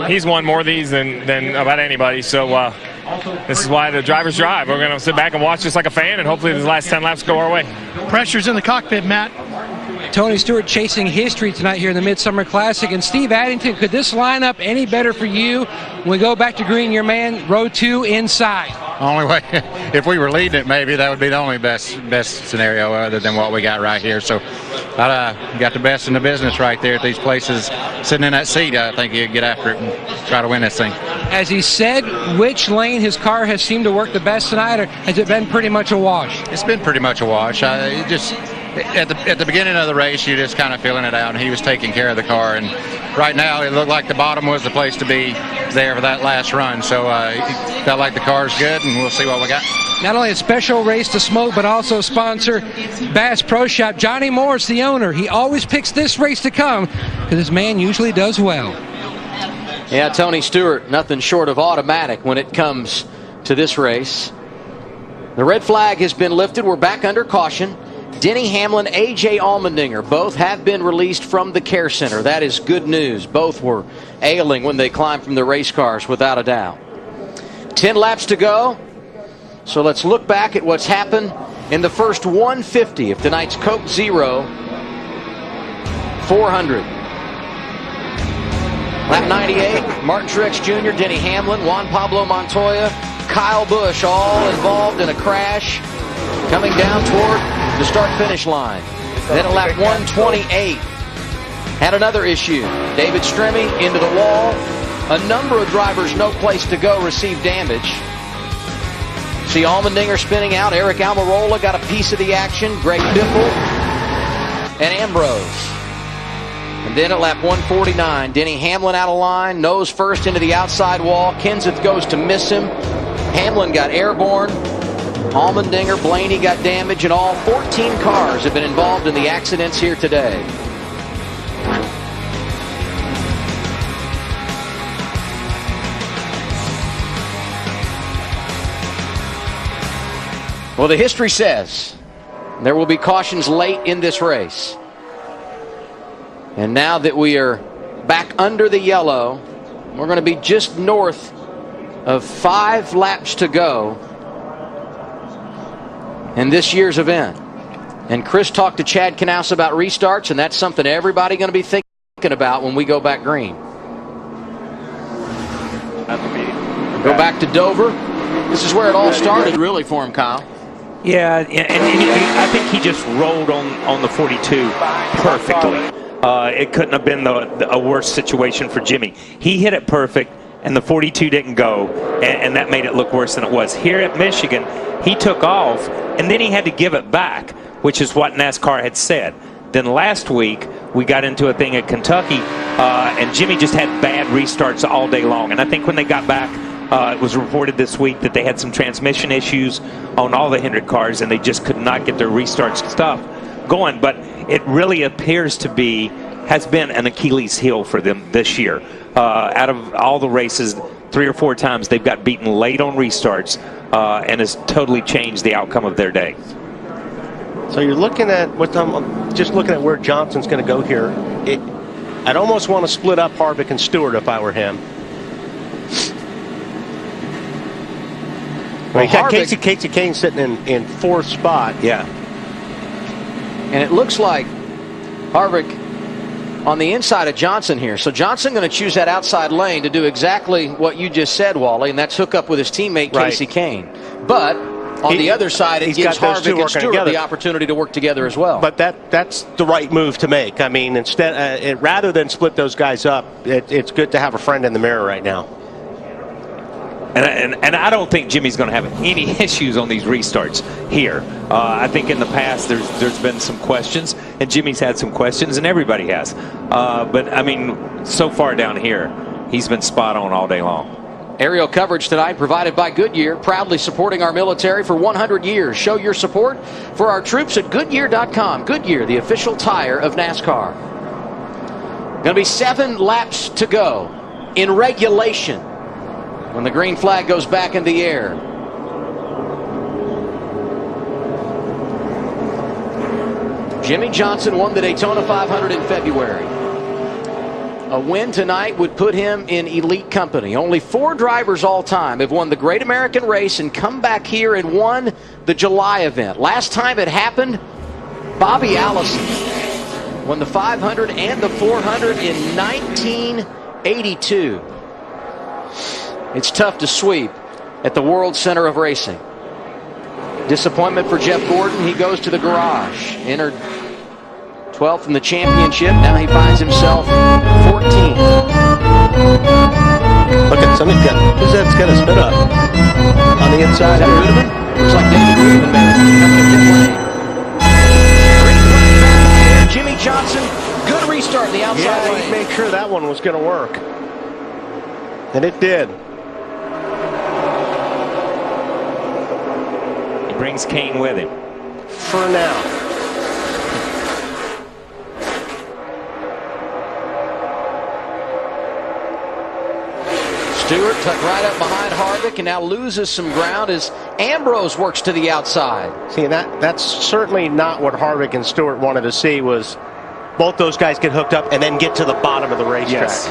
S10: He's won more of these than about anybody, so this is why the drivers drive. We're going to sit back and watch this like a fan, and hopefully these last 10 laps go our way.
S11: Pressure's in the cockpit, Matt.
S13: Tony Stewart chasing history tonight here in the Midsummer Classic. And Steve Addington, could this line up any better for you when we go back to green, your man, row 2 inside?
S23: Only way, if we were leading it, maybe that would be the only best scenario other than what we got right here. So I got the best in the business right there at these places. Sitting in that seat, I think you'd get after it and try to win this thing.
S13: As he said, which lane his car has seemed to work the best tonight, or has it been pretty much a wash?
S23: It's been pretty much a wash. At the beginning of the race, you're just kind of feeling it out, and he was taking care of the car. And right now, it looked like the bottom was the place to be there for that last run. So it felt like the car's good, and we'll see what we got.
S13: Not only a special race to smoke, but also sponsor Bass Pro Shop. Johnny Morris, the owner, he always picks this race to come because this man usually does well.
S8: Yeah, Tony Stewart, nothing short of automatic when it comes to this race. The red flag has been lifted. We're back under caution. Denny Hamlin, A.J. Allmendinger, both have been released from the care center. That is good news. Both were ailing when they climbed from the race cars, without a doubt. 10 laps to go. So let's look back at what's happened in the first 150 of tonight's Coke Zero 400. Lap 98, Martin Truex Jr., Denny Hamlin, Juan Pablo Montoya, Kyle Busch, all involved in a crash coming down toward the start-finish line. Then at lap 128, had another issue. David Stremme into the wall. A number of drivers, no place to go, received damage. See Allmendinger spinning out. Eric Almirola got a piece of the action. Greg Biffle and Ambrose. And then at lap 149, Denny Hamlin out of line, nose first into the outside wall. Kenseth goes to miss him. Hamlin got airborne. Allmendinger, Blaney got damage, and all 14 cars have been involved in the accidents here today. Well, the history says there will be cautions late in this race. And now that we are back under the yellow, we're going to be just north of 5 laps to go in this year's event. And Chris talked to Chad Knaus about restarts, and that's something everybody going to be thinking about when we go back green. Go back to Dover. This is where it all started, really, for him, Kyle.
S16: Yeah, and I think he just rolled on the 42 perfectly. It couldn't have been a worse situation for Jimmy. He hit it perfect, and the 42 didn't go, and that made it look worse than it was. Here at Michigan, he took off, and then he had to give it back, which is what NASCAR had said. Then last week, we got into a thing at Kentucky, and Jimmy just had bad restarts all day long. And I think when they got back, it was reported this week that they had some transmission issues on all the Hendrick cars, and they just could not get their restart stuff going. But it really appears to has been an Achilles heel for them this year. Out of all the races, 3 or 4 times they've got beaten late on restarts, and has totally changed the outcome of their day.
S1: So you're looking at just looking at where Johnson's going to go here. I'd almost want to split up Harvick and Stewart if I were him. Well, you got Casey Kane sitting in 4th spot.
S8: Yeah. And it looks like Harvick on the inside of Johnson here. So Johnson going to choose that outside lane to do exactly what you just said, Wally, and that's hook up with his teammate Casey Kane. But on the other side, it gives Harvick and Stewart the opportunity to work together as well.
S1: But that's the right move to make. I mean, instead, rather than split those guys up, it's good to have a friend in the mirror right now.
S16: And I don't think Jimmy's going to have any issues on these restarts here. I think in the past there's been some questions, and Jimmy's had some questions, and everybody has. But, I mean, so far down here, he's been spot on all day long.
S8: Aerial coverage tonight provided by Goodyear, proudly supporting our military for 100 years. Show your support for our troops at Goodyear.com. Goodyear, the official tire of NASCAR. Going to be 7 laps to go in regulation when the green flag goes back in the air. Jimmy Johnson won the Daytona 500 in February. A win tonight would put him in elite company. Only 4 drivers all time have won the Great American Race and come back here and won the July event. Last time it happened, Bobby Allison won the 500 and the 400 in 1982. It's tough to sweep at the World Center of Racing. Disappointment for Jeff Gordon. He goes to the garage. Entered 12th in the championship. Now he finds himself 14th.
S1: Look at somebody's got. Who's that's got a spin up on the inside?
S8: Is that Rudeman? Looks like David Rudeman, man. Jimmy Johnson, good restart in the outside lane.
S1: He made sure that one was going to work, and it did.
S16: He brings Kane with him
S1: for now.
S8: Stewart tucked right up behind Harvick and now loses some ground as Ambrose works to the outside.
S1: See, that's certainly not what Harvick and Stewart wanted to see, was both those guys get hooked up and then get to the bottom of the racetrack.
S16: Yes.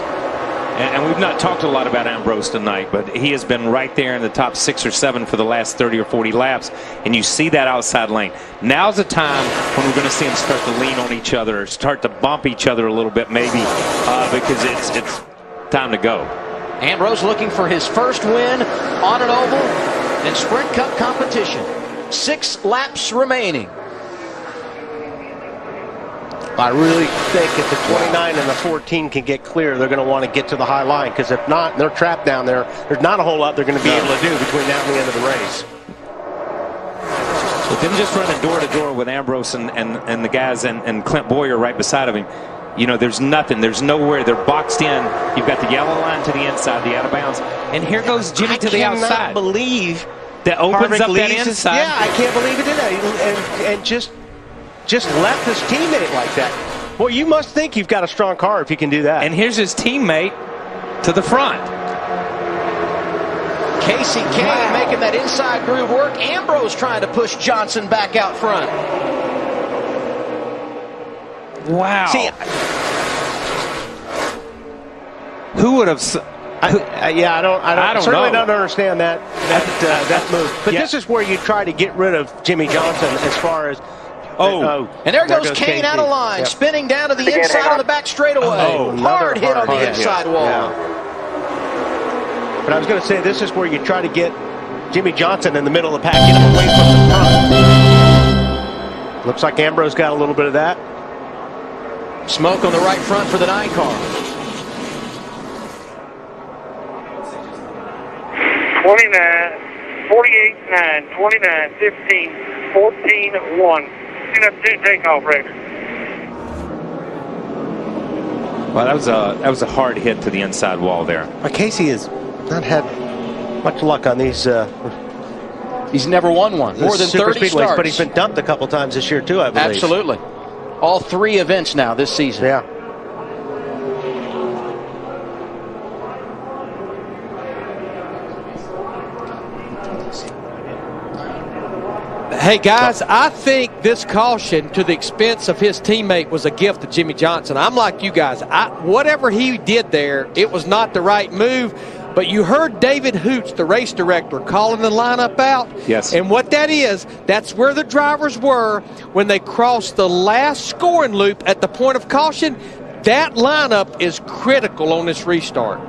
S16: And we've not talked a lot about Ambrose tonight, but he has been right there in the top 6 or 7 for the last 30 or 40 laps, and you see that outside lane. Now's the time when we're going to see them start to lean on each other, or start to bump each other a little bit maybe, because it's time to go.
S8: Ambrose looking for his first win on an oval in Sprint Cup competition. 6 laps remaining.
S1: I really think if the 29 and the 14 can get clear, they're going to want to get to the high line, because if not, they're trapped down there. There's not a whole lot they're going to be able to do between now and the end of the race.
S16: With them just running door to door with Ambrose and the guys and Clint Boyer right beside of him, you know, there's nothing. There's nowhere. They're boxed in. You've got the yellow line to the inside, the out of bounds. And here goes Jimmy to the outside.
S1: I cannot believe
S16: that opens
S1: Harvick
S16: up that
S1: leaves
S16: inside.
S1: Yeah, I can't believe it did that. And just left his teammate like that. Well, you must think you've got a strong car if you can do that.
S16: And here's his teammate to the front.
S8: Casey Kane making that inside groove work. Ambrose trying to push Johnson back out front.
S16: Wow.
S1: See,
S16: who would have...
S1: I don't certainly don't understand that move. But this is where you try to get rid of Jimmy Johnson as far as.
S8: And there goes Kane out of line, spinning down to the inside of the back straightaway. Hard hit on the inside wall.
S1: Yeah. But I was going to say, this is where you try to get Jimmy Johnson in the middle of the pack, get him away from the front. Looks like Ambrose got a little bit of that.
S8: Smoke on the right front for the 9 car.
S3: 29, 48, 9, 29, 15, 14, 1. Tune up 2 takeoff record.
S16: Well, that was a hard hit to the inside wall there.
S1: Casey has not had much luck on these.
S8: He's never won one. More than 30 starts.
S1: But he's been dumped a couple times this year too, I believe.
S8: Absolutely. All 3 events now this season.
S1: Yeah.
S19: Hey, guys, I think this caution to the expense of his teammate was a gift to Jimmy Johnson. I'm like you guys. Whatever he did there, it was not the right move. But you heard David Hoots, the race director, calling the lineup out.
S16: Yes.
S19: And what that is, that's where the drivers were when they crossed the last scoring loop at the point of caution. That lineup is critical on this restart.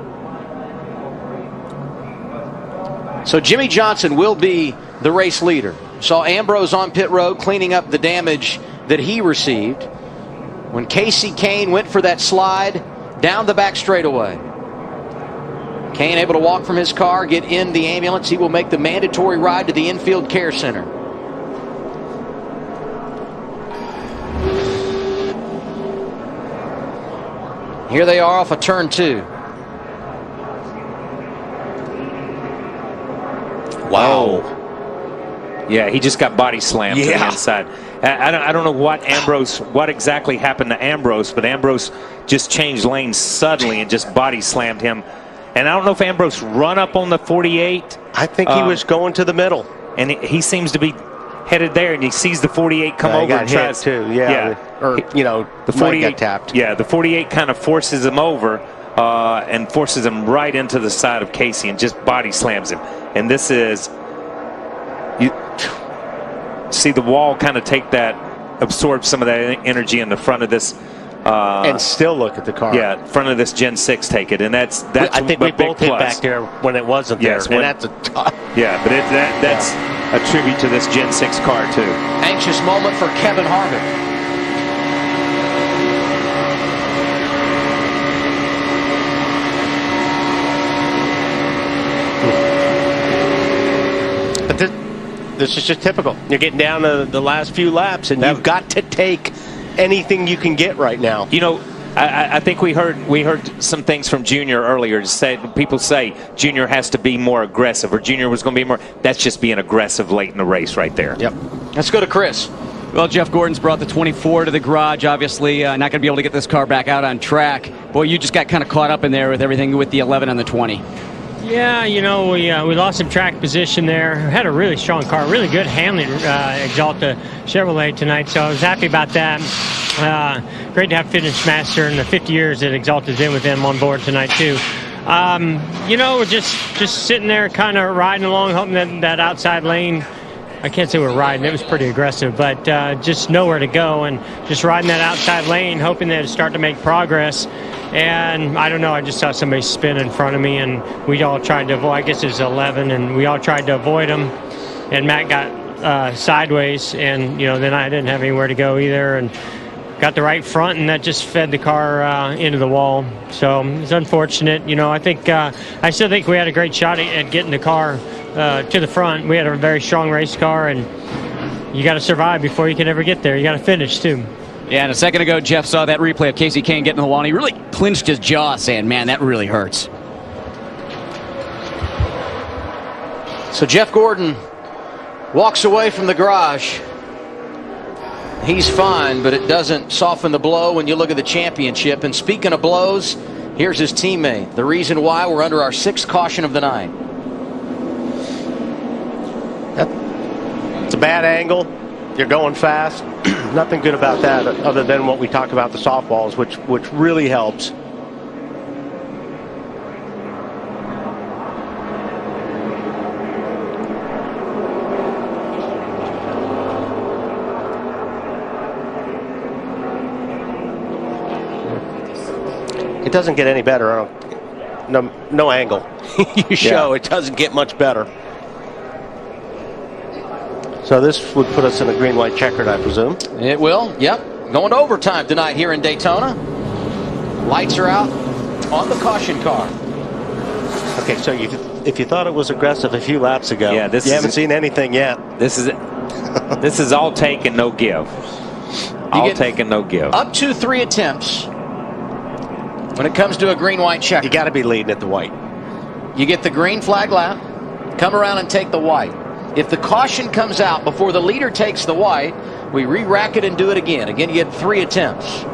S8: So Jimmy Johnson will be the race leader. Saw Ambrose on pit road cleaning up the damage that he received when Casey Kane went for that slide down the back straightaway. Kane able to walk from his car, get in the ambulance. He will make the mandatory ride to the infield care center. Here they are off of turn 2.
S16: Wow. Yeah, he just got body slammed to the inside. I don't know what exactly happened to Ambrose, but Ambrose just changed lanes suddenly and just body slammed him. And I don't know if Ambrose run up on the 48.
S1: I think he was going to the middle.
S16: And he seems to be headed there, and he sees the 48 come over and tries
S1: to. Or,
S16: the 48
S1: got tapped.
S16: Yeah, the 48 kind of forces him over and forces him right into the side of Casey and just body slams him. And this is, you see the wall kind of take that, absorb some of that energy in the front of this.
S1: And still look at the car.
S16: Yeah, front of this Gen 6. Take it, and that's
S1: I think we both hit back there when it wasn't there. And that's a tough.
S16: Yeah, but that's a tribute to this Gen 6 car too.
S8: Anxious moment for Kevin Harvick.
S1: But this is just typical. You're getting down to the last few laps, and you've got to take anything you can get right now.
S16: You know, I think we heard some things from Junior earlier. People say Junior has to be more aggressive, or Junior was going to be more. That's just being aggressive late in the race right there.
S1: Yep.
S8: Let's go to Chris.
S12: Well, Jeff Gordon's brought the 24 to the garage. Obviously, not going to be able to get this car back out on track. Boy, you just got kind of caught up in there with everything with the 11 and the 20.
S15: Yeah, we lost some track position there. Had a really strong car, really good handling Axalta Chevrolet tonight, so I was happy about that. Great to have Finish Master and the 50 years that Axalta's been with them on board tonight too. We're just sitting there kind of riding along, hoping that outside lane, I can't say we're riding, it was pretty aggressive, but just nowhere to go, and just riding that outside lane, hoping that it'd start to make progress. And I don't know, I just saw somebody spin in front of me, and we all tried to avoid, I guess it was 11, and we all tried to avoid him. And Matt got sideways, and, then I didn't have anywhere to go either, and got the right front, and that just fed the car into the wall. So it's unfortunate. I still think we had a great shot at getting the car to the front. We had a very strong race car, and you got to survive before you can ever get there. You got to finish, too.
S12: Yeah, and a second ago, Jeff saw that replay of Casey Kane getting in the wall, and he really clinched his jaw, saying, man, that really hurts.
S8: So Jeff Gordon walks away from the garage. He's fine, but it doesn't soften the blow when you look at the championship. And speaking of blows, here's his teammate. The reason why we're under our 6th caution of the night.
S1: It's a bad angle. You're going fast. Nothing good about that other than what we talk about, the softballs, which really helps. doesn't get any better. No angle you show. It doesn't get much better. So this would put us in a green-white checkered, I presume.
S8: It will, yep. Going to overtime tonight here in Daytona. Lights are out on the caution car.
S1: Okay, so if you thought it was aggressive a few laps ago, you haven't seen anything yet.
S16: This is all take and no give. All take and no give.
S8: Up to 3 attempts when it comes to a green-white checker.
S1: You got to be leading at the white.
S8: You get the green flag lap, come around and take the white. If the caution comes out before the leader takes the white, we re-rack it and do it again. Again, you get 3 attempts.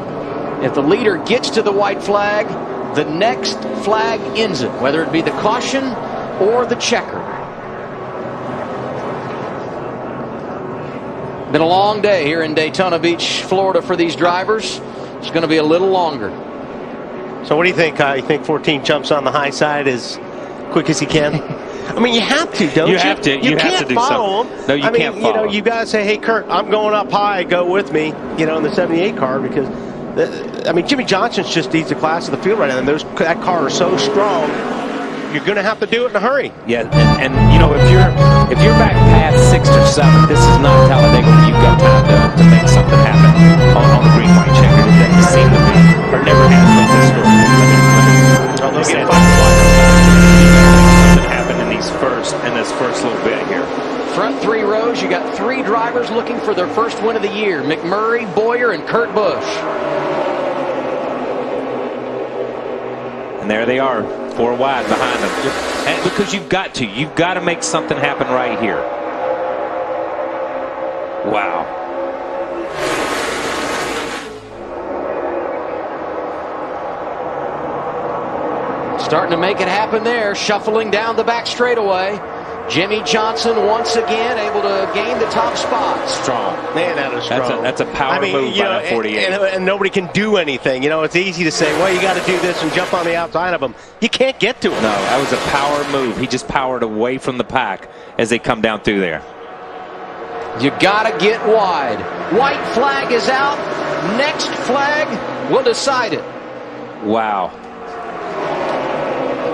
S8: If the leader gets to the white flag, the next flag ends it, whether it be the caution or the checker. Been a long day here in Daytona Beach, Florida for these drivers. It's going to be a little longer.
S1: So what do you think? You think 14 jumps on the high side as quick as he can? I mean, you have to, don't you?
S16: You have to. You have
S1: can't
S16: to do
S1: follow
S16: something.
S1: him.
S16: No, you can't follow him.
S1: You got to say, hey, Kurt, I'm going up high. Go with me, in the 78 car because, Jimmy Johnson just needs the class of the field right now. And that car is so strong, you're going to have to do it in a hurry.
S16: Yeah, and if you're back past 6th or 7th, this is not Talladega where you've got time to make something happen on the green-white checker. It doesn't seem to be, or never has been historically. Let me say something happened in this first little bit here.
S8: Front 3 rows, you got 3 drivers looking for their first win of the year. McMurray, Boyer, and Kurt Busch.
S16: And there they are, 4 wide behind them. And because you've got to make something happen right here. Wow.
S8: Starting to make it happen there, shuffling down the back straightaway. Jimmy Johnson once again able to gain the top spot.
S16: Strong.
S1: Man, that is strong.
S16: That's a power move by that 48.
S1: And nobody can do anything. It's easy to say, well, you got to do this and jump on the outside of him. You can't get to him.
S16: No, that was a power move. He just powered away from the pack as they come down through there.
S8: You got to get wide. White flag is out. Next flag will decide it.
S16: Wow.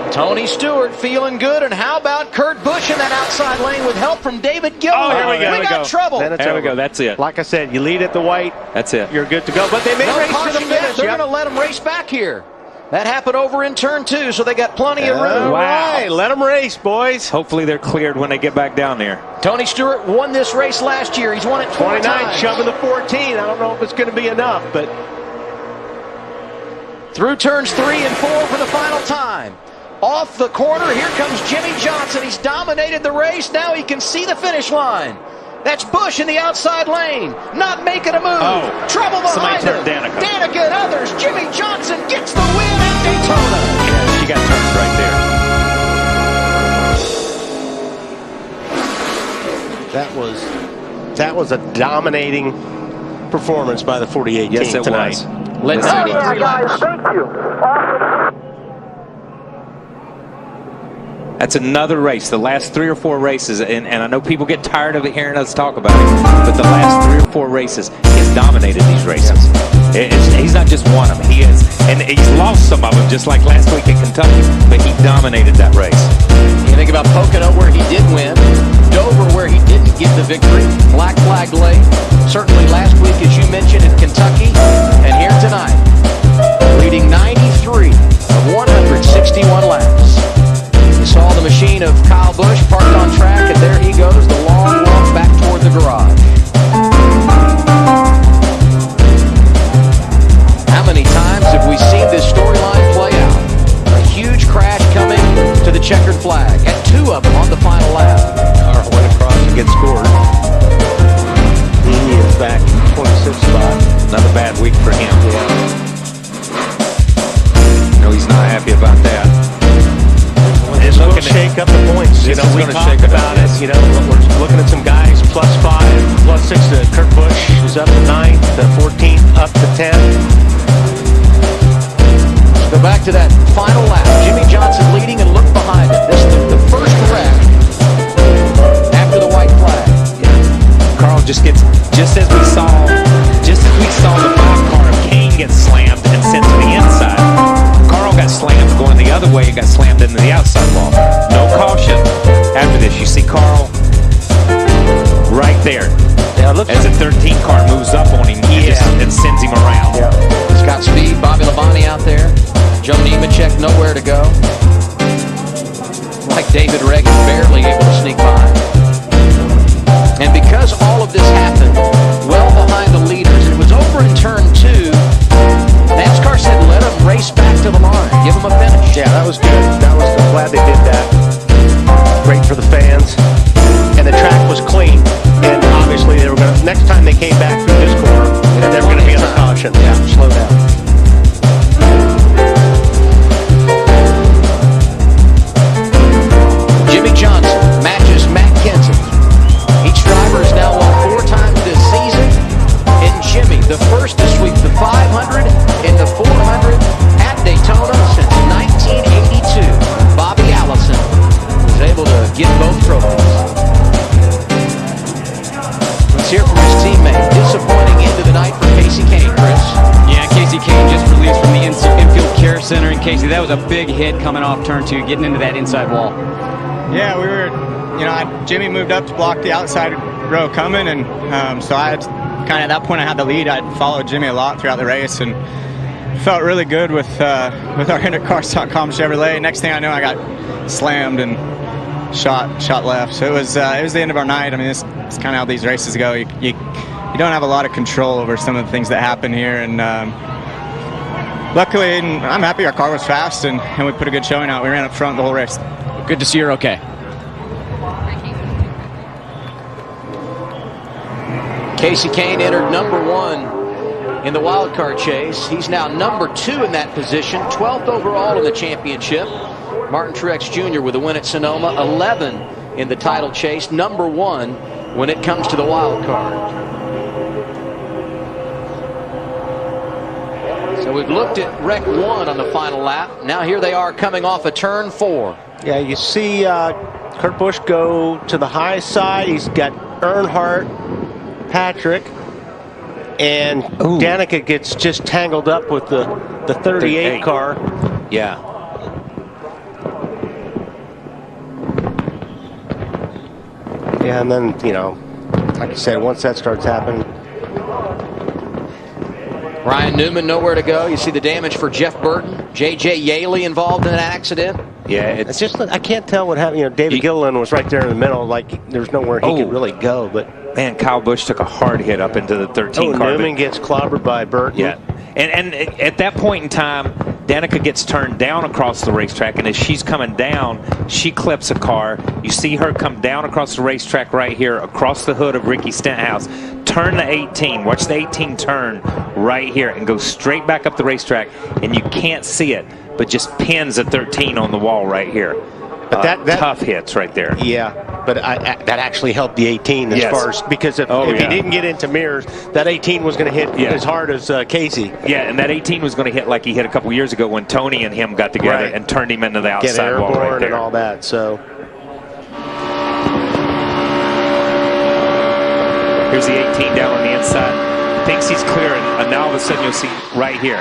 S8: Tony Stewart feeling good, and how about Kurt Busch in that outside lane with help from David Gilliland?
S16: Oh, here we go.
S8: We got trouble.
S16: There we go. That's it.
S1: Like I said, you lead at the white.
S16: That's it.
S1: You're good to go. But they may race to the finish.
S8: They're going to let them race back here. That happened over in turn 2, so they got plenty of room.
S16: Wow.
S1: Right. Let them race, boys.
S16: Hopefully they're cleared when they get back down there.
S8: Tony Stewart won this race last year. He's won it 4 times.
S1: Shoving the 14. I don't know if it's going to be enough, but
S8: through turns 3 and 4 for the final time. Off the corner, here comes Jimmy Johnson. He's dominated the race. Now he can see the finish line. That's Busch in the outside lane, not making a move.
S16: Oh,
S8: trouble behind him.
S16: Danica.
S8: Danica and others. Jimmy Johnson gets the win at Daytona.
S16: Yeah, she got turned right
S1: there. That was a dominating performance by the 48
S16: yes,
S1: team tonight.
S16: Was.
S8: Let's
S16: yes,
S3: guys, thank you. Awesome.
S16: That's another race. The last 3 or 4 races, and I know people get tired of hearing us talk about it, but the last 3 or 4 races, he's dominated these races. He's not just won them. He is, and he's lost some of them, just like last week in Kentucky, but he dominated that race.
S8: You think about Pocono, where he did win, Dover, where he didn't get the victory, Black Flag late, certainly last week, as you mentioned, in Kentucky, and here tonight, leading 93 of 161 laps. Saw the machine of Kyle Busch parked on track, and there he goes, the long walk back toward the garage. How many times have we seen this storyline play out? A huge crash coming to the checkered flag, and 2 of them on the final lap.
S1: Car went across to get scored. He is back in 26th spot.
S16: Another bad week for him. No, he's not happy about that.
S1: It's going to shake up the points. We talked about it. We're looking at some guys +5, +6. Kurt Busch is up to 9th, the 14th up to 10.
S8: Let's go back to that final lap. Jimmy Johnson leading, and look behind him. This is the first wreck after the white flag.
S16: Carl just as we saw the mob car of Kane get slammed and sent to the inside. Carl other way, it got slammed into the outside wall. No caution after this. You see Carl right there.
S8: Yeah, it looks
S16: as a 13 car moves up on him and sends him around.
S8: He's got speed. Bobby Labonte out there. Joe Nemechek nowhere to go. Like David Reagan, barely able to sneak by. And because all of this happened well behind the leaders, it was over in turn 2. NASCAR said let them race back to the line. Give them a finish.
S1: Yeah, that was good. I'm glad they did that. Great for the fans. And the track was clean. And obviously they were going to, next time they came back through this corner, they were going to be under caution.
S8: Yeah, slow down. Jimmy Johnson matches Matt Kenseth. Each driver has now won 4 times this season. And Jimmy, the first to sweep the 500 and the 400 at Daytona since 1982. Bobby Allison was able to get both trophies. Let's hear from his teammate. Disappointing end of the night for Casey Kane, Chris.
S12: Yeah, Casey Kane just released from the infield care center. And Casey, that was a big hit coming off turn 2, getting into that inside wall.
S14: Yeah, we were, Jimmy moved up to block the outside row coming, and so I had kind of at that point I had the lead. I'd followed Jimmy a lot throughout the race, and felt really good with our InterCars.com Chevrolet. Next thing I know, I got slammed and shot left. So it was the end of our night. I mean, it's kind of how these races go. You don't have a lot of control over some of the things that happen here, and luckily, I'm happy our car was fast, and we put a good showing out. We ran up front the whole race.
S12: Good to see you're okay.
S8: Casey Kane entered number 1 in the wild card chase. He's now number 2 in that position, 12th overall in the championship. Martin Truex Jr. with a win at Sonoma, 11 in the title chase, number 1 when it comes to the wild card. So we've looked at Rec 1 on the final lap. Now here they are coming off a turn 4.
S1: Yeah, you see Kurt Busch go to the high side. He's got Earnhardt, Patrick, and Danica gets just tangled up with the 38 car.
S16: Yeah.
S1: Yeah, and then, like I said, once that starts happening.
S8: Ryan Newman nowhere to go. You see the damage for Jeff Burton. J.J. Yaley involved in an accident.
S1: Yeah, it's just I can't tell what happened. David Gilliland was right there in the middle, like there's nowhere he could really go. But
S16: man, Kyle Busch took a hard hit up into the 13 car.
S1: Newman gets clobbered by Burton.
S16: Yeah, and at that point in time, Danica gets turned down across the racetrack, and as she's coming down, she clips a car. You see her come down across the racetrack right here, across the hood of Ricky Stenhouse, turn the 18, watch the 18 turn right here, and go straight back up the racetrack, and you can't see it, but just pins a 13 on the wall right here.
S1: But that
S16: tough hits right there.
S1: Yeah, but that actually helped the 18 as far as, because if he didn't get into mirrors, that 18 was going to hit as hard as Casey.
S16: Yeah, and that 18 was going to hit like he hit a couple years ago when Tony and him got together and turned him into the outside wall right there.
S1: And all that. So
S16: here's the 18 down on the inside. Thinks he's clearing, and now all of a sudden you'll see right here,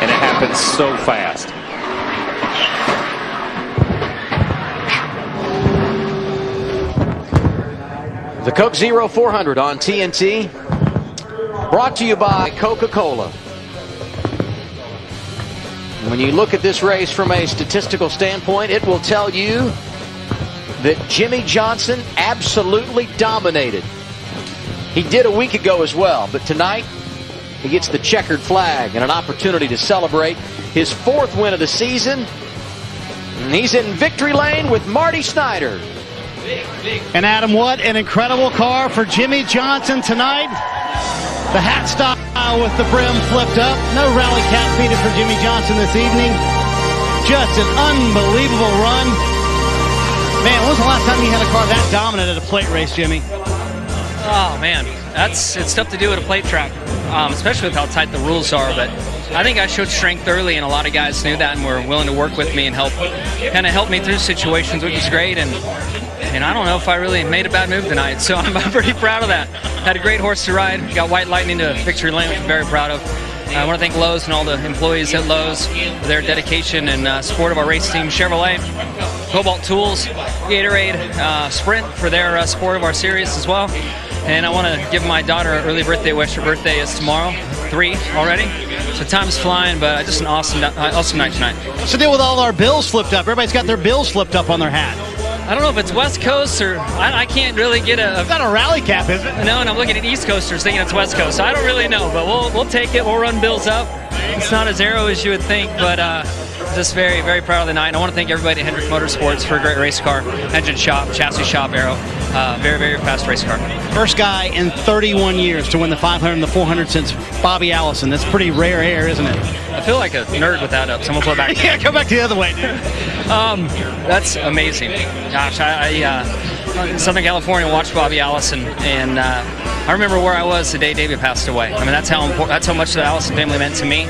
S16: and it happens so fast.
S8: The Coke Zero 400 on TNT, brought to you by Coca-Cola. When you look at this race from a statistical standpoint, it will tell you that Jimmy Johnson absolutely dominated. He did a week ago as well, but tonight he gets the checkered flag and an opportunity to celebrate his 4th win of the season. And he's in victory lane with Marty Snyder.
S6: And Adam, what an incredible car for Jimmy Johnson tonight. The hat style with the brim flipped up. No rally cap needed for Jimmy Johnson this evening. Just an unbelievable run. Man, when was the last time you had a car that dominant at a plate race, Jimmy?
S18: Oh, man. It's tough to do at a plate track, especially with how tight the rules are. But I think I showed strength early, and a lot of guys knew that and were willing to work with me and help me through situations, which is great. And I don't know if I really made a bad move tonight, so I'm pretty proud of that. Had a great horse to ride. Got White Lightning to victory lane, which I'm very proud of. I want to thank Lowe's and all the employees at Lowe's for their dedication and support of our race team. Chevrolet, Cobalt Tools, Gatorade, Sprint for their support of our series as well. And I want to give my daughter an early birthday wish. Her birthday is tomorrow, 3 already. So time's flying, but just an awesome night tonight.
S6: What's the deal with all our bills flipped up? Everybody's got their bills flipped up on their hat.
S18: I don't know if it's West Coast or I can't really get a.
S6: It's not a rally cap, is it?
S18: No, and I'm looking at East Coasters thinking it's West Coast. So I don't really know, but we'll take it. We'll run bills up. It's not as arrow as you would think, but just very, very proud of the night. And I want to thank everybody at Hendrick Motorsports for a great race car, engine shop, chassis shop, Arrow. Very, very fast race car.
S6: First guy in 31 years to win the 500 and the 400 since Bobby Allison. That's pretty rare air, isn't it?
S18: I feel like a nerd with that up. Someone put it back.
S6: Yeah, come back the other way, dude.
S18: That's amazing. Gosh, I in Southern California watched Bobby Allison, and I remember where I was the day Davey passed away. I mean, that's how much the Allison family meant to me,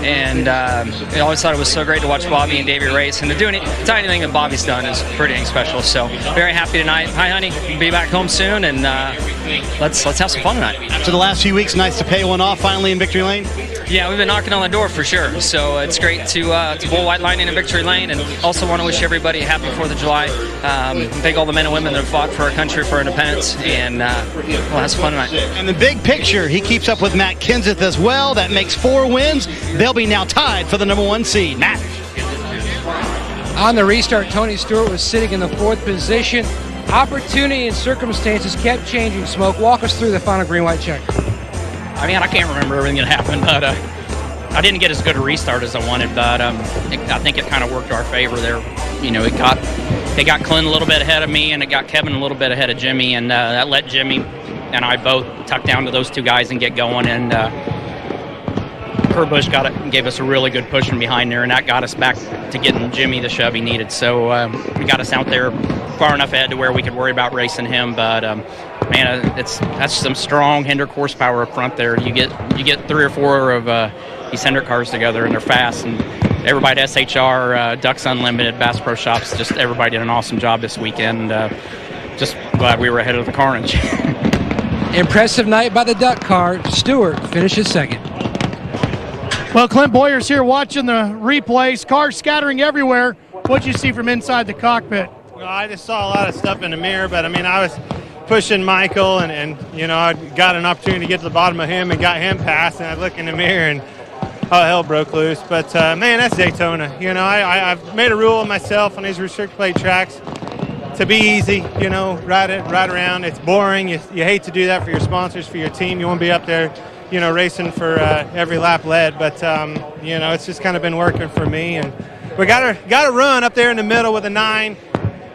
S18: and I always thought it was so great to watch Bobby and Davey race, and to do anything that Bobby's done is pretty special. So very happy tonight. Hi, honey. Be back home soon, and let's have some fun tonight.
S6: After the last few weeks, nice to pay one off finally in Victory Lane.
S18: Yeah, we've been knocking on the door for sure. So it's great to pull White Lightning in Victory Lane, and also want to wish everybody a happy 4th of July. Thank all the men and women that have fought for our country, for independence, and we'll have some fun tonight.
S6: And the big picture, he keeps up with Matt Kenseth as well. That makes 4 wins. They'll be now tied for the number 1 seed. Matt.
S13: On the restart, Tony Stewart was sitting in the 4th position. Opportunity and circumstances kept changing. Smoke, walk us through the final green-white check.
S20: I mean, I can't remember everything that happened, but I didn't get as good a restart as I wanted, but I think it kind of worked our favor there. You know, it got Clint a little bit ahead of me, and it got Kevin a little bit ahead of Jimmy, and that let Jimmy and I both tuck down to those 2 guys and get going, and Kurt Busch gave us a really good push from behind there, and that got us back to getting Jimmy the shove he needed. So we got us out there far enough ahead to where we could worry about racing him, but man, that's some strong Hendrick horsepower up front there. You get 3 or 4 of these Hendrick cars together, and they're fast, and everybody at SHR, Ducks Unlimited, Bass Pro Shops, just everybody did an awesome job this weekend. Just glad we were ahead of the carnage.
S13: Impressive night by the Duck car. Stewart finishes 2nd.
S11: Well, Clint Boyer's here watching the replays. Cars scattering everywhere. What'd you see from inside the cockpit?
S21: Well, I just saw a lot of stuff in the mirror, but I mean, I was pushing Michael, and you know, I got an opportunity to get to the bottom of him and got him past, and I look in the mirror and oh, hell broke loose. But man, that's Daytona. You know, I've made a rule of myself on these restrict plate tracks to be easy, you know, ride around. It's boring. You hate to do that for your sponsors, for your team. You want to be up there, you know, racing for every lap led. But you know, it's just kind of been working for me, and we got to run up there in the middle with a 9.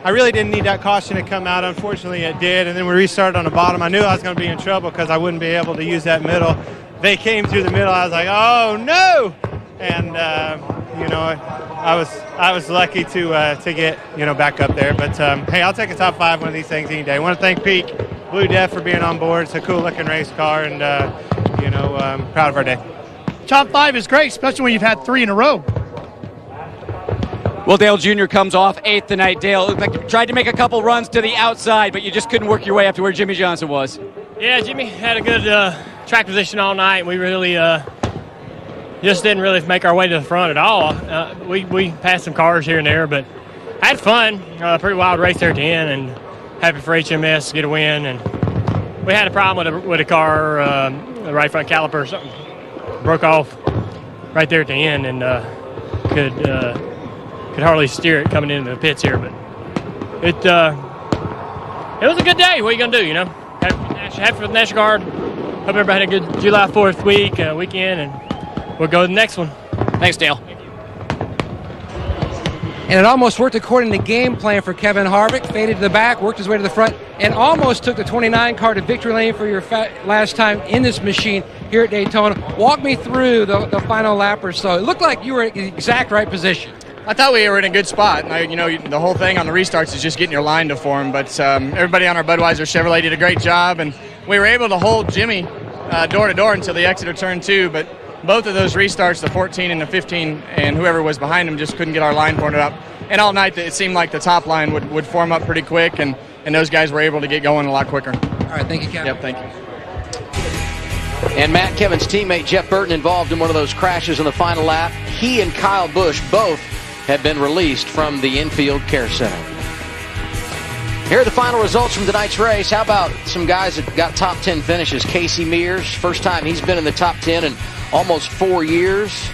S21: I really didn't need that caution to come out. Unfortunately, it did, and then we restarted on the bottom. I knew I was going to be in trouble because I wouldn't be able to use that middle. They came through the middle. I was like, oh no! And you know, I was lucky to get, you know, back up there. But hey, I'll take a top 5 one of these things any day. I want to thank Peak Blue Def for being on board. It's a cool looking race car, and you know, proud of our day.
S11: Top 5 is great, especially when you've had 3 in a row.
S12: Well, Dale Jr. comes off 8th tonight. Dale, looked like you tried to make a couple runs to the outside, but you just couldn't work your way up to where Jimmy Johnson was.
S15: Yeah, Jimmy had a good track position all night. We really just didn't really make our way to the front at all. We passed some cars here and there, but I had fun. Pretty wild race there at the end, and happy for HMS to get a win. And we had a problem with a car, the right front caliper or something broke off right there at the end, and could hardly steer it coming into the pits here. But it was a good day. What are you gonna do? You know, happy for the National Guard. Hope everybody had a good July 4th weekend, and we'll go to the next one.
S12: Thanks, Dale.
S13: And it almost worked according to game plan for Kevin Harvick. Faded to the back, worked his way to the front, and almost took the 29 car to victory lane for your last time in this machine here at Daytona. Walk me through the final lap or so. It looked like you were in the exact right position.
S14: I thought we were in a good spot. You know, the whole thing on the restarts is just getting your line to form, but everybody on our Budweiser Chevrolet did a great job, and we were able to hold Jimmy door to door until the exit of turn 2, but both of those restarts, the 14 and the 15, and whoever was behind him just couldn't get our line formed up. And all night it seemed like the top line would form up pretty quick, and those guys were able to get going a lot quicker.
S13: All right, thank you, Kevin.
S14: Yep, thank you.
S8: And Matt Kevin's teammate Jeff Burton involved in one of those crashes in the final lap. He and Kyle Busch both have been released from the infield care center. Here are the final results from tonight's race. How about some guys that got top 10 finishes? Casey Mears, first time he's been in the top 10 in almost 4 years.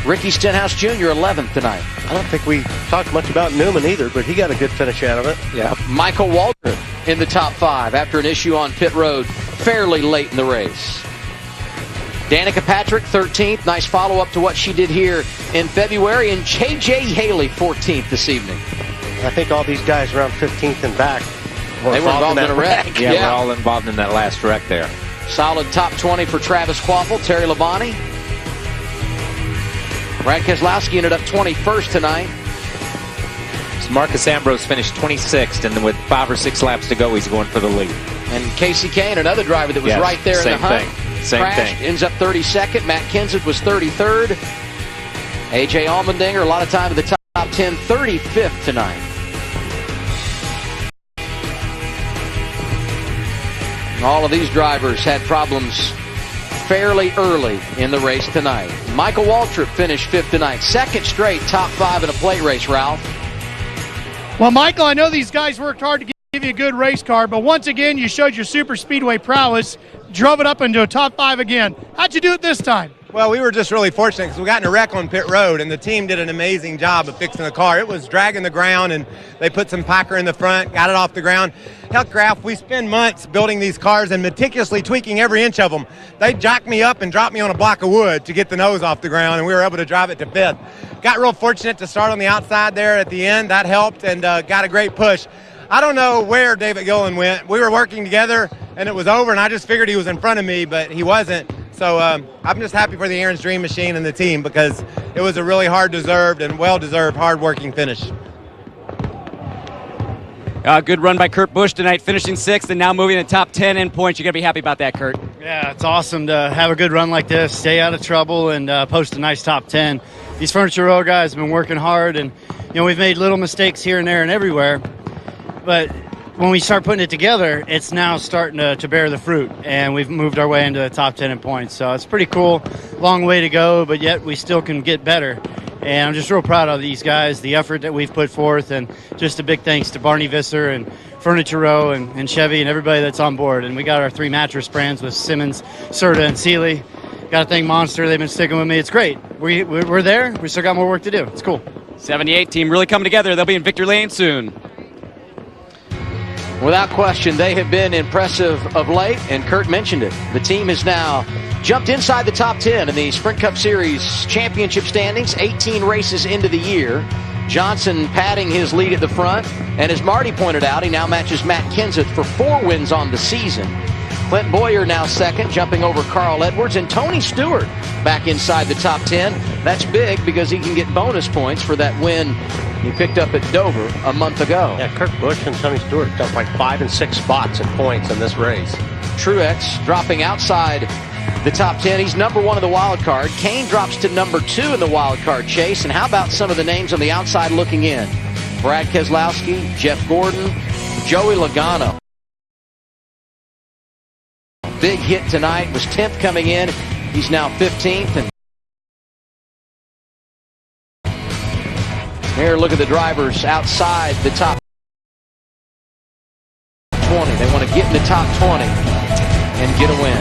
S8: Ricky Stenhouse Jr., 11th tonight.
S1: I don't think we talked much about Newman either, but he got a good finish out of it.
S8: Yeah. Michael Waltrip in the top 5 after an issue on pit road fairly late in the race. Danica Patrick, 13th. Nice follow-up to what she did here in February. And J.J. Haley, 14th this evening.
S1: I think all these guys around 15th and back
S8: were involved in a wreck.
S16: Yeah, we're all involved in that last wreck there.
S8: Solid top 20 for Travis Quaffle, Terry Labonte. Brad Keselowski ended up 21st tonight.
S16: So Marcus Ambrose finished 26th, and then with 5 or 6 laps to go, he's going for the lead.
S8: And Casey Kane, another driver that was right there in the hunt.
S16: Same
S8: crashed,
S16: thing.
S8: Ends up 32nd. Matt Kenseth was 33rd. A.J. Allmendinger, a lot of time in the top 10, 35th tonight. All of these drivers had problems fairly early in the race tonight. Michael Waltrip finished 5th tonight. Second straight top 5 in a plate race, Ralph.
S11: Well, Michael, I know these guys worked hard to give you a good race car, but once again, you showed your super speedway prowess, drove it up into a top 5 again. How'd you do it this time?
S4: Well, we were just really fortunate because we got in a wreck on pit road, and the team did an amazing job of fixing the car. It was dragging the ground, and they put some Packer in the front, got it off the ground. Heck, Graf, we spend months building these cars and meticulously tweaking every inch of them. They jacked me up and dropped me on a block of wood to get the nose off the ground, and we were able to drive it to 5th. Got real fortunate to start on the outside there at the end. That helped, and got a great push. I don't know where David Gillen went. We were working together, and it was over, and I just figured he was in front of me, but he wasn't. So I'm just happy for the Aaron's Dream Machine and the team because it was a really hard-deserved and well-deserved, hard-working finish.
S17: Good run by Kurt Busch tonight, finishing 6th and now moving in the top 10 in points. You're going to be happy about that, Kurt.
S6: Yeah, it's awesome to have a good run like this, stay out of trouble, and post a nice top 10. These Furniture Row guys have been working hard, and we've made little mistakes here and there and everywhere. But when we start putting it together, it's now starting to bear the fruit, and we've moved our way into the top 10 in points. So it's pretty cool. Long way to go, but yet we still can get better. And I'm just real proud of these guys, the effort that we've put forth, and just a big thanks to Barney Visser and Furniture Row and Chevy and everybody that's on board. And we got our 3 mattress brands with Simmons, Serta, and Sealy. Got to thank Monster. They've been sticking with me. It's great. We're there. We still got more work to do. It's cool.
S17: 78 team really coming together. They'll be in victory lane soon.
S8: Without question, they have been impressive of late, and Kurt mentioned it. The team has now jumped inside the top 10 in the Sprint Cup Series championship standings, 18 races into the year. Johnson padding his lead at the front, and as Marty pointed out, he now matches Matt Kenseth for 4 wins on the season. Clint Boyer now second, jumping over Carl Edwards, and Tony Stewart back inside the top 10. That's big because he can get bonus points for that win he picked up at Dover a month ago.
S1: Yeah, Kurt Busch and Tony Stewart jumped like 5 and 6 spots in points in this race.
S8: Truex dropping outside the top 10. He's number 1 in the wild card. Kane drops to number 2 in the wild card chase. And how about some of the names on the outside looking in? Brad Keselowski, Jeff Gordon, Joey Logano. Big hit tonight, was 10th coming in. He's now 15th. And here, look at the drivers outside the top 20. They want to get in the top 20 and get a win.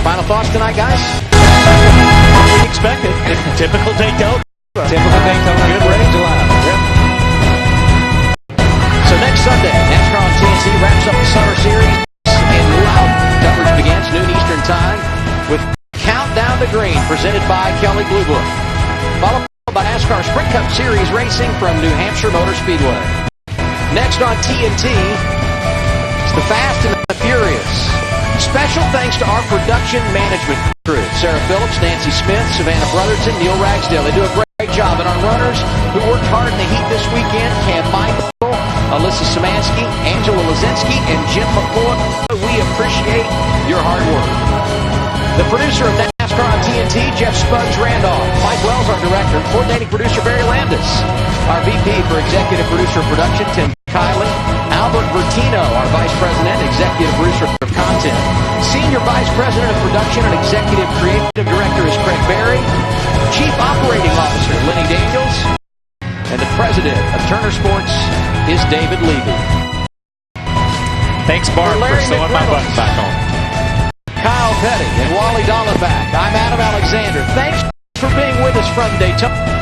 S8: Final thoughts tonight, guys?
S1: Expected. Typical Daytona.
S8: Typical Daytona. Good race. Yep. So next Sunday, NASCAR on TNT wraps up the Summer Series, and loud coverage begins noon Eastern Time with Countdown to Green presented by Kelley Blue Book. Followed by NASCAR Sprint Cup Series racing from New Hampshire Motor Speedway. Next on TNT, it's the Fast and the Furious. Special thanks to our production management crew, Sarah Phillips, Nancy Smith, Savannah Brotherton, Neil Ragsdale. They do a great job. And our runners who worked hard in the heat this weekend, Cam Michael, Alyssa Szymanski, Angela Lazinski, and Jim McCoy. We appreciate your hard work. The producer of NASCAR on TNT, Jeff Spuds Randolph. Mike Wells, our director. Coordinating producer, Barry Landis. Our VP for executive producer of production, Tim Kiley. Albert Bertino, our vice president, executive producer of content. Senior Vice President of Production and Executive Creative Director is Craig Berry. Chief Operating Officer Lenny Daniels. And the President of Turner Sports is David Levy.
S16: Thanks, Bart, for sewing my button back on.
S8: Kyle Petty and Wally Dallenbach. I'm Adam Alexander. Thanks for being with us from Daytona.